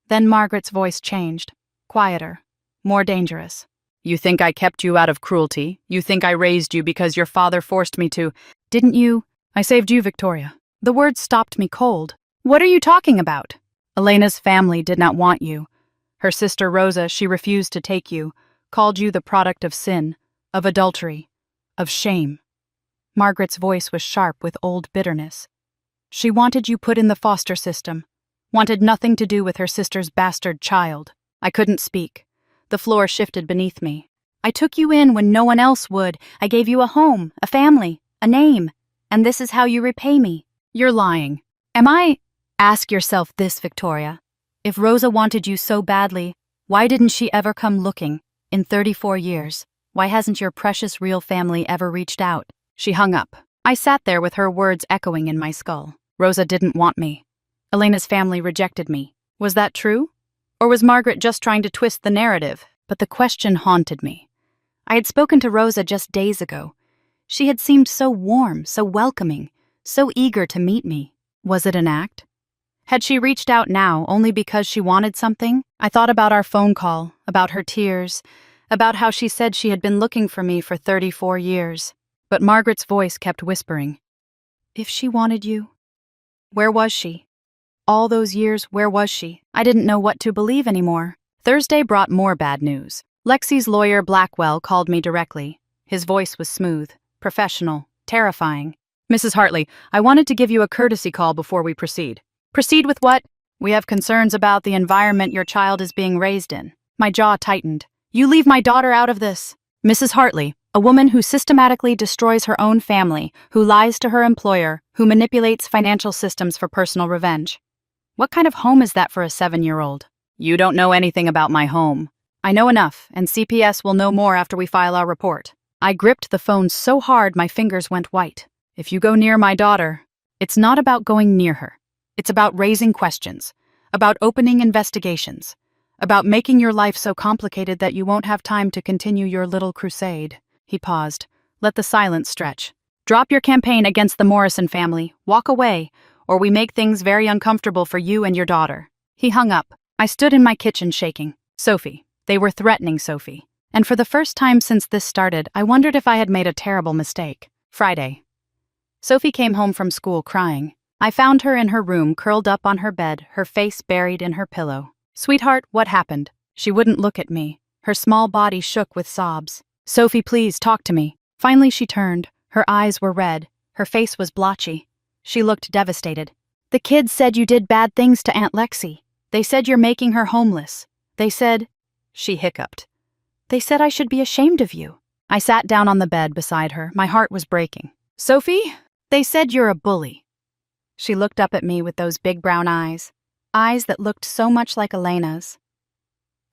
Then Margaret's voice changed. Quieter. More dangerous. You think I kept you out of cruelty? You think I raised you because your father forced me to? Didn't you? I saved you, Victoria. The words stopped me cold. What are you talking about? Elena's family did not want you. Her sister Rosa, she refused to take you, called you the product of sin, of adultery, of shame. Margaret's voice was sharp with old bitterness. She wanted you put in the foster system, wanted nothing to do with her sister's bastard child. I couldn't speak. The floor shifted beneath me. I took you in when no one else would. I gave you a home, a family, a name. And this is how you repay me. You're lying. Am I? Ask yourself this, Victoria. If Rosa wanted you so badly, why didn't she ever come looking? In 34 years, why hasn't your precious real family ever reached out? She hung up. I sat there with her words echoing in my skull. Rosa didn't want me. Elena's family rejected me. Was that true? Or was Margaret just trying to twist the narrative? But the question haunted me. I had spoken to Rosa just days ago. She had seemed so warm, so welcoming, so eager to meet me. Was it an act? Had she reached out now only because she wanted something? I thought about our phone call, about her tears, about how she said she had been looking for me for 34 years. But Margaret's voice kept whispering. If she wanted you, where was she? All those years, where was she? I didn't know what to believe anymore. Thursday brought more bad news. Lexi's lawyer Blackwell called me directly. His voice was smooth, professional, terrifying. Mrs. Hartley, I wanted to give you a courtesy call before we proceed. Proceed with what? We have concerns about the environment your child is being raised in. My jaw tightened. You leave my daughter out of this. Mrs. Hartley, a woman who systematically destroys her own family, who lies to her employer, who manipulates financial systems for personal revenge. What kind of home is that for a 7-year-old? You don't know anything about my home. I know enough, and CPS will know more after we file our report. I gripped the phone so hard my fingers went white. If you go near my daughter, it's not about going near her. It's about raising questions, about opening investigations, about making your life so complicated that you won't have time to continue your little crusade. He paused. Let the silence stretch. Drop your campaign against the Morrison family, walk away, or we make things very uncomfortable for you and your daughter. He hung up. I stood in my kitchen shaking. Sophie. They were threatening Sophie. And for the first time since this started, I wondered if I had made a terrible mistake. Friday. Sophie came home from school crying. I found her in her room, curled up on her bed, her face buried in her pillow. Sweetheart, what happened? She wouldn't look at me. Her small body shook with sobs. Sophie, please, talk to me. Finally she turned. Her eyes were red. Her face was blotchy. She looked devastated. The kids said you did bad things to Aunt Lexi. They said you're making her homeless. They said... She hiccuped. They said I should be ashamed of you. I sat down on the bed beside her. My heart was breaking. Sophie, they said you're a bully. She looked up at me with those big brown eyes that looked so much like Elena's.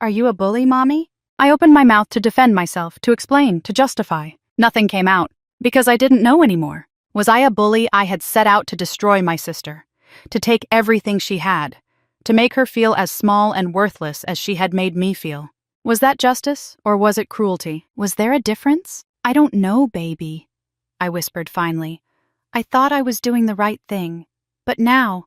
Are you a bully, Mommy? I opened my mouth to defend myself, to explain, to justify. Nothing came out, because I didn't know anymore. Was I a bully? I had set out to destroy my sister, to take everything she had, to make her feel as small and worthless as she had made me feel. Was that justice, or was it cruelty? Was there a difference? I don't know, baby, I whispered finally. I thought I was doing the right thing, but now,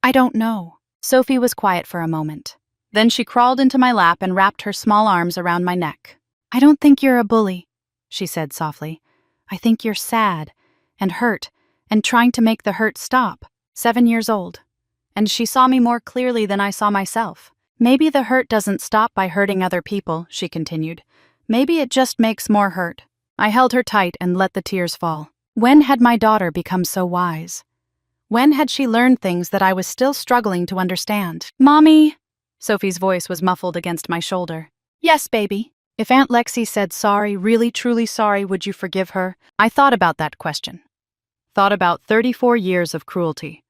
I don't know. Sophie was quiet for a moment. Then she crawled into my lap and wrapped her small arms around my neck. I don't think you're a bully, she said softly. I think you're sad and hurt and trying to make the hurt stop. 7 years old. And she saw me more clearly than I saw myself. Maybe the hurt doesn't stop by hurting other people, she continued. Maybe it just makes more hurt. I held her tight and let the tears fall. When had my daughter become so wise? When had she learned things that I was still struggling to understand? Mommy! Sophie's voice was muffled against my shoulder. Yes, baby. If Aunt Lexi said sorry, really truly sorry, would you forgive her? I thought about that question. Thought about 34 years of cruelty.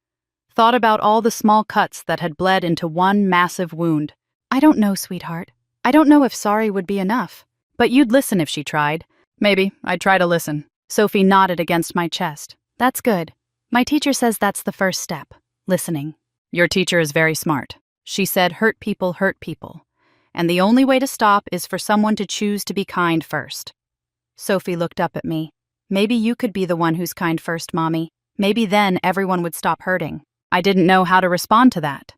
Thought about all the small cuts that had bled into one massive wound. I don't know, sweetheart. I don't know if sorry would be enough. But you'd listen if she tried. Maybe I'd try to listen. Sophie nodded against my chest. That's good. My teacher says that's the first step. Listening. Your teacher is very smart. She said hurt people. And the only way to stop is for someone to choose to be kind first. Sophie looked up at me. Maybe you could be the one who's kind first, Mommy. Maybe then everyone would stop hurting. I didn't know how to respond to that.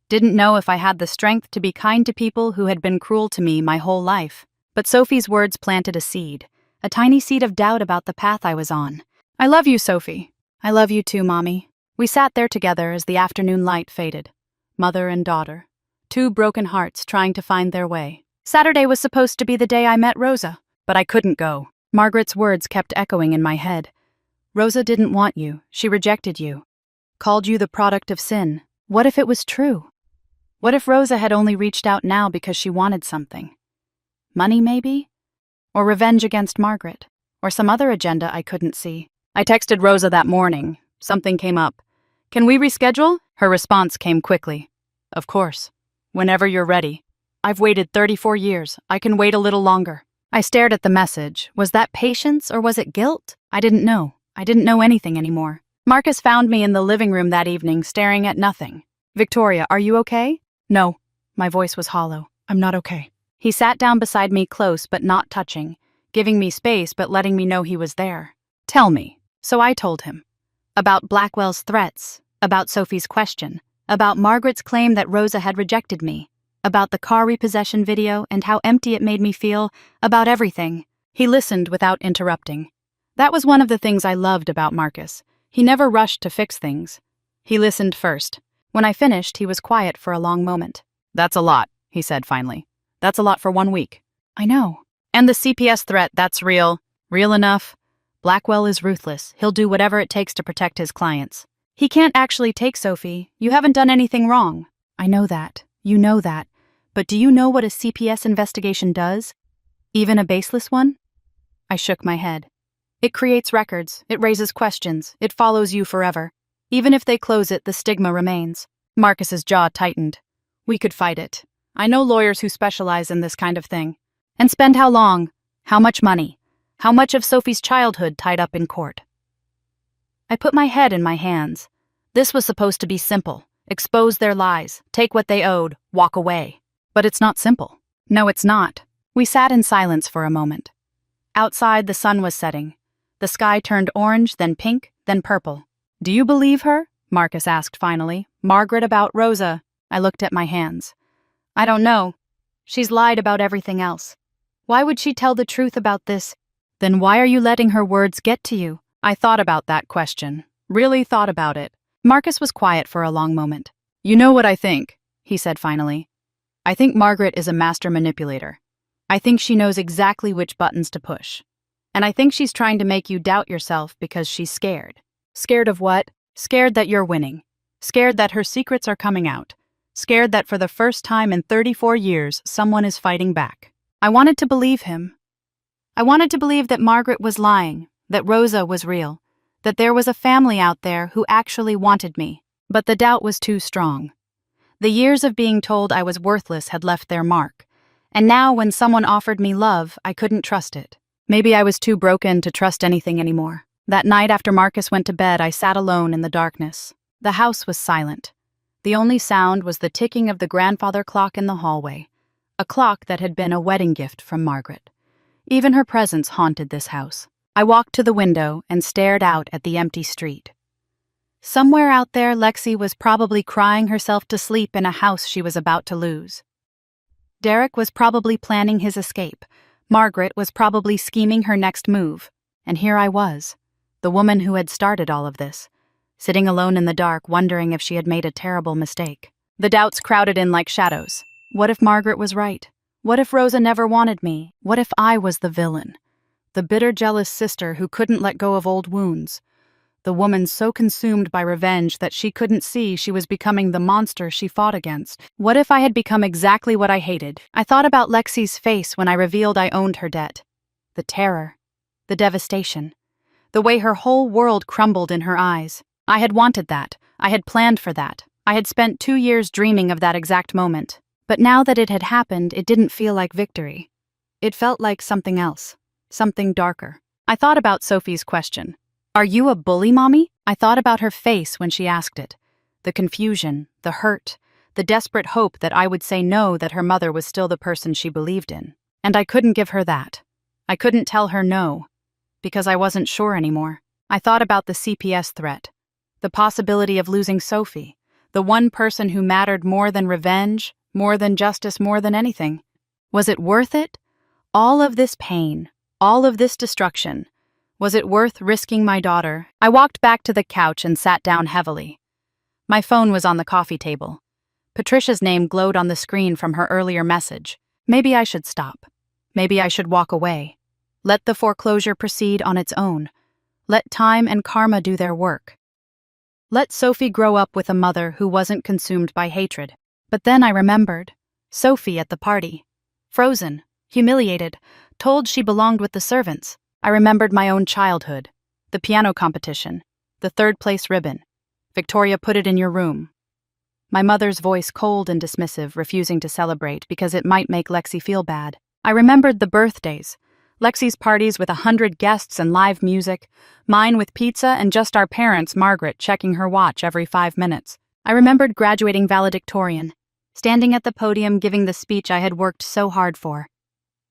Didn't know if I had the strength to be kind to people who had been cruel to me my whole life. But Sophie's words planted a seed, a tiny seed of doubt about the path I was on. I love you, Sophie. I love you too, Mommy. We sat there together as the afternoon light faded. Mother and daughter. Two broken hearts trying to find their way. Saturday was supposed to be the day I met Rosa, but I couldn't go. Margaret's words kept echoing in my head. Rosa didn't want you. She rejected you. Called you the product of sin. What if it was true? What if Rosa had only reached out now because she wanted something? Money, maybe? Or revenge against Margaret? Or some other agenda I couldn't see? I texted Rosa that morning. Something came up. Can we reschedule? Her response came quickly. Of course. Whenever you're ready. I've waited 34 years. I can wait a little longer. I stared at the message. Was that patience or was it guilt? I didn't know. I didn't know anything anymore. Marcus found me in the living room that evening, staring at nothing. Victoria, are you okay? No. My voice was hollow. I'm not okay. He sat down beside me close but not touching, giving me space but letting me know he was there. Tell me. So I told him. About Blackwell's threats, about Sophie's question, about Margaret's claim that Rosa had rejected me, about the car repossession video and how empty it made me feel, about everything. He listened without interrupting. That was one of the things I loved about Marcus. He never rushed to fix things. He listened first. When I finished, he was quiet for a long moment. That's a lot, he said finally. That's a lot for 1 week. I know. And the CPS threat, that's real. Real enough. Blackwell is ruthless. He'll do whatever it takes to protect his clients. He can't actually take Sophie. You haven't done anything wrong. I know that. You know that. But do you know what a CPS investigation does? Even a baseless one? I shook my head. It creates records. It raises questions. It follows you forever. Even if they close it, the stigma remains. Marcus's jaw tightened. We could fight it. I know lawyers who specialize in this kind of thing. And spend how long? How much money? How much of Sophie's childhood tied up in court? I put my head in my hands. This was supposed to be simple. Expose their lies, take what they owed, walk away. But it's not simple. No, it's not. We sat in silence for a moment. Outside, the sun was setting. The sky turned orange, then pink, then purple. Do you believe her? Marcus asked finally. Margaret about Rosa. I looked at my hands. I don't know. She's lied about everything else. Why would she tell the truth about this? Then why are you letting her words get to you? I thought about that question. Really thought about it. Marcus was quiet for a long moment. You know what I think, he said finally. I think Margaret is a master manipulator. I think she knows exactly which buttons to push. And I think she's trying to make you doubt yourself because she's scared. Scared of what? Scared that you're winning. Scared that her secrets are coming out. Scared that for the first time in 34 years, someone is fighting back. I wanted to believe him. I wanted to believe that Margaret was lying, that Rosa was real, that there was a family out there who actually wanted me. But the doubt was too strong. The years of being told I was worthless had left their mark. And now when someone offered me love, I couldn't trust it. Maybe I was too broken to trust anything anymore. That night after Marcus went to bed, I sat alone in the darkness. The house was silent. The only sound was the ticking of the grandfather clock in the hallway, a clock that had been a wedding gift from Margaret. Even her presence haunted this house. I walked to the window and stared out at the empty street. Somewhere out there, Lexi was probably crying herself to sleep in a house she was about to lose. Derek was probably planning his escape. Margaret was probably scheming her next move. And here I was, the woman who had started all of this, sitting alone in the dark, wondering if she had made a terrible mistake. The doubts crowded in like shadows. What if Margaret was right? What if Rosa never wanted me? What if I was the villain? The bitter, jealous sister who couldn't let go of old wounds. The woman so consumed by revenge that she couldn't see she was becoming the monster she fought against. What if I had become exactly what I hated? I thought about Lexi's face when I revealed I owned her debt. The terror. The devastation. The way her whole world crumbled in her eyes. I had wanted that. I had planned for that. I had spent 2 years dreaming of that exact moment. But now that it had happened, it didn't feel like victory. It felt like something else. Something darker. I thought about Sophie's question. Are you a bully, Mommy? I thought about her face when she asked it. The confusion, the hurt, the desperate hope that I would say no, that her mother was still the person she believed in. And I couldn't give her that. I couldn't tell her no, because I wasn't sure anymore. I thought about the CPS threat, the possibility of losing Sophie, the one person who mattered more than revenge, more than justice, more than anything. Was it worth it? All of this pain, all of this destruction. Was it worth risking my daughter? I walked back to the couch and sat down heavily. My phone was on the coffee table. Patricia's name glowed on the screen from her earlier message. Maybe I should stop. Maybe I should walk away. Let the foreclosure proceed on its own. Let time and karma do their work. Let Sophie grow up with a mother who wasn't consumed by hatred. But then I remembered. Sophie at the party. Frozen, humiliated, told she belonged with the servants. I remembered my own childhood. The piano competition. The third-place ribbon. Victoria put it in your room. My mother's voice cold and dismissive, refusing to celebrate because it might make Lexi feel bad. I remembered the birthdays. Lexi's parties with 100 guests and live music. Mine with pizza and just our parents, Margaret, checking her watch every 5 minutes. I remembered graduating valedictorian. Standing at the podium giving the speech I had worked so hard for.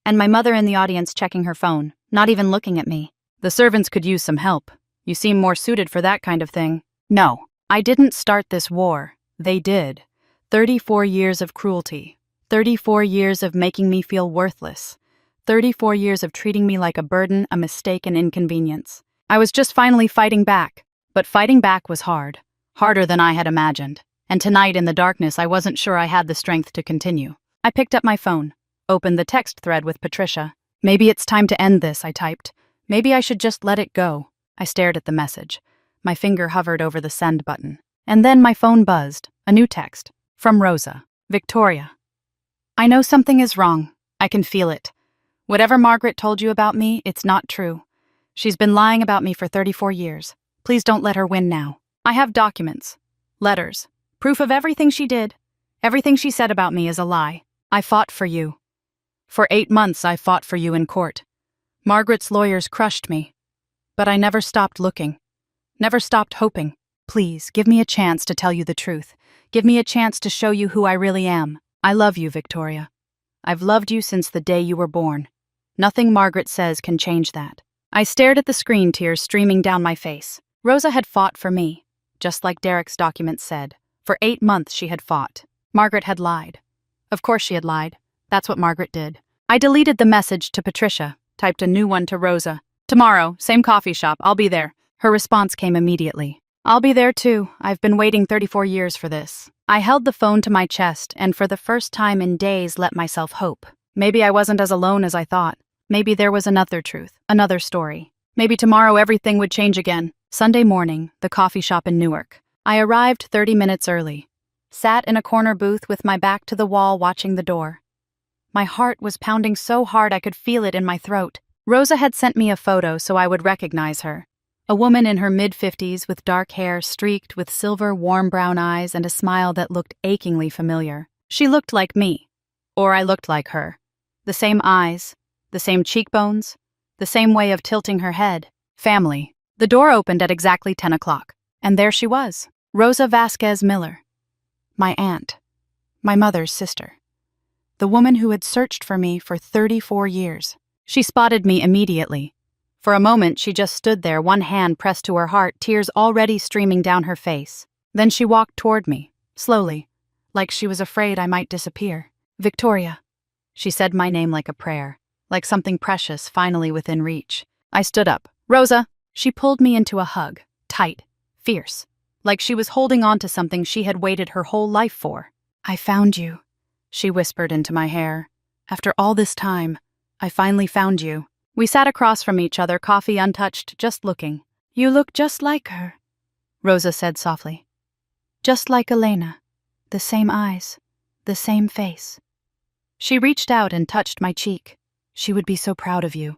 And my mother in the audience checking her phone, not even looking at me. The servants could use some help. You seem more suited for that kind of thing. No, I didn't start this war. They did. 34 years of cruelty. 34 years of making me feel worthless. 34 years of treating me like a burden, a mistake, an inconvenience. I was just finally fighting back. But fighting back was hard. Harder than I had imagined. And tonight in the darkness, I wasn't sure I had the strength to continue. I picked up my phone, opened the text thread with Patricia. Maybe it's time to end this, I typed. Maybe I should just let it go. I stared at the message. My finger hovered over the send button. And then my phone buzzed. A new text. From Rosa. Victoria. I know something is wrong. I can feel it. Whatever Margaret told you about me, it's not true. She's been lying about me for 34 years. Please don't let her win now. I have documents. Letters. Proof of everything she did. Everything she said about me is a lie. I fought for you. For 8 months I fought for you in court. Margaret's lawyers crushed me. But I never stopped looking. Never stopped hoping. Please, give me a chance to tell you the truth. Give me a chance to show you who I really am. I love you, Victoria. I've loved you since the day you were born. Nothing Margaret says can change that. I stared at the screen, tears streaming down my face. Rosa had fought for me, just like Derek's documents said. For 8 months she had fought. Margaret had lied. Of course she had lied. That's what Margaret did. I deleted the message to Patricia, typed a new one to Rosa. Tomorrow, same coffee shop, I'll be there. Her response came immediately. I'll be there too. I've been waiting 34 years for this. I held the phone to my chest and for the first time in days let myself hope. Maybe I wasn't as alone as I thought. Maybe there was another truth, another story. Maybe tomorrow everything would change again. Sunday morning, the coffee shop in Newark. I arrived 30 minutes early. Sat in a corner booth with my back to the wall watching the door. My heart was pounding so hard I could feel it in my throat. Rosa had sent me a photo so I would recognize her. A woman in her mid-50s with dark hair streaked with silver, warm brown eyes and a smile that looked achingly familiar. She looked like me. Or I looked like her. The same eyes, the same cheekbones, the same way of tilting her head. Family. The door opened at exactly 10 o'clock. And there she was, Rosa Vasquez Miller. My aunt. My mother's sister. The woman who had searched for me for 34 years. She spotted me immediately. For a moment, she just stood there, one hand pressed to her heart, tears already streaming down her face. Then she walked toward me, slowly, like she was afraid I might disappear. Victoria. She said my name like a prayer, like something precious finally within reach. I stood up. Rosa. She pulled me into a hug, tight, fierce, like she was holding on to something she had waited her whole life for. I found you, she whispered into my hair. After all this time, I finally found you. We sat across from each other, coffee untouched, just looking. You look just like her, Rosa said softly. Just like Elena. The same eyes, the same face. She reached out and touched my cheek. She would be so proud of you.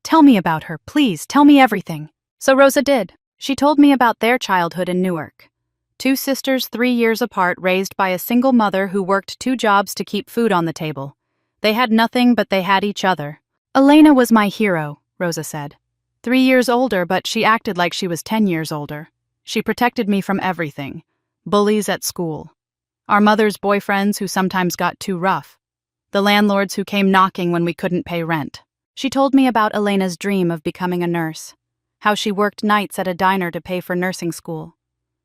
Tell me about her, please, tell me everything. So Rosa did. She told me about their childhood in Newark. 2 sisters 3 years apart, raised by a single mother who worked 2 jobs to keep food on the table. They had nothing, but they had each other. Elena was my hero, Rosa said. 3 years older, but she acted like she was 10 years older. She protected me from everything. Bullies at school. Our mother's boyfriends who sometimes got too rough. The landlords who came knocking when we couldn't pay rent. She told me about Elena's dream of becoming a nurse. How she worked nights at a diner to pay for nursing school.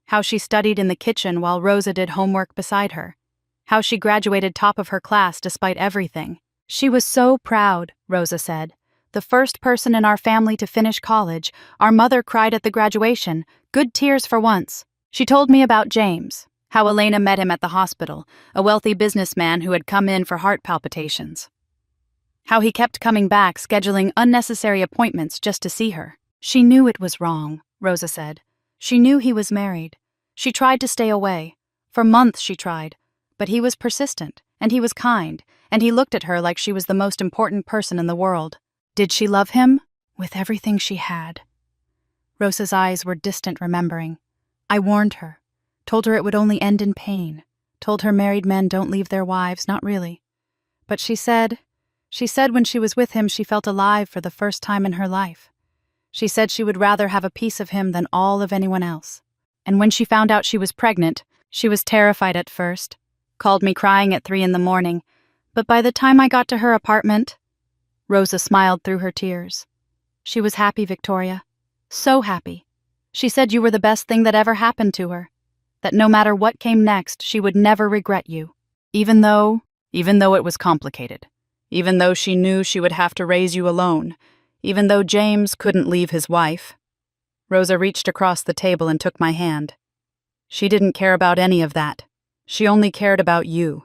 How she studied in the kitchen while Rosa did homework beside her. How she graduated top of her class despite everything. She was so proud, Rosa said. The first person in our family to finish college. Our mother cried at the graduation. Good tears for once. She told me about James. How Elena met him at the hospital, a wealthy businessman who had come in for heart palpitations. How he kept coming back, scheduling unnecessary appointments just to see her. She knew it was wrong, Rosa said. She knew he was married. She tried to stay away. For months she tried. But he was persistent, and he was kind, and he looked at her like she was the most important person in the world. Did she love him? With everything she had. Rosa's eyes were distant remembering. I warned her. Told her it would only end in pain. Told her married men don't leave their wives, not really. But she said when she was with him she felt alive for the first time in her life. She said she would rather have a piece of him than all of anyone else. And when she found out she was pregnant, she was terrified at first. Called me crying at 3 a.m, but by the time I got to her apartment... Rosa smiled through her tears. She was happy, Victoria. So happy. She said you were the best thing that ever happened to her. That no matter what came next, she would never regret you. Even though it was complicated. Even though she knew she would have to raise you alone. Even though James couldn't leave his wife. Rosa reached across the table and took my hand. She didn't care about any of that. She only cared about you.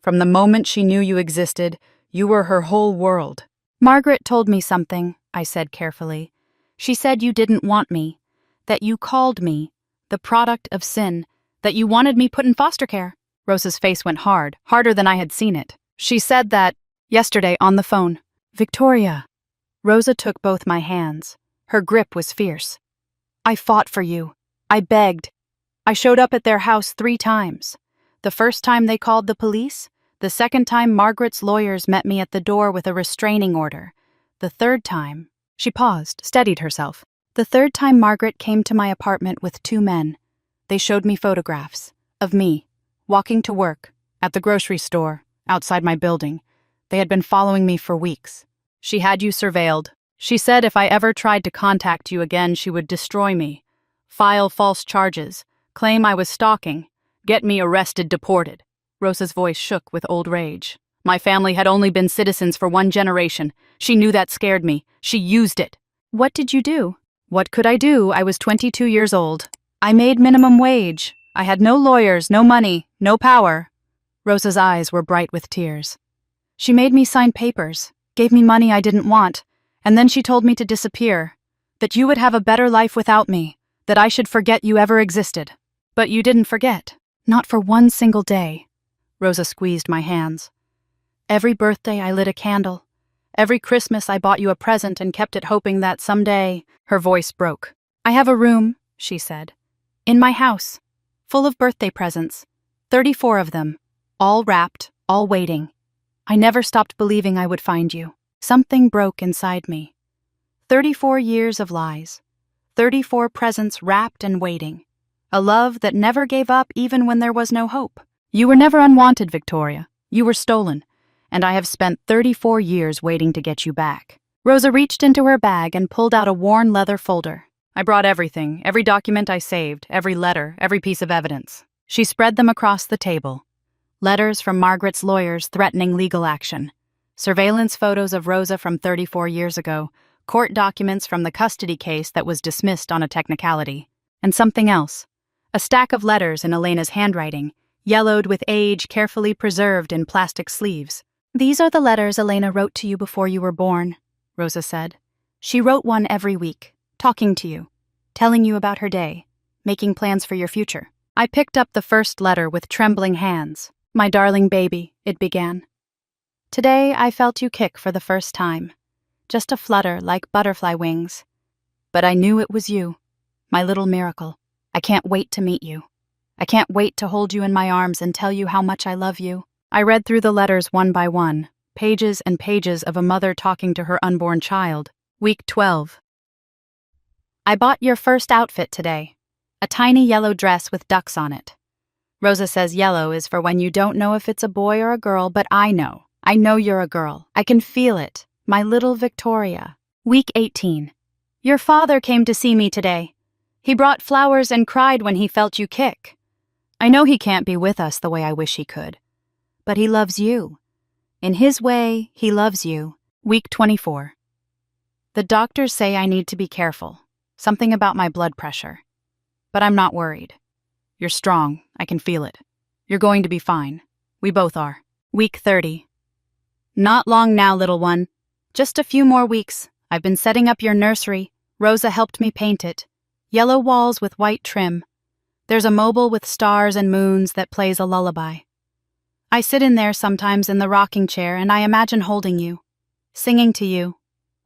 From the moment she knew you existed, you were her whole world. Margaret told me something, I said carefully. She said you didn't want me. That you called me the product of sin. That you wanted me put in foster care. Rosa's face went hard, harder than I had seen it. She said that yesterday on the phone. Victoria. Rosa took both my hands. Her grip was fierce. I fought for you. I begged. I showed up at their house 3 times. The first time they called the police. The second time Margaret's lawyers met me at the door with a restraining order. The third time, She paused, steadied herself. The third time Margaret came to my apartment with 2 men. They showed me photographs of me, walking to work, at the grocery store, outside my building. They had been following me for weeks. She had you surveilled. She said if I ever tried to contact you again, she would destroy me, file false charges, claim I was stalking, get me arrested, deported. Rosa's voice shook with old rage. My family had only been citizens for 1 generation. She knew that scared me. She used it. What did you do? What could I do? I was 22 years old. I made minimum wage. I had no lawyers, no money, no power. Rosa's eyes were bright with tears. She made me sign papers, gave me money I didn't want, and then she told me to disappear, that you would have a better life without me, that I should forget you ever existed. But you didn't forget. Not for 1 single day. Rosa squeezed my hands. Every birthday I lit a candle. Every Christmas I bought you a present and kept it hoping that someday. Her voice broke. I have a room, she said, in my house, full of birthday presents, 34 of them, all wrapped, all waiting. I never stopped believing I would find you. Something broke inside me. 34 years of lies. 34 presents wrapped and waiting. A love that never gave up even when there was no hope. You were never unwanted, Victoria. You were stolen. And I have spent 34 years waiting to get you back. Rosa reached into her bag and pulled out a worn leather folder. I brought everything, every document I saved, every letter, every piece of evidence. She spread them across the table. Letters from Margaret's lawyers threatening legal action. Surveillance photos of Rosa from 34 years ago. Court documents from the custody case that was dismissed on a technicality. And something else. A stack of letters in Elena's handwriting, yellowed with age, carefully preserved in plastic sleeves. These are the letters Elena wrote to you before you were born, Rosa said. She wrote one every week, talking to you, telling you about her day, making plans for your future. I picked up the first letter with trembling hands. My darling baby, it began. Today I felt you kick for the first time. Just a flutter like butterfly wings. But I knew it was you, my little miracle. I can't wait to meet you. I can't wait to hold you in my arms and tell you how much I love you. I read through the letters one by one, pages and pages of a mother talking to her unborn child. Week 12. I bought your first outfit today. A tiny yellow dress with ducks on it. Rosa says yellow is for when you don't know if it's a boy or a girl, but I know. I know you're a girl. I can feel it. My little Victoria. Week 18. Your father came to see me today. He brought flowers and cried when he felt you kick. I know he can't be with us the way I wish he could. But he loves you. In his way, he loves you. Week 24. The doctors say I need to be careful. Something about my blood pressure. But I'm not worried. You're strong. I can feel it. You're going to be fine. We both are. Week 30. Not long now, little one. Just a few more weeks. I've been setting up your nursery. Rosa helped me paint it. Yellow walls with white trim. There's a mobile with stars and moons that plays a lullaby. I sit in there sometimes in the rocking chair and I imagine holding you, singing to you,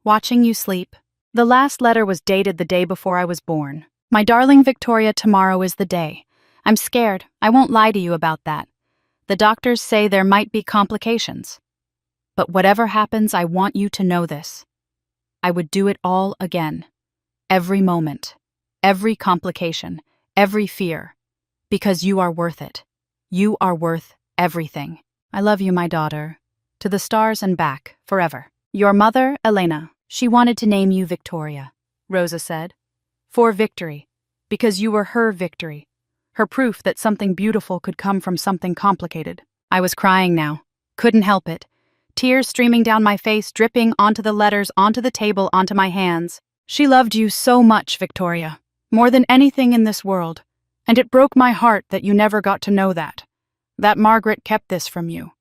watching you sleep. The last letter was dated the day before I was born. My darling Victoria, tomorrow is the day. I'm scared. I won't lie to you about that. The doctors say there might be complications. But whatever happens, I want you to know this. I would do it all again. Every moment. Every complication. Every fear. Because you are worth it. You are worth everything. I love you, my daughter. To the stars and back, forever. Your mother, Elena. She wanted to name you Victoria, Rosa said. For victory. Because you were her victory. Her proof that something beautiful could come from something complicated. I was crying now. Couldn't help it. Tears streaming down my face, dripping onto the letters, onto the table, onto my hands. She loved you so much, Victoria. More than anything in this world. And it broke my heart that you never got to know that. That Margaret kept this from you.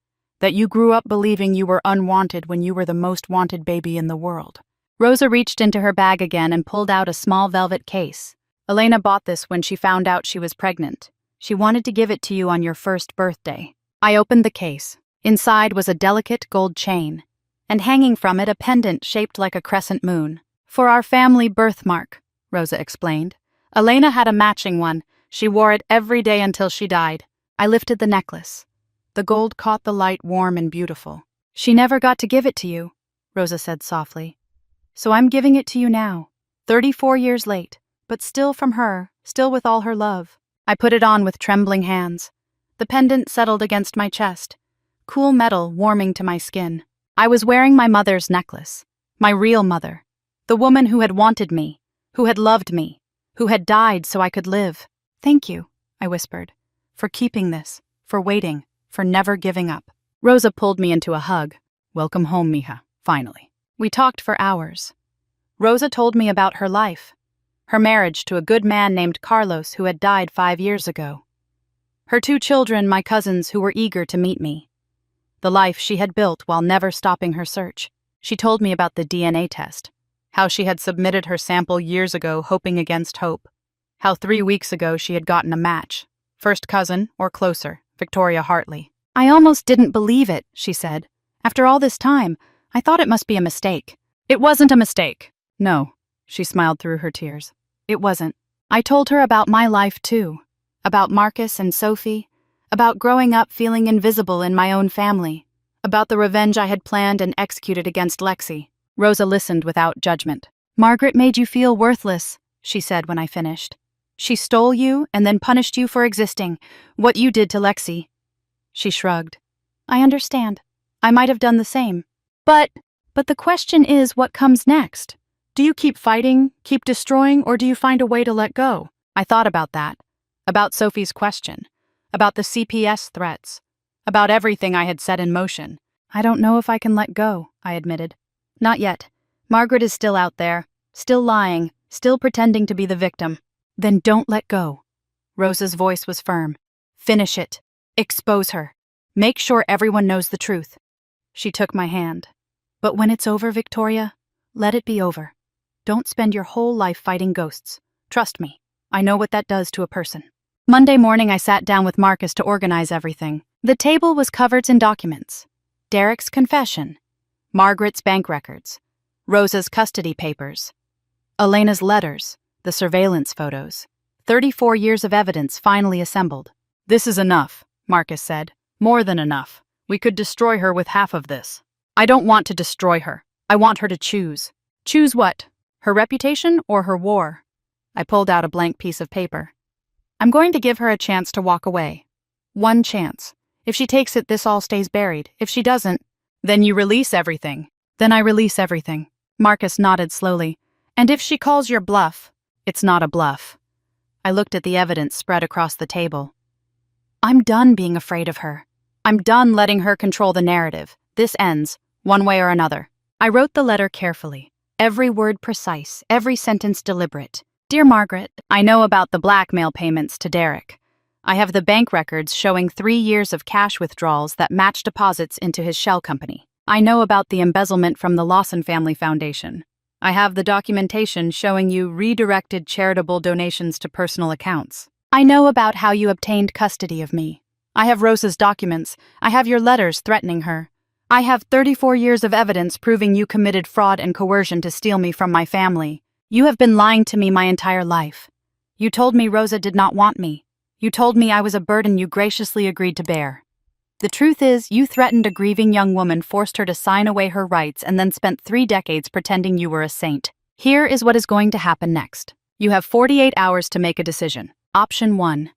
That you grew up believing you were unwanted when you were the most wanted baby in the world. Rosa reached into her bag again and pulled out a small velvet case. Elena bought this when she found out she was pregnant. She wanted to give it to you on your first birthday. I opened the case. Inside was a delicate gold chain, and hanging from it a pendant shaped like a crescent moon. For our family birthmark, Rosa explained. Elena had a matching one. She wore it every day until she died. I lifted the necklace. The gold caught the light warm and beautiful. She never got to give it to you, Rosa said softly. So I'm giving it to you now. 34 years late, but still from her, still with all her love. I put it on with trembling hands. The pendant settled against my chest, cool metal warming to my skin. I was wearing my mother's necklace, my real mother, the woman who had wanted me, who had loved me, who had died so I could live. Thank you, I whispered, for keeping this, for waiting, for never giving up. Rosa pulled me into a hug. Welcome home, mija, finally. We talked for hours. Rosa told me about her life, her marriage to a good man named Carlos who had died 5 years ago. Her 2 children, my cousins, who were eager to meet me. The life she had built while never stopping her search. She told me about the DNA test, how she had submitted her sample years ago hoping against hope, how 3 weeks ago she had gotten a match, first cousin or closer, Victoria Hartley. I almost didn't believe it, she said. After all this time, I thought it must be a mistake. It wasn't a mistake. No, she smiled through her tears. It wasn't. I told her about my life too, about Marcus and Sophie, about growing up feeling invisible in my own family, about the revenge I had planned and executed against Lexi. Rosa listened without judgment. Margaret made you feel worthless, she said when I finished. She stole you and then punished you for existing, what you did to Lexi. She shrugged. I understand. I might have done the same. But the question is, what comes next? Do you keep fighting, keep destroying, or do you find a way to let go? I thought about that, about Sophie's question, about the CPS threats, about everything I had set in motion. I don't know if I can let go, I admitted. Not yet. Margaret is still out there, still lying, still pretending to be the victim. Then don't let go. Rosa's voice was firm. Finish it. Expose her. Make sure everyone knows the truth. She took my hand. But when it's over, Victoria, let it be over. Don't spend your whole life fighting ghosts. Trust me, I know what that does to a person. Monday morning, I sat down with Marcus to organize everything. The table was covered in documents. Derek's confession, Margaret's bank records, Rosa's custody papers, Elena's letters, the surveillance photos. 34 years of evidence finally assembled. This is enough, Marcus said. More than enough. We could destroy her with half of this. I don't want to destroy her. I want her to choose. Choose what? Her reputation or her war? I pulled out a blank piece of paper. I'm going to give her a chance to walk away. One chance. If she takes it, this all stays buried. If she doesn't, then you release everything. Then I release everything. Marcus nodded slowly. And if she calls your bluff, it's not a bluff. I looked at the evidence spread across the table. I'm done being afraid of her. I'm done letting her control the narrative. This ends, one way or another. I wrote the letter carefully, every word precise, every sentence deliberate. Dear Margaret, I know about the blackmail payments to Derek. I have the bank records showing 3 years of cash withdrawals that match deposits into his shell company. I know about the embezzlement from the Lawson Family Foundation. I have the documentation showing you redirected charitable donations to personal accounts. I know about how you obtained custody of me. I have Rosa's documents. I have your letters threatening her. I have 34 years of evidence proving you committed fraud and coercion to steal me from my family. You have been lying to me my entire life. You told me Rosa did not want me. You told me I was a burden you graciously agreed to bear. The truth is, you threatened a grieving young woman, forced her to sign away her rights, and then spent 3 decades pretending you were a saint. Here is what is going to happen next. You have 48 hours to make a decision. Option 1.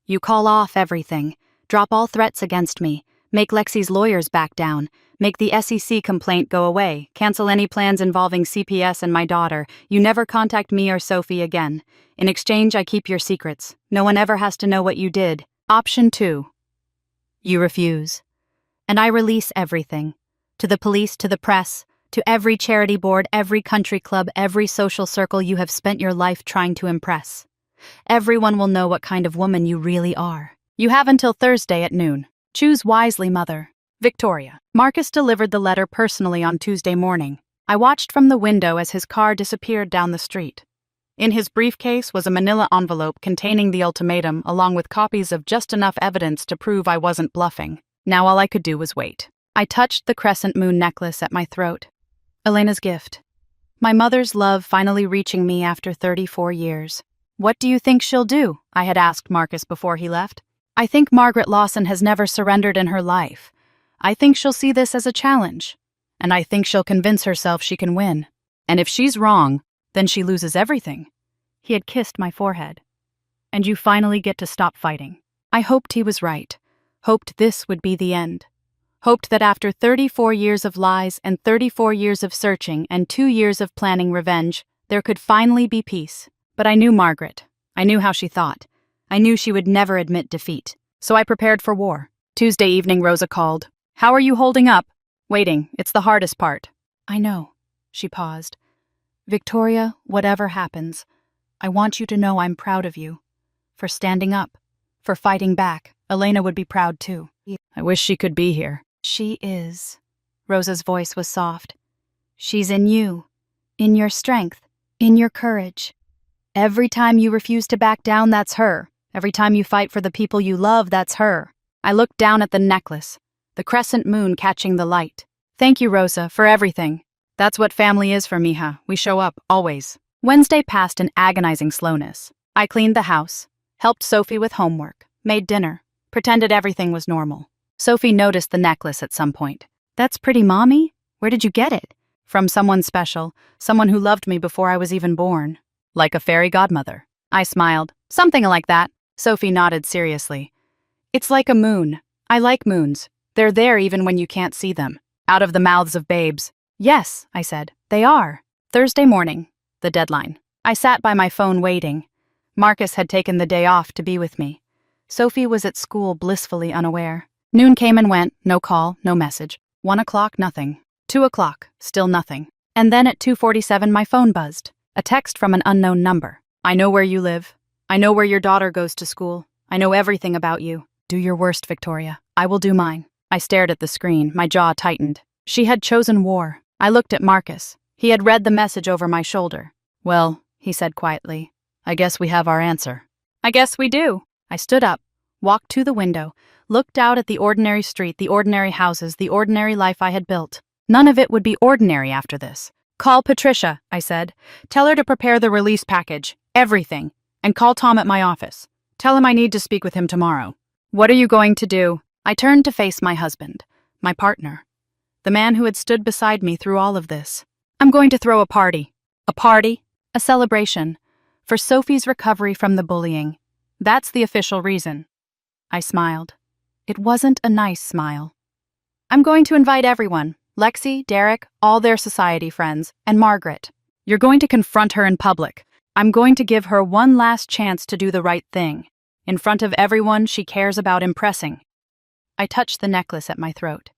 You call off everything. Drop all threats against me. Make Lexi's lawyers back down. Make the SEC complaint go away. Cancel any plans involving CPS and my daughter. You never contact me or Sophie again. In exchange, I keep your secrets. No one ever has to know what you did. Option 2. You refuse. And I release everything. To the police, to the press, to every charity board, every country club, every social circle you have spent your life trying to impress. Everyone will know what kind of woman you really are. You have until Thursday at noon. Choose wisely, Mother. Victoria. Marcus delivered the letter personally on Tuesday morning. I watched from the window as his car disappeared down the street. In his briefcase was a manila envelope containing the ultimatum, along with copies of just enough evidence to prove I wasn't bluffing. Now all I could do was wait. I touched the crescent moon necklace at my throat. Elena's gift. My mother's love finally reaching me after 34 years. What do you think she'll do? I had asked Marcus before he left. I think Margaret Lawson has never surrendered in her life. I think she'll see this as a challenge. And I think she'll convince herself she can win. And if she's wrong, then she loses everything. He had kissed my forehead. And you finally get to stop fighting. I hoped he was right. Hoped this would be the end. Hoped that after 34 years of lies and 34 years of searching and 2 years of planning revenge, there could finally be peace. But I knew Margaret. I knew how she thought. I knew she would never admit defeat. So I prepared for war. Tuesday evening, Rosa called. How are you holding up? Waiting. It's the hardest part. I know. She paused. Victoria, whatever happens, I want you to know I'm proud of you. For standing up. For fighting back. Elena would be proud too. I wish she could be here. She is. Rosa's voice was soft. She's in you. In your strength. In your courage. Every time you refuse to back down, that's her. Every time you fight for the people you love, that's her. I looked down at the necklace. The crescent moon catching the light. Thank you, Rosa, for everything. That's what family is for Mija. We show up, always. Wednesday passed in agonizing slowness. I cleaned the house, helped Sophie with homework, made dinner, pretended everything was normal. Sophie noticed the necklace at some point. That's pretty, Mommy. Where did you get it? From someone special, someone who loved me before I was even born. Like a fairy godmother. I smiled. Something like that. Sophie nodded seriously. It's like a moon. I like moons. They're there even when you can't see them. Out of the mouths of babes. Yes, I said. They are. Thursday morning. The deadline. I sat by my phone waiting. Marcus had taken the day off to be with me. Sophie was at school blissfully unaware. Noon came and went, no call, no message. 1 o'clock, nothing. 2 o'clock, still nothing. And then at 2:47 my phone buzzed. A text from an unknown number. I know where you live. I know where your daughter goes to school. I know everything about you. Do your worst, Victoria. I will do mine. I stared at the screen, my jaw tightened. She had chosen war. I looked at Marcus. He had read the message over my shoulder. Well, he said quietly, I guess we have our answer. I guess we do. I stood up, walked to the window, looked out at the ordinary street, the ordinary houses, the ordinary life I had built. None of it would be ordinary after this. Call Patricia, I said. Tell her to prepare the release package, everything, and call Tom at my office. Tell him I need to speak with him tomorrow. What are you going to do? I turned to face my husband, my partner, the man who had stood beside me through all of this. I'm going to throw a party. A party? A celebration. For Sophie's recovery from the bullying. That's the official reason. I smiled. It wasn't a nice smile. I'm going to invite everyone. Lexi, Derek, all their society friends, and Margaret. You're going to confront her in public. I'm going to give her one last chance to do the right thing. In front of everyone she cares about impressing. I touched the necklace at my throat.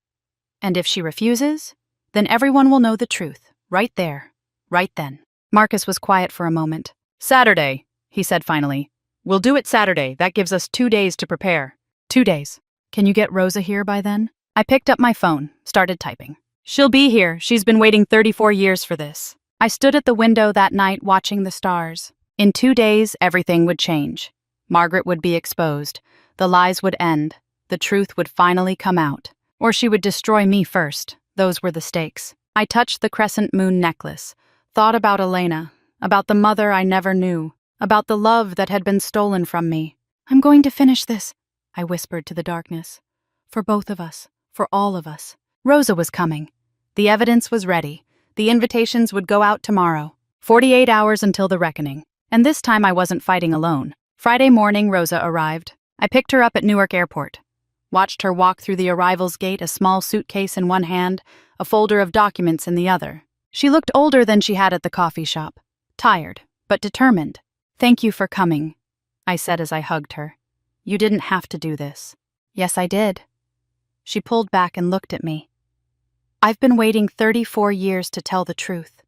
And if she refuses, then everyone will know the truth. Right there. Right then. Marcus was quiet for a moment. Saturday, he said finally. We'll do it Saturday. That gives us 2 days to prepare. 2 days. Can you get Rosa here by then? I picked up my phone, started typing. She'll be here. She's been waiting 34 years for this. I stood at the window that night watching the stars. In 2 days, everything would change. Margaret would be exposed. The lies would end. The truth would finally come out. Or she would destroy me first. Those were the stakes. I touched the crescent moon necklace, thought about Elena, about the mother I never knew, about the love that had been stolen from me. I'm going to finish this, I whispered to the darkness. For both of us, for all of us. Rosa was coming. The evidence was ready. The invitations would go out tomorrow. 48 hours until the reckoning. And this time I wasn't fighting alone. Friday morning, Rosa arrived. I picked her up at Newark Airport. Watched her walk through the arrivals gate, a small suitcase in one hand, a folder of documents in the other. She looked older than she had at the coffee shop. Tired, but determined. Thank you for coming, I said as I hugged her. You didn't have to do this. Yes, I did. She pulled back and looked at me. I've been waiting 34 years to tell the truth.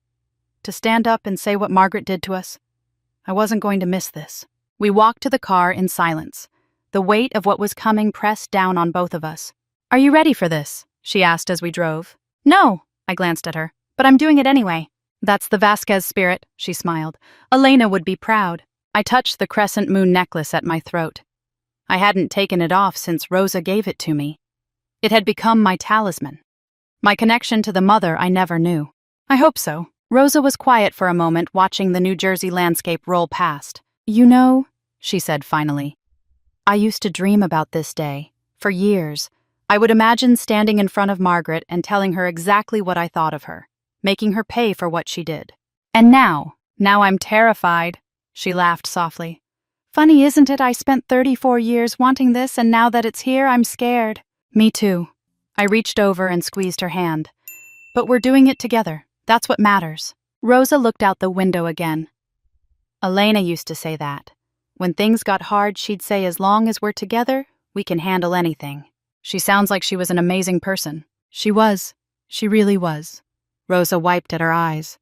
To stand up and say what Margaret did to us. I wasn't going to miss this. We walked to the car in silence. The weight of what was coming pressed down on both of us. Are you ready for this? She asked as we drove. No, I glanced at her, but I'm doing it anyway. That's the Vasquez spirit, she smiled. Elena would be proud. I touched the crescent moon necklace at my throat. I hadn't taken it off since Rosa gave it to me. It had become my talisman. My connection to the mother I never knew. I hope so. Rosa was quiet for a moment, watching the New Jersey landscape roll past. You know, she said finally, I used to dream about this day. For years, I would imagine standing in front of Margaret and telling her exactly what I thought of her, making her pay for what she did. And now I'm terrified. She laughed softly. Funny, isn't it? I spent 34 years wanting this, and now that it's here, I'm scared. Me too. I reached over and squeezed her hand. But we're doing it together. That's what matters. Rosa looked out the window again. Elena used to say that. When things got hard, she'd say, as long as we're together, we can handle anything. She sounds like she was an amazing person. She was. She really was. Rosa wiped at her eyes.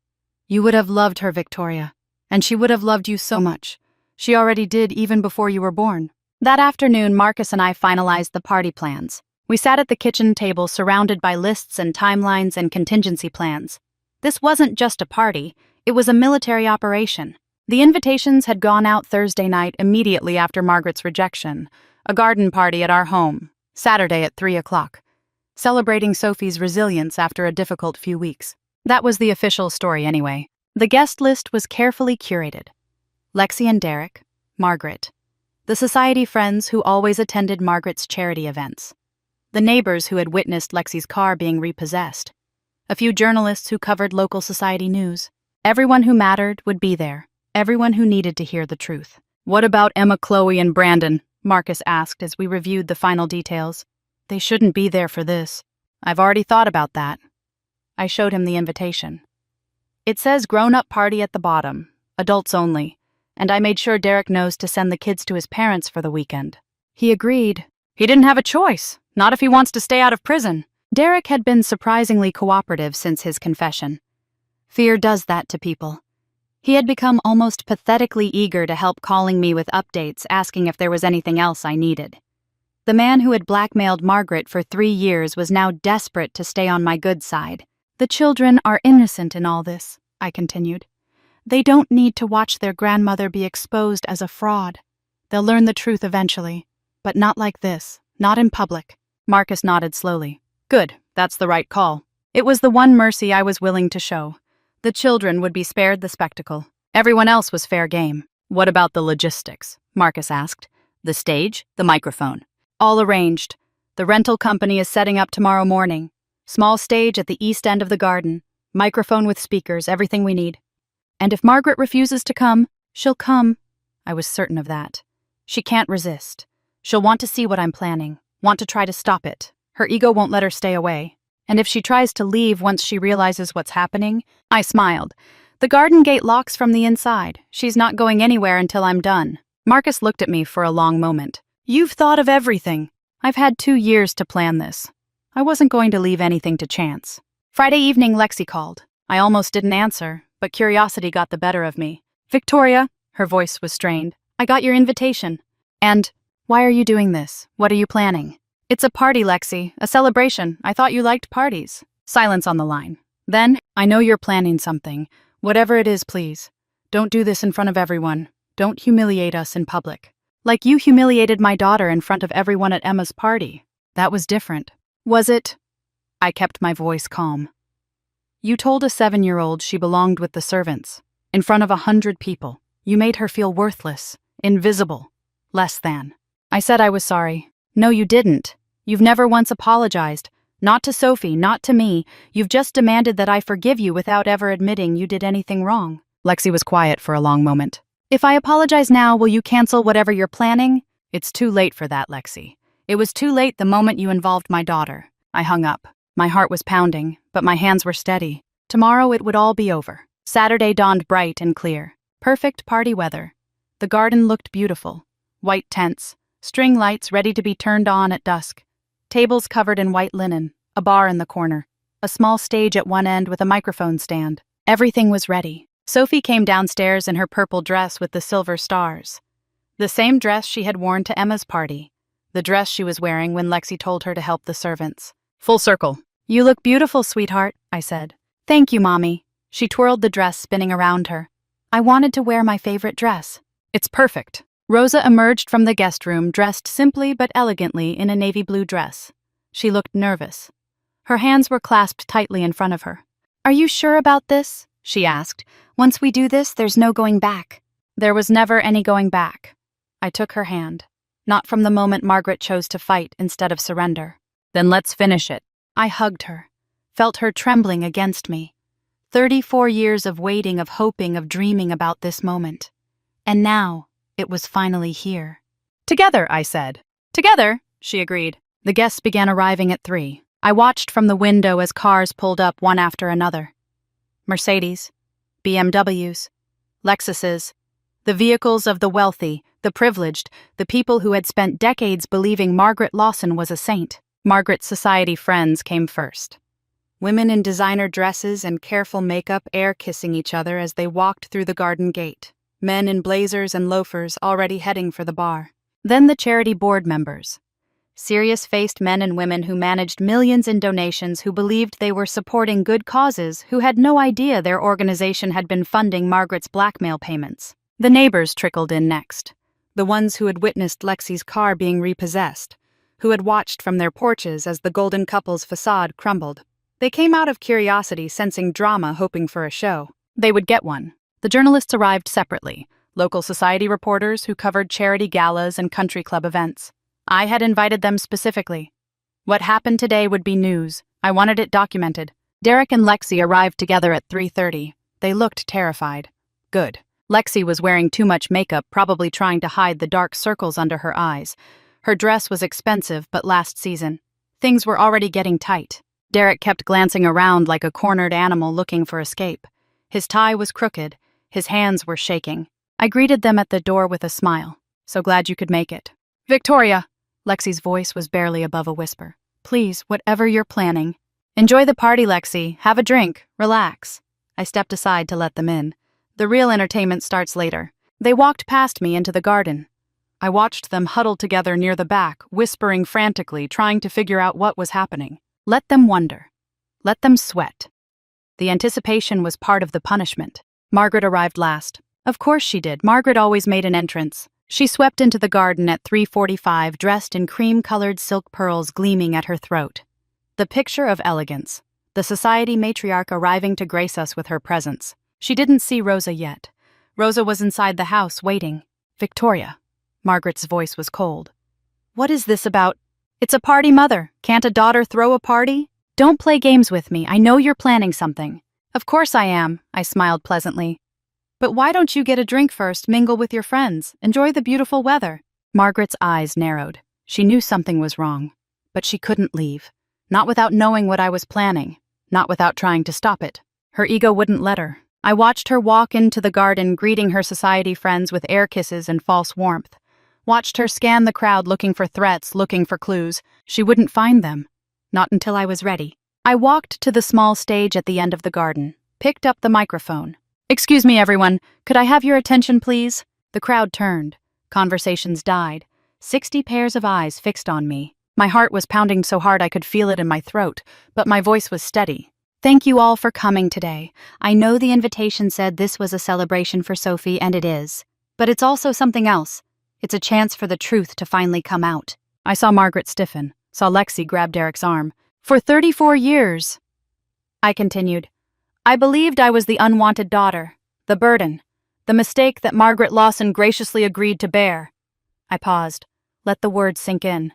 You would have loved her, Victoria. And she would have loved you so much. She already did even before you were born. That afternoon, Marcus and I finalized the party plans. We sat at the kitchen table surrounded by lists and timelines and contingency plans. This wasn't just a party, it was a military operation. The invitations had gone out Thursday night immediately after Margaret's rejection. A garden party at our home, Saturday at 3 o'clock. Celebrating Sophie's resilience after a difficult few weeks. That was the official story anyway. The guest list was carefully curated. Lexi and Derek, Margaret. The society friends who always attended Margaret's charity events. The neighbors who had witnessed Lexi's car being repossessed. A few journalists who covered local society news. Everyone who mattered would be there. Everyone who needed to hear the truth. What about Emma, Chloe, and Brandon? Marcus asked as we reviewed the final details. They shouldn't be there for this. I've already thought about that. I showed him the invitation. It says grown-up party at the bottom, adults only, and I made sure Derek knows to send the kids to his parents for the weekend. He agreed. He didn't have a choice, not if he wants to stay out of prison. Derek had been surprisingly cooperative since his confession. Fear does that to people. He had become almost pathetically eager to help, calling me with updates, asking if there was anything else I needed. The man who had blackmailed Margaret for 3 years was now desperate to stay on my good side. The children are innocent in all this, I continued. They don't need to watch their grandmother be exposed as a fraud. They'll learn the truth eventually, but not like this, not in public. Marcus nodded slowly. Good, that's the right call. It was the one mercy I was willing to show. The children would be spared the spectacle. Everyone else was fair game. What about the logistics? Marcus asked. The stage, the microphone. All arranged. The rental company is setting up tomorrow morning. Small stage at the east end of the garden. Microphone with speakers, everything we need. And if Margaret refuses to come, she'll come. I was certain of that. She can't resist. She'll want to see what I'm planning, want to try to stop it. Her ego won't let her stay away. And if she tries to leave once she realizes what's happening, I smiled. The garden gate locks from the inside. She's not going anywhere until I'm done. Marcus looked at me for a long moment. You've thought of everything. I've had 2 years to plan this. I wasn't going to leave anything to chance. Friday evening, Lexi called. I almost didn't answer, but curiosity got the better of me. Victoria, her voice was strained, I got your invitation. And, why are you doing this? What are you planning? It's a party, Lexi, a celebration. I thought you liked parties. Silence on the line. Then, I know you're planning something. Whatever it is, please. Don't do this in front of everyone. Don't humiliate us in public. Like you humiliated my daughter in front of everyone at Emma's party. That was different. Was it? I kept my voice calm. You told a 7-year-old she belonged with the servants. In front of 100 people. You made her feel worthless, invisible, less than. I said I was sorry. No, you didn't. You've never once apologized. Not to Sophie, not to me. You've just demanded that I forgive you without ever admitting you did anything wrong. Lexi was quiet for a long moment. If I apologize now, will you cancel whatever you're planning? It's too late for that, Lexi. It was too late the moment you involved my daughter. I hung up. My heart was pounding, but my hands were steady. Tomorrow it would all be over. Saturday dawned bright and clear. Perfect party weather. The garden looked beautiful. White tents, string lights ready to be turned on at dusk. Tables covered in white linen, a bar in the corner, a small stage at one end with a microphone stand. Everything was ready. Sophie came downstairs in her purple dress with the silver stars. The same dress she had worn to Emma's party. The dress she was wearing when Lexi told her to help the servants. Full circle. You look beautiful, sweetheart, I said. Thank you, Mommy. She twirled the dress spinning around her. I wanted to wear my favorite dress. It's perfect. Rosa emerged from the guest room dressed simply but elegantly in a navy blue dress. She looked nervous. Her hands were clasped tightly in front of her. Are you sure about this? She asked. Once we do this, there's no going back. There was never any going back. I took her hand. Not from the moment Margaret chose to fight instead of surrender. Then let's finish it. I hugged her, felt her trembling against me. 34 years of waiting, of hoping, of dreaming about this moment. And now, it was finally here. Together, I said. Together, she agreed. The guests began arriving at 3. I watched from the window as cars pulled up one after another. Mercedes, BMWs, Lexuses, the vehicles of the wealthy, the privileged, the people who had spent decades believing Margaret Lawson was a saint. Margaret's society friends came first. Women in designer dresses and careful makeup air-kissing each other as they walked through the garden gate. Men in blazers and loafers already heading for the bar. Then the charity board members. Serious-faced men and women who managed millions in donations, who believed they were supporting good causes, who had no idea their organization had been funding Margaret's blackmail payments. The neighbors trickled in next. The ones who had witnessed Lexi's car being repossessed, who had watched from their porches as the golden couple's facade crumbled. They came out of curiosity, sensing drama, hoping for a show. They would get one. The journalists arrived separately, local society reporters who covered charity galas and country club events. I had invited them specifically. What happened today would be news. I wanted it documented. Derek and Lexi arrived together at 3:30. They looked terrified. Good. Lexi was wearing too much makeup, probably trying to hide the dark circles under her eyes. Her dress was expensive, but last season. Things were already getting tight. Derek kept glancing around like a cornered animal looking for escape. His tie was crooked. His hands were shaking. I greeted them at the door with a smile. So glad you could make it. Victoria! Lexi's voice was barely above a whisper. Please, whatever you're planning. Enjoy the party, Lexi. Have a drink. Relax. I stepped aside to let them in. The real entertainment starts later. They walked past me into the garden. I watched them huddled together near the back, whispering frantically, trying to figure out what was happening. Let them wonder. Let them sweat. The anticipation was part of the punishment. Margaret arrived last. Of course she did. Margaret always made an entrance. She swept into the garden at 3:45, dressed in cream-colored silk pearls gleaming at her throat. The picture of elegance. The society matriarch arriving to grace us with her presence. She didn't see Rosa yet. Rosa was inside the house, waiting. Victoria. Margaret's voice was cold. What is this about? It's a party, Mother. Can't a daughter throw a party? Don't play games with me. I know you're planning something. Of course I am, I smiled pleasantly. But why don't you get a drink first, mingle with your friends, enjoy the beautiful weather? Margaret's eyes narrowed. She knew something was wrong. But she couldn't leave. Not without knowing what I was planning. Not without trying to stop it. Her ego wouldn't let her. I watched her walk into the garden, greeting her society friends with air kisses and false warmth. Watched her scan the crowd, looking for threats, looking for clues. She wouldn't find them. Not until I was ready. I walked to the small stage at the end of the garden, picked up the microphone. Excuse me, everyone. Could I have your attention, please? The crowd turned. Conversations died. 60 pairs of eyes fixed on me. My heart was pounding so hard I could feel it in my throat, but my voice was steady. Thank you all for coming today. I know the invitation said this was a celebration for Sophie, and it is. But it's also something else. It's a chance for the truth to finally come out. I saw Margaret stiffen, saw Lexi grab Derek's arm. For 34 years, I continued, I believed I was the unwanted daughter, the burden, the mistake that Margaret Lawson graciously agreed to bear. I paused, let the words sink in.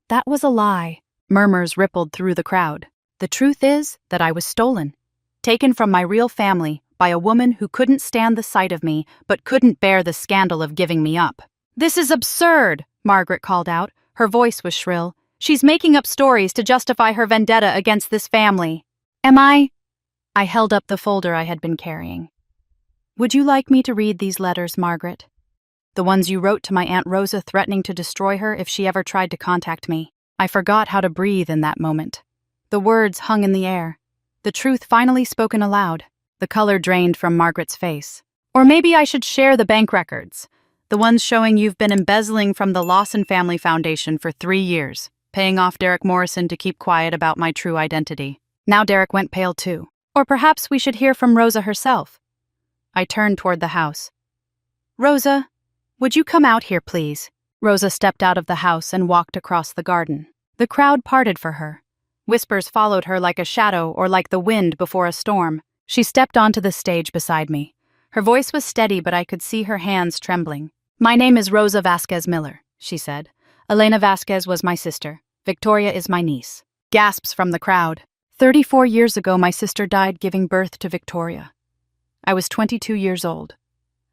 That was a lie. Murmurs rippled through the crowd. The truth is that I was stolen, taken from my real family by a woman who couldn't stand the sight of me but couldn't bear the scandal of giving me up. This is absurd, Margaret called out. Her voice was shrill. She's making up stories to justify her vendetta against this family. Am I? I held up the folder I had been carrying. Would you like me to read these letters, Margaret? The ones you wrote to my Aunt Rosa threatening to destroy her if she ever tried to contact me. I forgot how to breathe in that moment. The words hung in the air. The truth finally spoken aloud. The color drained from Margaret's face. Or maybe I should share the bank records. The ones showing you've been embezzling from the Lawson Family Foundation for 3 years, paying off Derek Morrison to keep quiet about my true identity. Now Derek went pale too. Or perhaps we should hear from Rosa herself. I turned toward the house. Rosa, would you come out here, please? Rosa stepped out of the house and walked across the garden. The crowd parted for her. Whispers followed her like a shadow or like the wind before a storm. She stepped onto the stage beside me. Her voice was steady, but I could see her hands trembling. My name is Rosa Vasquez Miller, she said. Elena Vasquez was my sister. Victoria is my niece. Gasps from the crowd. 34 years ago, my sister died giving birth to Victoria. I was 22 years old.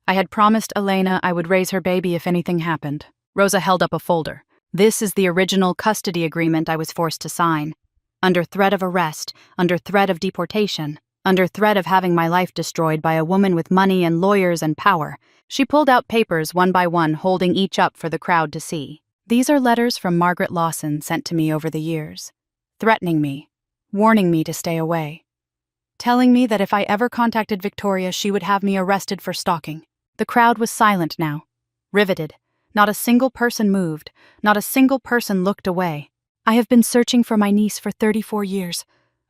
I had promised Elena I would raise her baby if anything happened. Rosa held up a folder. This is the original custody agreement I was forced to sign. Under threat of arrest, under threat of deportation, under threat of having my life destroyed by a woman with money and lawyers and power. She pulled out papers one by one, holding each up for the crowd to see. These are letters from Margaret Lawson sent to me over the years, threatening me, warning me to stay away, telling me that if I ever contacted Victoria, she would have me arrested for stalking. The crowd was silent now, riveted. Not a single person moved, not a single person looked away. I have been searching for my niece for 34 years.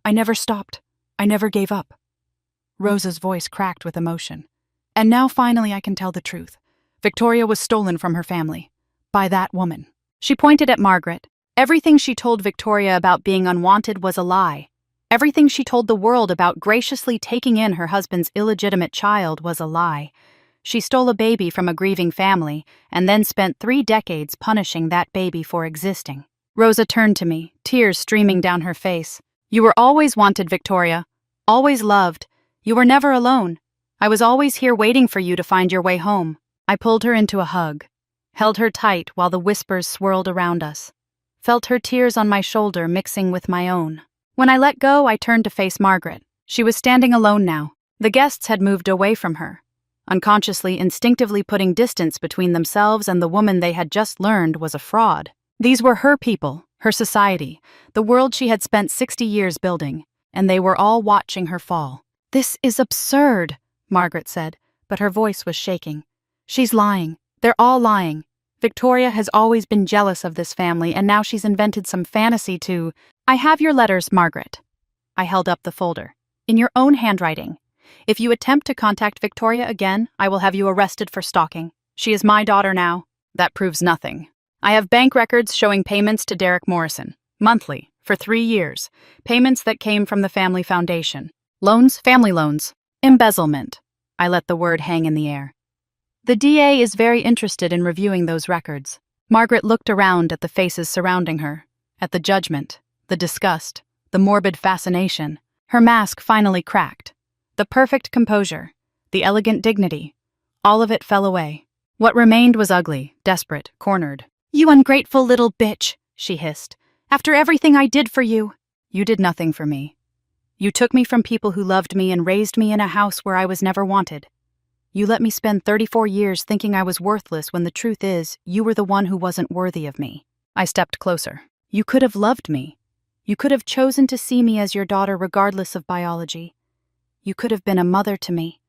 I never stopped. I never gave up. Rosa's voice cracked with emotion. And now finally I can tell the truth. Victoria was stolen from her family. By that woman. She pointed at Margaret. Everything she told Victoria about being unwanted was a lie. Everything she told the world about graciously taking in her husband's illegitimate child was a lie. She stole a baby from a grieving family and then spent 3 decades punishing that baby for existing. Rosa turned to me, tears streaming down her face. You were always wanted, Victoria. Always loved. You were never alone. I was always here waiting for you to find your way home. I pulled her into a hug, held her tight while the whispers swirled around us, felt her tears on my shoulder mixing with my own. When I let go, I turned to face Margaret. She was standing alone now. The guests had moved away from her, unconsciously, instinctively putting distance between themselves and the woman they had just learned was a fraud. These were her people, her society, the world she had spent 60 years building, and they were all watching her fall. This is absurd, Margaret said, but her voice was shaking. She's lying. They're all lying. Victoria has always been jealous of this family, and now she's invented some fantasy to— I have your letters, Margaret. I held up the folder. In your own handwriting. If you attempt to contact Victoria again, I will have you arrested for stalking. She is my daughter now. That proves nothing. I have bank records showing payments to Derek Morrison, monthly, for 3 years. Payments that came from the family foundation. Loans, family loans. Embezzlement. I let the word hang in the air. The DA is very interested in reviewing those records. Margaret looked around at the faces surrounding her, at the judgment, the disgust, the morbid fascination. Her mask finally cracked. The perfect composure, the elegant dignity, all of it fell away. What remained was ugly, desperate, cornered. You ungrateful little bitch, she hissed. After everything I did for you. You did nothing for me. You took me from people who loved me and raised me in a house where I was never wanted. You let me spend 34 years thinking I was worthless when the truth is, you were the one who wasn't worthy of me. I stepped closer. You could have loved me. You could have chosen to see me as your daughter regardless of biology. You could have been a mother to me.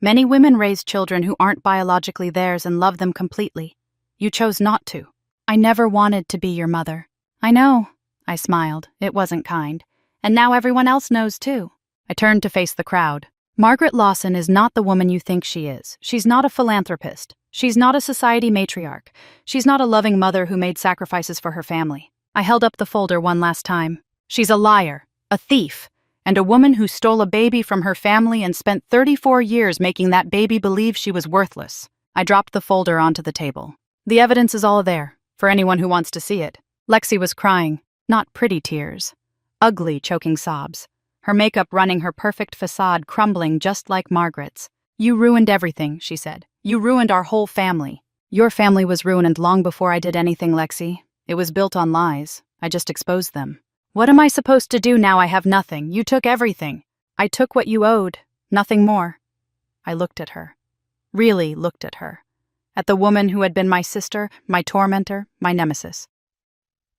Many women raise children who aren't biologically theirs and love them completely. You chose not to. I never wanted to be your mother. I know. I smiled. It wasn't kind. And now everyone else knows too. I turned to face the crowd. Margaret Lawson is not the woman you think she is. She's not a philanthropist. She's not a society matriarch. She's not a loving mother who made sacrifices for her family. I held up the folder one last time. She's a liar, a thief, and a woman who stole a baby from her family and spent 34 years making that baby believe she was worthless. I dropped the folder onto the table. The evidence is all there, for anyone who wants to see it. Lexi was crying, not pretty tears. Ugly, choking sobs. Her makeup running her perfect facade crumbling just like Margaret's. You ruined everything, she said. You ruined our whole family. Your family was ruined long before I did anything, Lexi. It was built on lies. I just exposed them. What am I supposed to do now I have nothing? You took everything. I took what you owed, nothing more. I looked at her. Really looked at her. At the woman who had been my sister, my tormentor, my nemesis.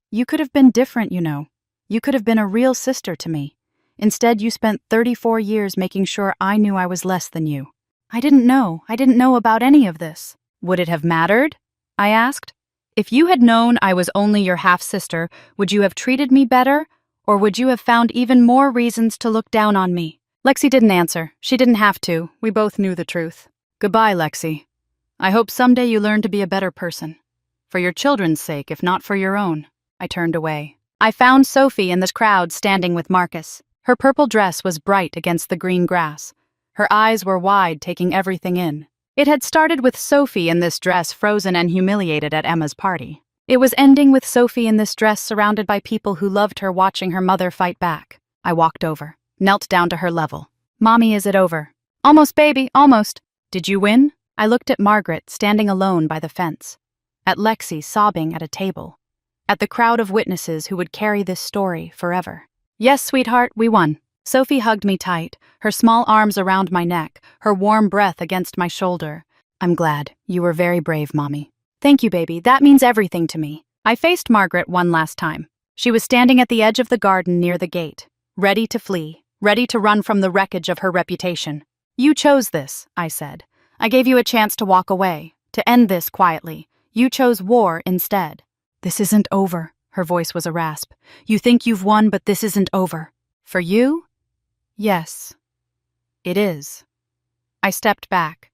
You could have been different, you know. You could have been a real sister to me. Instead, you spent 34 years making sure I knew I was less than you. I didn't know about any of this. Would it have mattered? I asked. If you had known I was only your half-sister, would you have treated me better, or would you have found even more reasons to look down on me? Lexi didn't answer. She didn't have to. We both knew the truth. Goodbye, Lexi. I hope someday you learn to be a better person. For your children's sake, if not for your own. I turned away. I found Sophie in this crowd standing with Marcus. Her purple dress was bright against the green grass. Her eyes were wide, taking everything in. It had started with Sophie in this dress frozen and humiliated at Emma's party. It was ending with Sophie in this dress surrounded by people who loved her watching her mother fight back. I walked over, knelt down to her level. Mommy, is it over? Almost, baby, almost. Did you win? I looked at Margaret standing alone by the fence, at Lexi sobbing at a table, at the crowd of witnesses who would carry this story forever. Yes, sweetheart, we won. Sophie hugged me tight, her small arms around my neck, her warm breath against my shoulder. I'm glad. You were very brave, Mommy. Thank you, baby. That means everything to me. I faced Margaret one last time. She was standing at the edge of the garden near the gate, ready to flee, ready to run from the wreckage of her reputation. You chose this, I said. I gave you a chance to walk away, to end this quietly. You chose war instead. This isn't over. Her voice was a rasp. You think you've won, but this isn't over. For you? Yes. It is. I stepped back.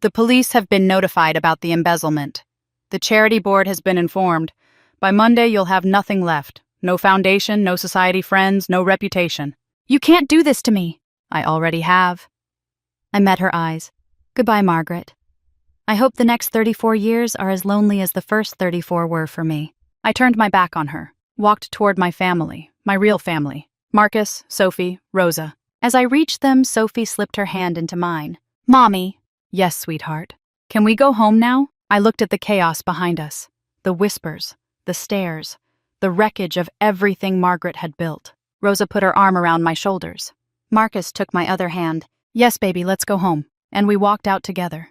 The police have been notified about the embezzlement. The charity board has been informed. By Monday, you'll have nothing left. No foundation, no society friends, no reputation. You can't do this to me. I already have. I met her eyes. Goodbye, Margaret. I hope the next 34 years are as lonely as the first 34 were for me. I turned my back on her, walked toward my family, my real family. Marcus, Sophie, Rosa. As I reached them, Sophie slipped her hand into mine. Mommy. Yes, sweetheart. Can we go home now? I looked at the chaos behind us. The whispers, the stares, the wreckage of everything Margaret had built. Rosa put her arm around my shoulders. Marcus took my other hand. Yes, baby, let's go home. And we walked out together,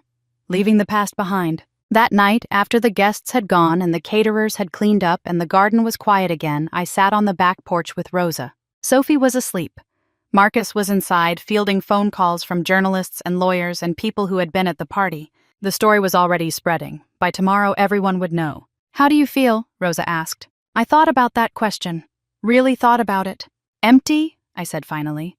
leaving the past behind. That night, after the guests had gone and the caterers had cleaned up and the garden was quiet again, I sat on the back porch with Rosa. Sophie was asleep. Marcus was inside, fielding phone calls from journalists and lawyers and people who had been at the party. The story was already spreading. By tomorrow, everyone would know. How do you feel? Rosa asked. I thought about that question. Really thought about it. Empty? I said finally.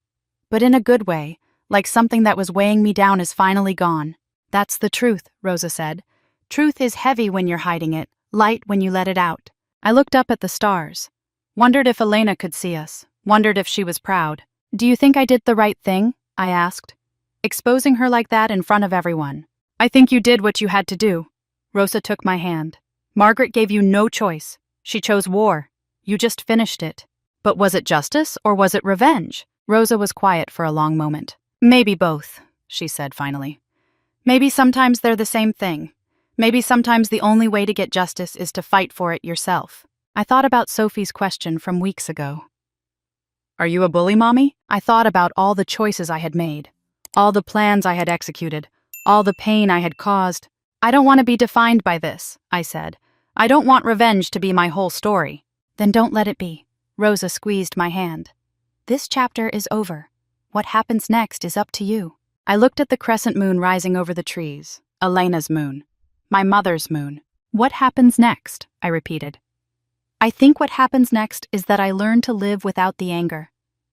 But in a good way, like something that was weighing me down is finally gone. That's the truth, Rosa said. Truth is heavy when you're hiding it, light when you let it out. I looked up at the stars. Wondered if Elena could see us. Wondered if she was proud. Do you think I did the right thing? I asked. Exposing her like that in front of everyone. I think you did what you had to do. Rosa took my hand. Margaret gave you no choice. She chose war. You just finished it. But was it justice or was it revenge? Rosa was quiet for a long moment. Maybe both, she said finally. Maybe sometimes they're the same thing. Maybe sometimes the only way to get justice is to fight for it yourself. I thought about Sophie's question from weeks ago. Are you a bully, Mommy? I thought about all the choices I had made, all the plans I had executed, all the pain I had caused. I don't want to be defined by this, I said. I don't want revenge to be my whole story. Then don't let it be. Rosa squeezed my hand. This chapter is over. What happens next is up to you. I looked at the crescent moon rising over the trees. Elena's moon. My mother's moon. What happens next? I repeated. I think what happens next is that I learn to live without the anger.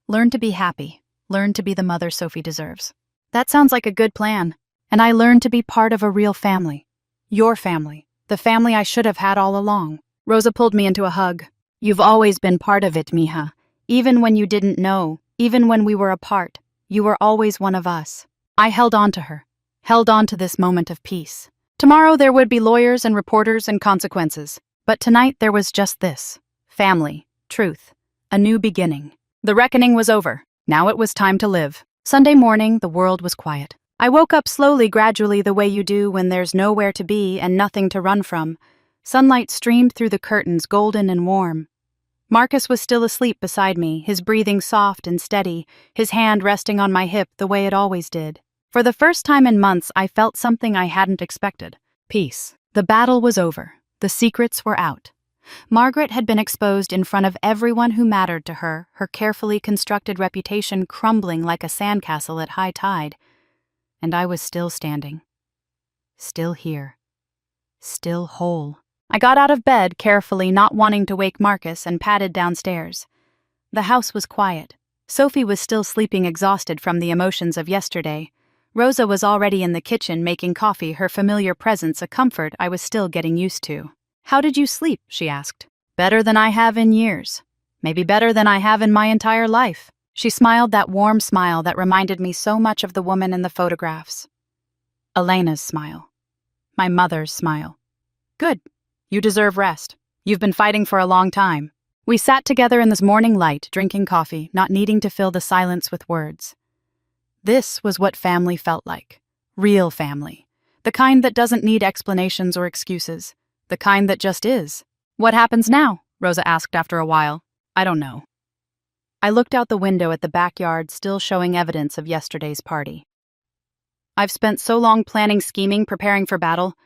Learn to be happy. Learn to be the mother Sophie deserves. That sounds like a good plan. And I learn to be part of a real family. Your family. The family I should have had all along. Rosa pulled me into a hug. You've always been part of it, mija. Even when you didn't know, even when we were apart, you were always one of us. I held on to her. Held on to this moment of peace. Tomorrow there would be lawyers and reporters and consequences. But tonight there was just this. Family. Truth. A new beginning. The reckoning was over. Now it was time to live. Sunday morning, the world was quiet. I woke up slowly, gradually, the way you do when there's nowhere to be and nothing to run from. Sunlight streamed through the curtains, golden and warm. Marcus was still asleep beside me, his breathing soft and steady, his hand resting on my hip the way it always did. For the first time in months, I felt something I hadn't expected. Peace. The battle was over. The secrets were out. Margaret had been exposed in front of everyone who mattered to her, her carefully constructed reputation crumbling like a sandcastle at high tide. And I was still standing. Still here. Still whole. I got out of bed carefully, not wanting to wake Marcus, and padded downstairs. The house was quiet. Sophie was still sleeping, exhausted from the emotions of yesterday. Rosa was already in the kitchen making coffee, her familiar presence a comfort I was still getting used to. How did you sleep? She asked. Better than I have in years. Maybe better than I have in my entire life. She smiled that warm smile that reminded me so much of the woman in the photographs. Elena's smile. My mother's smile. Good. You deserve rest. You've been fighting for a long time. We sat together in the morning light, drinking coffee, not needing to fill the silence with words. This was what family felt like. Real family. The kind that doesn't need explanations or excuses. The kind that just is. "What happens now?" Rosa asked after a while. "I don't know." I looked out the window at the backyard, still showing evidence of yesterday's party. "I've spent so long planning, scheming, preparing for battle.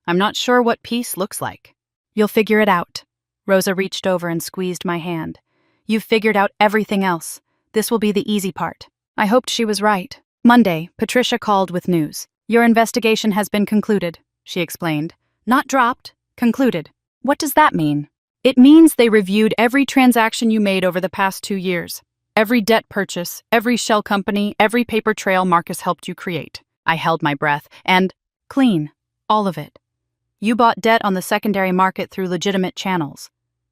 I'm not sure what peace looks like." "You'll figure it out." Rosa reached over and squeezed my hand. "You've figured out everything else. This will be the easy part." I hoped she was right. Monday, Patricia called with news. "Your investigation has been concluded," she explained. "Not dropped, concluded." What does that mean? It means they reviewed every transaction you made over the past 2 years. Every debt purchase, every shell company, every paper trail Marcus helped you create. I held my breath. And clean. All of it. You bought debt on the secondary market through legitimate channels.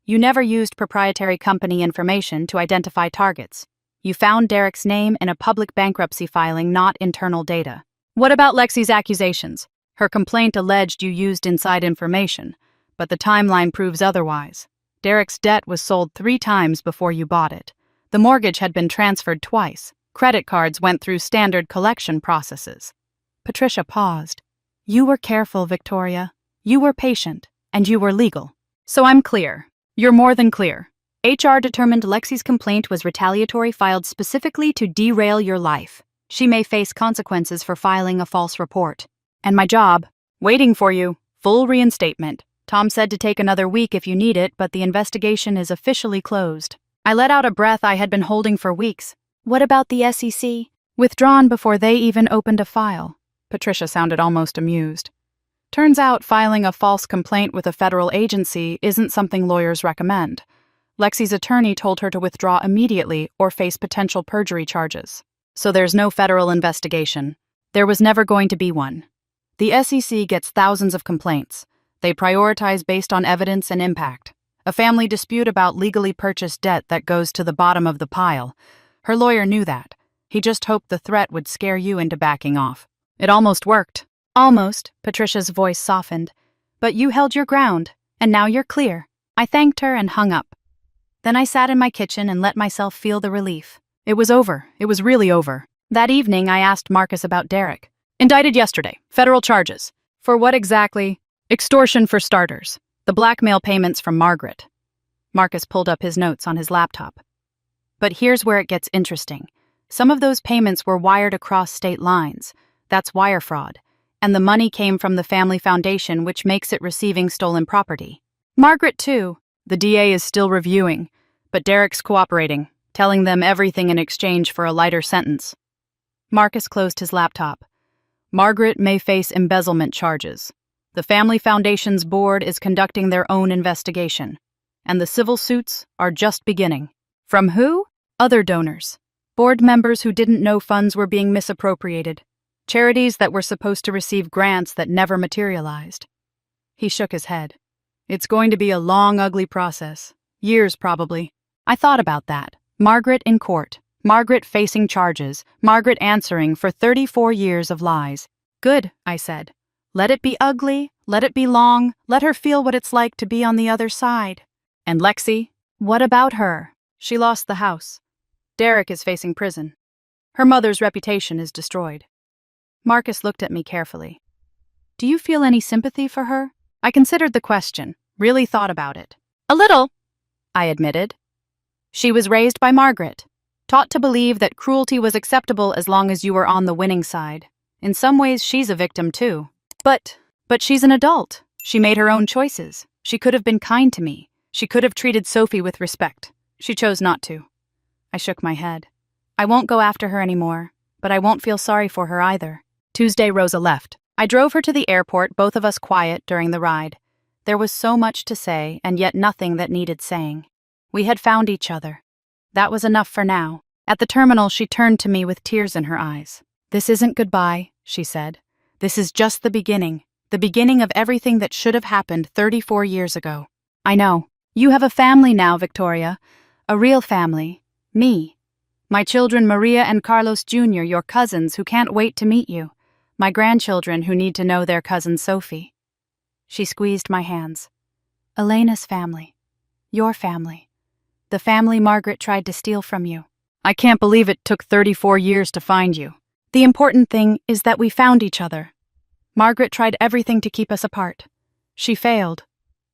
You never used proprietary company information to identify targets. You found Derek's name in a public bankruptcy filing, not internal data. What about Lexi's accusations? Her complaint alleged you used inside information, but the timeline proves otherwise. Derek's debt was sold 3 times before you bought it. The mortgage had been transferred twice. Credit cards went through standard collection processes. Patricia paused. "You were careful, Victoria. You were patient, and you were legal. So I'm clear. You're more than clear. HR determined Lexi's complaint was retaliatory, filed specifically to derail your life. She may face consequences for filing a false report. And my job, waiting for you, full reinstatement. Tom said to take another week if you need it, but the investigation is officially closed." I let out a breath I had been holding for weeks. "What about the SEC?" "Withdrawn before they even opened a file." Patricia sounded almost amused. "Turns out filing a false complaint with a federal agency isn't something lawyers recommend. Lexi's attorney told her to withdraw immediately or face potential perjury charges. So there's no federal investigation. There was never going to be one. The SEC gets thousands of complaints. They prioritize based on evidence and impact. A family dispute about legally purchased debt that goes to the bottom of the pile. Her lawyer knew that. He just hoped the threat would scare you into backing off. It almost worked." "Almost," Patricia's voice softened. "But you held your ground, and now you're clear." I thanked her and hung up. Then I sat in my kitchen and let myself feel the relief. It was over. It was really over. That evening, I asked Marcus about Derek. "Indicted yesterday. Federal charges." "For what exactly?" "Extortion for starters. The blackmail payments from Margaret." Marcus pulled up his notes on his laptop. "But here's where it gets interesting. Some of those payments were wired across state lines. That's wire fraud. And the money came from the family foundation, which makes it receiving stolen property. Margaret, too. The DA is still reviewing, but Derek's cooperating, telling them everything in exchange for a lighter sentence." Marcus closed his laptop. "Margaret may face embezzlement charges. The Family Foundation's board is conducting their own investigation, and the civil suits are just beginning." "From who?" "Other donors. Board members who didn't know funds were being misappropriated. Charities that were supposed to receive grants that never materialized." He shook his head. "It's going to be a long, ugly process. Years, probably." I thought about that. Margaret in court. Margaret facing charges. Margaret answering for 34 years of lies. "Good," I said. "Let it be ugly. Let it be long. Let her feel what it's like to be on the other side." "And Lexi?" "What about her?" "She lost the house. Derek is facing prison. Her mother's reputation is destroyed." Marcus looked at me carefully. "Do you feel any sympathy for her?" I considered the question, really thought about it. "A little," I admitted. "She was raised by Margaret, taught to believe that cruelty was acceptable as long as you were on the winning side. In some ways, she's a victim too. But she's an adult. She made her own choices. She could have been kind to me. She could have treated Sophie with respect. She chose not to." I shook my head. "I won't go after her anymore, but I won't feel sorry for her either." Tuesday, Rosa left. I drove her to the airport, both of us quiet during the ride. There was so much to say, and yet nothing that needed saying. We had found each other. That was enough for now. At the terminal, she turned to me with tears in her eyes. "This isn't goodbye," she said. "This is just the beginning of everything that should have happened 34 years ago." "I know. You have a family now, Victoria. A real family. Me. My children Maria and Carlos Jr., your cousins who can't wait to meet you. My grandchildren who need to know their cousin Sophie." She squeezed my hands. "Elena's family. Your family. the family Margaret tried to steal from you. I can't believe it took 34 years to find you. The important thing is that we found each other. Margaret tried everything to keep us apart. She failed.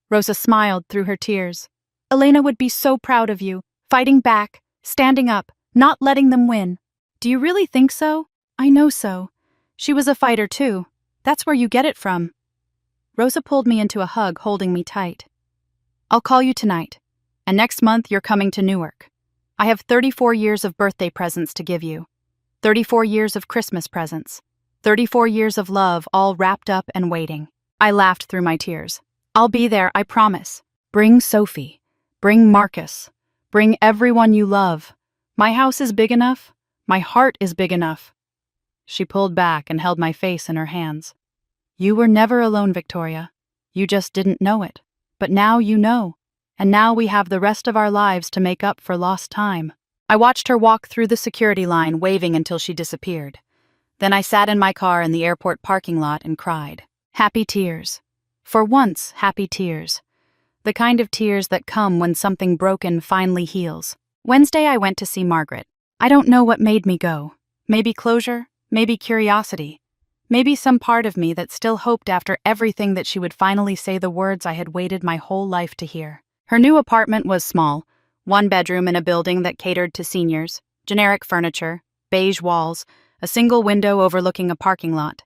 Rosa smiled through her tears. Elena would be so proud of you, fighting back, standing up, not letting them win. Do you really think so? I know so. She was a fighter too. That's where you get it from. Rosa pulled me into a hug, holding me tight. I'll call you tonight, and next month you're coming to Newark. I have 34 years of birthday presents to give you. 34 years of Christmas presents. 34 years of love all wrapped up and waiting. I laughed through my tears. I'll be there, I promise. Bring Sophie. Bring Marcus. Bring everyone you love. My house is big enough. My heart is big enough. She pulled back and held my face in her hands. You were never alone, Victoria. You just didn't know it. But now you know. And now we have the rest of our lives to make up for lost time. I watched her walk through the security line, waving until she disappeared. Then I sat in my car in the airport parking lot and cried. Happy tears. For once, happy tears. The kind of tears that come when something broken finally heals. Wednesday I went to see Margaret. I don't know what made me go. Maybe closure, maybe curiosity. Maybe some part of me that still hoped after everything that she would finally say the words I had waited my whole life to hear. Her new apartment was small, 1 bedroom in a building that catered to seniors, generic furniture, beige walls, a single window overlooking a parking lot.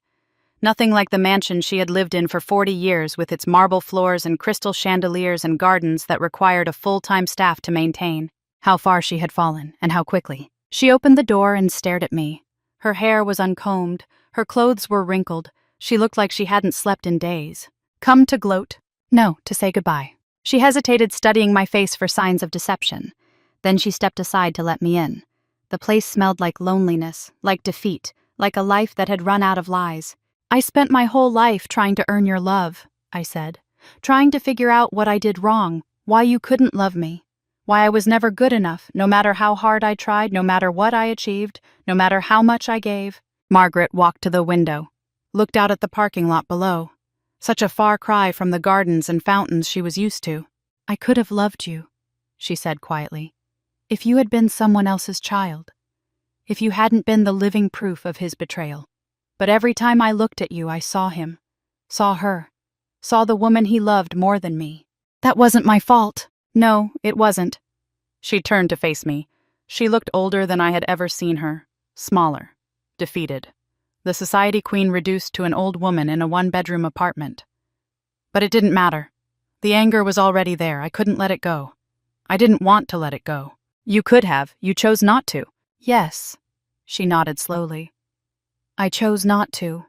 Nothing like the mansion she had lived in for 40 years with its marble floors and crystal chandeliers and gardens that required a full-time staff to maintain. How far she had fallen, and how quickly. She opened the door and stared at me. Her hair was uncombed, her clothes were wrinkled, she looked like she hadn't slept in days. Come to gloat? No, to say goodbye. She hesitated, studying my face for signs of deception. Then she stepped aside to let me in. The place smelled like loneliness, like defeat, like a life that had run out of lies. I spent my whole life trying to earn your love, I said. Trying to figure out what I did wrong, why you couldn't love me. Why I was never good enough, no matter how hard I tried, no matter what I achieved, no matter how much I gave. Margaret walked to the window, looked out at the parking lot below. Such a far cry from the gardens and fountains she was used to. I could have loved you, she said quietly, if you had been someone else's child. If you hadn't been the living proof of his betrayal. But every time I looked at you, I saw him, saw her, saw the woman he loved more than me. That wasn't my fault. No, it wasn't. She turned to face me. She looked older than I had ever seen her, smaller, defeated. The society queen reduced to an old woman in a 1-bedroom apartment. But it didn't matter. The anger was already there. I couldn't let it go. I didn't want to let it go. You could have. You chose not to. Yes, she nodded slowly. I chose not to.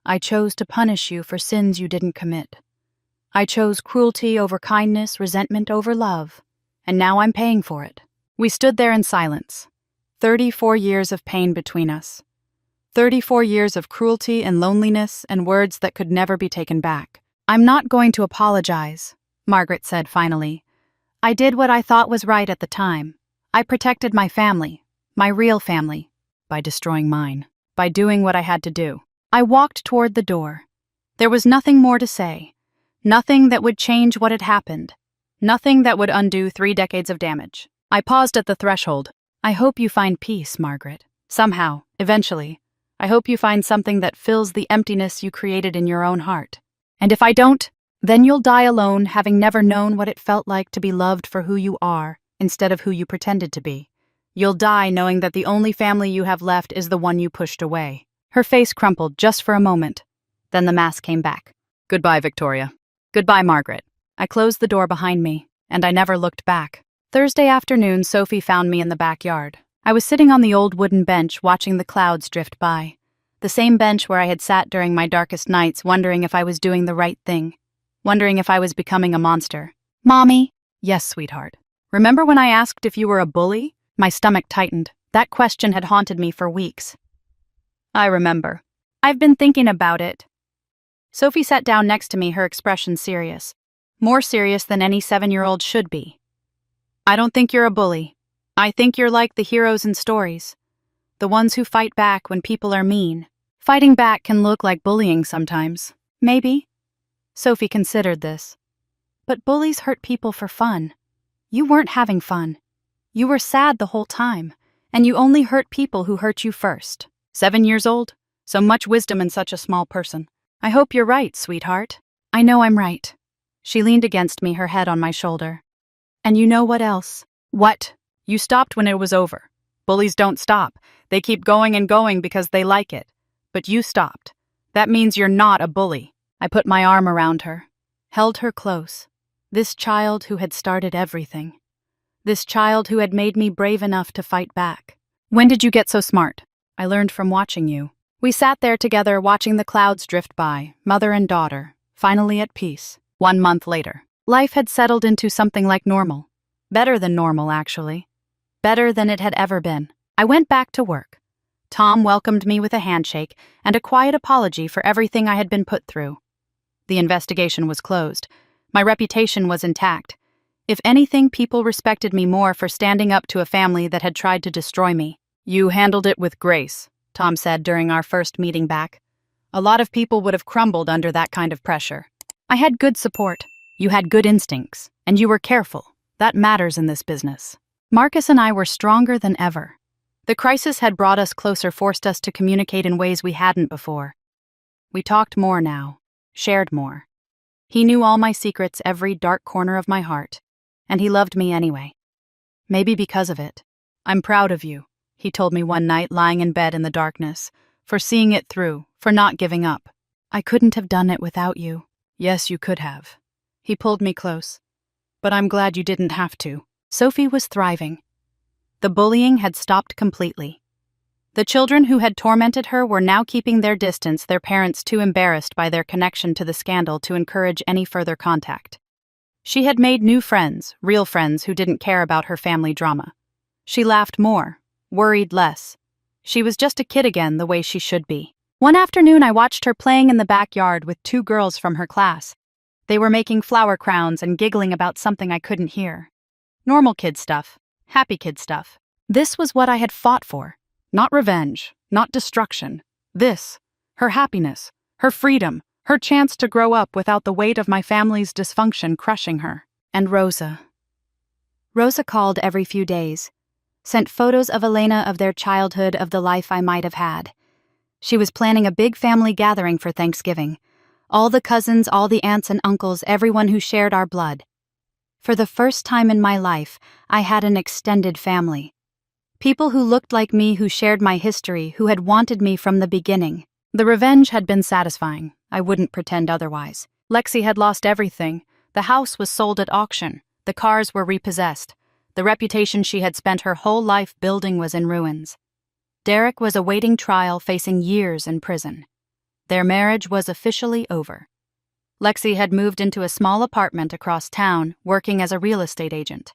I chose to punish you for sins you didn't commit. I chose cruelty over kindness, resentment over love. And now I'm paying for it. We stood there in silence. 34 years of pain between us. 34 years of cruelty and loneliness and words that could never be taken back. I'm not going to apologize, Margaret said finally. I did what I thought was right at the time. I protected my family, my real family, by destroying mine, by doing what I had to do. I walked toward the door. There was nothing more to say. Nothing that would change what had happened. Nothing that would undo 3 decades of damage. I paused at the threshold. I hope you find peace, Margaret. Somehow, eventually. I hope you find something that fills the emptiness you created in your own heart. And if I don't, then you'll die alone, having never known what it felt like to be loved for who you are, instead of who you pretended to be. You'll die knowing that the only family you have left is the one you pushed away. Her face crumpled just for a moment. Then the mask came back. Goodbye, Victoria. Goodbye, Margaret. I closed the door behind me, and I never looked back. Thursday afternoon, Sophie found me in the backyard. I was sitting on the old wooden bench watching the clouds drift by. The same bench where I had sat during my darkest nights, wondering if I was doing the right thing. Wondering if I was becoming a monster. Mommy? Yes, sweetheart. Remember when I asked if you were a bully? My stomach tightened. That question had haunted me for weeks. I remember. I've been thinking about it. Sophie sat down next to me, her expression serious. More serious than any 7-year-old should be. I don't think you're a bully. I think you're like the heroes in stories. The ones who fight back when people are mean. Fighting back can look like bullying sometimes. Maybe. Sophie considered this. But bullies hurt people for fun. You weren't having fun. You were sad the whole time, and you only hurt people who hurt you first. 7 years old? So much wisdom in such a small person. I hope you're right, sweetheart. I know I'm right. She leaned against me, her head on my shoulder. And you know what else? What? You stopped when it was over. Bullies don't stop. They keep going and going because they like it. But you stopped. That means you're not a bully. I put my arm around her, held her close. This child who had started everything. This child who had made me brave enough to fight back. When did you get so smart? I learned from watching you. We sat there together watching the clouds drift by, mother and daughter, finally at peace. 1 month later. Life had settled into something like normal. Better than normal, actually. Better than it had ever been. I went back to work. Tom welcomed me with a handshake and a quiet apology for everything I had been put through. The investigation was closed. My reputation was intact. If anything, people respected me more for standing up to a family that had tried to destroy me. You handled it with grace, Tom said during our first meeting back. A lot of people would have crumbled under that kind of pressure. I had good support. You had good instincts, and you were careful. That matters in this business. Marcus and I were stronger than ever. The crisis had brought us closer, forced us to communicate in ways we hadn't before. We talked more now, shared more. He knew all my secrets, every dark corner of my heart, and he loved me anyway. Maybe because of it. I'm proud of you, he told me one night lying in bed in the darkness, for seeing it through, for not giving up. I couldn't have done it without you. Yes, you could have. He pulled me close. But I'm glad you didn't have to. Sophie was thriving. The bullying had stopped completely. The children who had tormented her were now keeping their distance, their parents too embarrassed by their connection to the scandal to encourage any further contact. She had made new friends, real friends who didn't care about her family drama. She laughed more, worried less. She was just a kid again, the way she should be. One afternoon I watched her playing in the backyard with 2 girls from her class. They were making flower crowns and giggling about something I couldn't hear. Normal kid stuff. Happy kid stuff. This was what I had fought for. Not revenge, not destruction. This, her happiness, her freedom, her chance to grow up without the weight of my family's dysfunction crushing her. And Rosa. Rosa called every few days. Sent photos of Elena, of their childhood, of the life I might have had. She was planning a big family gathering for Thanksgiving. All the cousins, all the aunts and uncles, everyone who shared our blood. For the first time in my life, I had an extended family. People who looked like me, who shared my history, who had wanted me from the beginning. The revenge had been satisfying. I wouldn't pretend otherwise. Lexi had lost everything. The house was sold at auction. The cars were repossessed. The reputation she had spent her whole life building was in ruins. Derek was awaiting trial, facing years in prison. Their marriage was officially over. Lexi had moved into a small apartment across town, working as a real estate agent.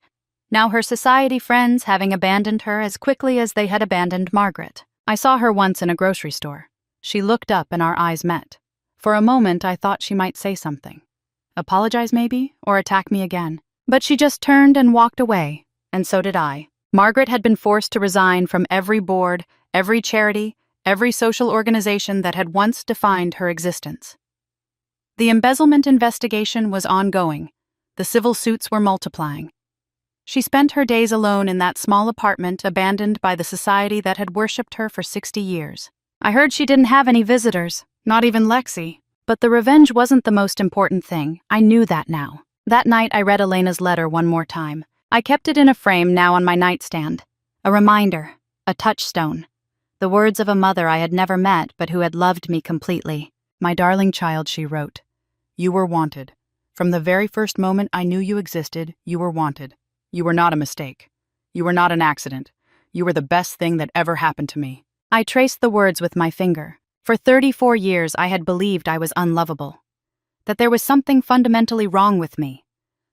Now her society friends having abandoned her as quickly as they had abandoned Margaret. I saw her once in a grocery store. She looked up and our eyes met. For a moment I thought she might say something. Apologize maybe, or attack me again. But she just turned and walked away, and so did I. Margaret had been forced to resign from every board, every charity, every social organization that had once defined her existence. The embezzlement investigation was ongoing. The civil suits were multiplying. She spent her days alone in that small apartment abandoned by the society that had worshipped her for 60 years. I heard she didn't have any visitors, not even Lexi. But the revenge wasn't the most important thing. I knew that now. That night I read Elena's letter one more time. I kept it in a frame now on my nightstand. A reminder, a touchstone. The words of a mother I had never met but who had loved me completely. My darling child, she wrote. You were wanted. From the very first moment I knew you existed, you were wanted. You were not a mistake. You were not an accident. You were the best thing that ever happened to me. I traced the words with my finger. For 34 years I had believed I was unlovable. That there was something fundamentally wrong with me.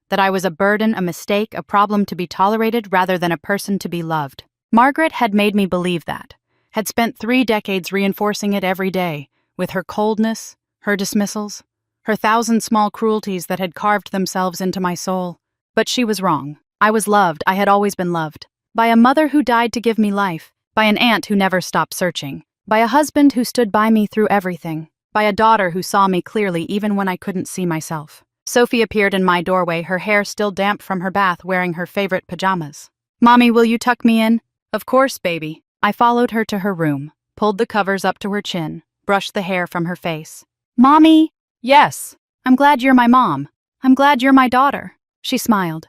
That I was a burden, a mistake, a problem to be tolerated rather than a person to be loved. Margaret had made me believe that. Had spent 3 decades reinforcing it every day, with her coldness, her dismissals, her 1,000 small cruelties that had carved themselves into my soul. But she was wrong. I was loved, I had always been loved. By a mother who died to give me life. By an aunt who never stopped searching. By a husband who stood by me through everything. By a daughter who saw me clearly even when I couldn't see myself. Sophie appeared in my doorway, her hair still damp from her bath, wearing her favorite pajamas. "Mommy, will you tuck me in?" "Of course, baby." I followed her to her room, pulled the covers up to her chin, brushed the hair from her face. "Mommy?" "Yes." "I'm glad you're my mom. I'm glad you're my daughter." She smiled.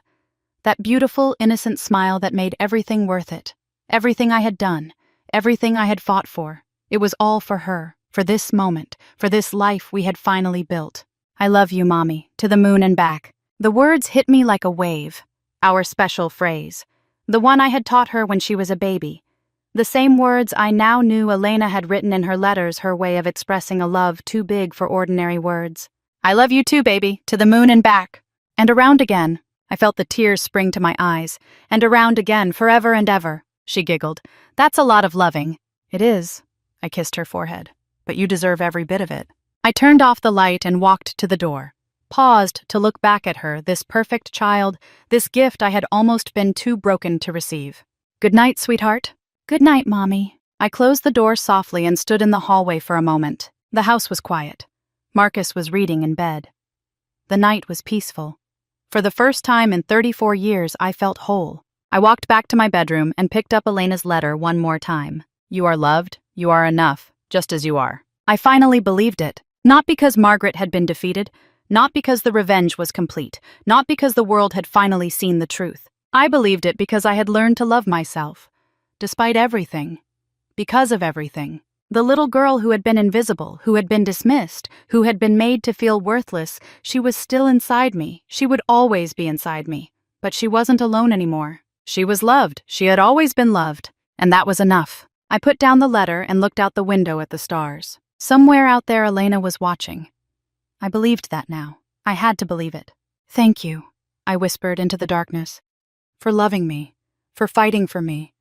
That beautiful, innocent smile that made everything worth it. Everything I had done, everything I had fought for. It was all for her, for this moment, for this life we had finally built. "I love you, Mommy, to the moon and back." The words hit me like a wave. Our special phrase. The one I had taught her when she was a baby. The same words I now knew Elena had written in her letters, her way of expressing a love too big for ordinary words. "I love you too, baby, to the moon and back." And around again. I felt the tears spring to my eyes. "And around again, forever and ever." She giggled. "That's a lot of loving." "It is." I kissed her forehead. "But you deserve every bit of it." I turned off the light and walked to the door. Paused to look back at her, this perfect child, this gift I had almost been too broken to receive. "Good night, sweetheart." "Good night, Mommy." I closed the door softly and stood in the hallway for a moment. The house was quiet. Marcus was reading in bed. The night was peaceful. For the first time in 34 years, I felt whole. I walked back to my bedroom and picked up Elena's letter one more time. "You are loved, you are enough, just as you are." I finally believed it. Not because Margaret had been defeated, not because the revenge was complete, not because the world had finally seen the truth. I believed it because I had learned to love myself. Despite everything. Because of everything. The little girl who had been invisible, who had been dismissed, who had been made to feel worthless, she was still inside me. She would always be inside me. But she wasn't alone anymore. She was loved. She had always been loved. And that was enough. I put down the letter and looked out the window at the stars. Somewhere out there, Elena was watching. I believed that now. I had to believe it. "Thank you," I whispered into the darkness. "For loving me. For fighting for me.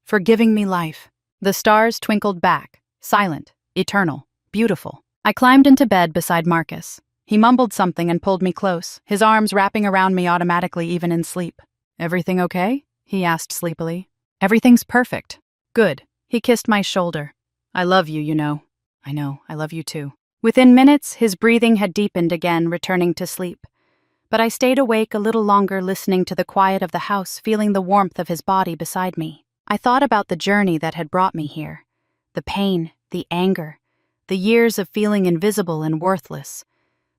For giving me life." The stars twinkled back. Silent, eternal, beautiful. I climbed into bed beside Marcus. He mumbled something and pulled me close, his arms wrapping around me automatically even in sleep. "Everything okay?" he asked sleepily. "Everything's perfect." "Good." He kissed my shoulder. "I love you, you know." "I know, I love you too." Within minutes, his breathing had deepened again, returning to sleep. But I stayed awake a little longer, listening to the quiet of the house, feeling the warmth of his body beside me. I thought about the journey that had brought me here. The pain, the anger, the years of feeling invisible and worthless.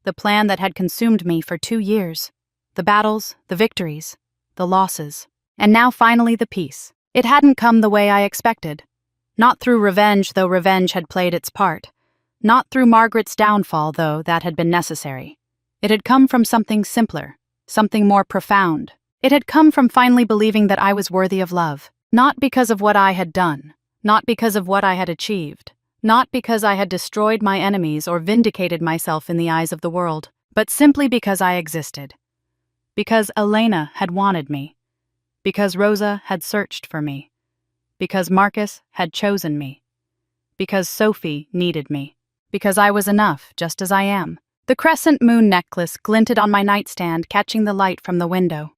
The plan that had consumed me for 2 years. The battles, the victories, the losses. And now finally the peace. It hadn't come the way I expected. Not through revenge, though revenge had played its part. Not through Margaret's downfall, though that had been necessary. It had come from something simpler, something more profound. It had come from finally believing that I was worthy of love. Not because of what I had done. Not because of what I had achieved. Not because I had destroyed my enemies or vindicated myself in the eyes of the world, but simply because I existed. Because Elena had wanted me. Because Rosa had searched for me. Because Marcus had chosen me. Because Sophie needed me. Because I was enough, just as I am. The crescent moon necklace glinted on my nightstand, catching the light from the window.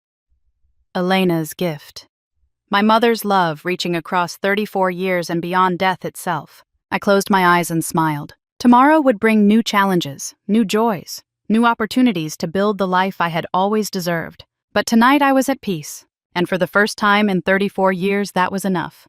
Elena's gift. My mother's love reaching across 34 years and beyond death itself. I closed my eyes and smiled. Tomorrow would bring new challenges, new joys, new opportunities to build the life I had always deserved. But tonight I was at peace, and for the first time in 34 years that was enough.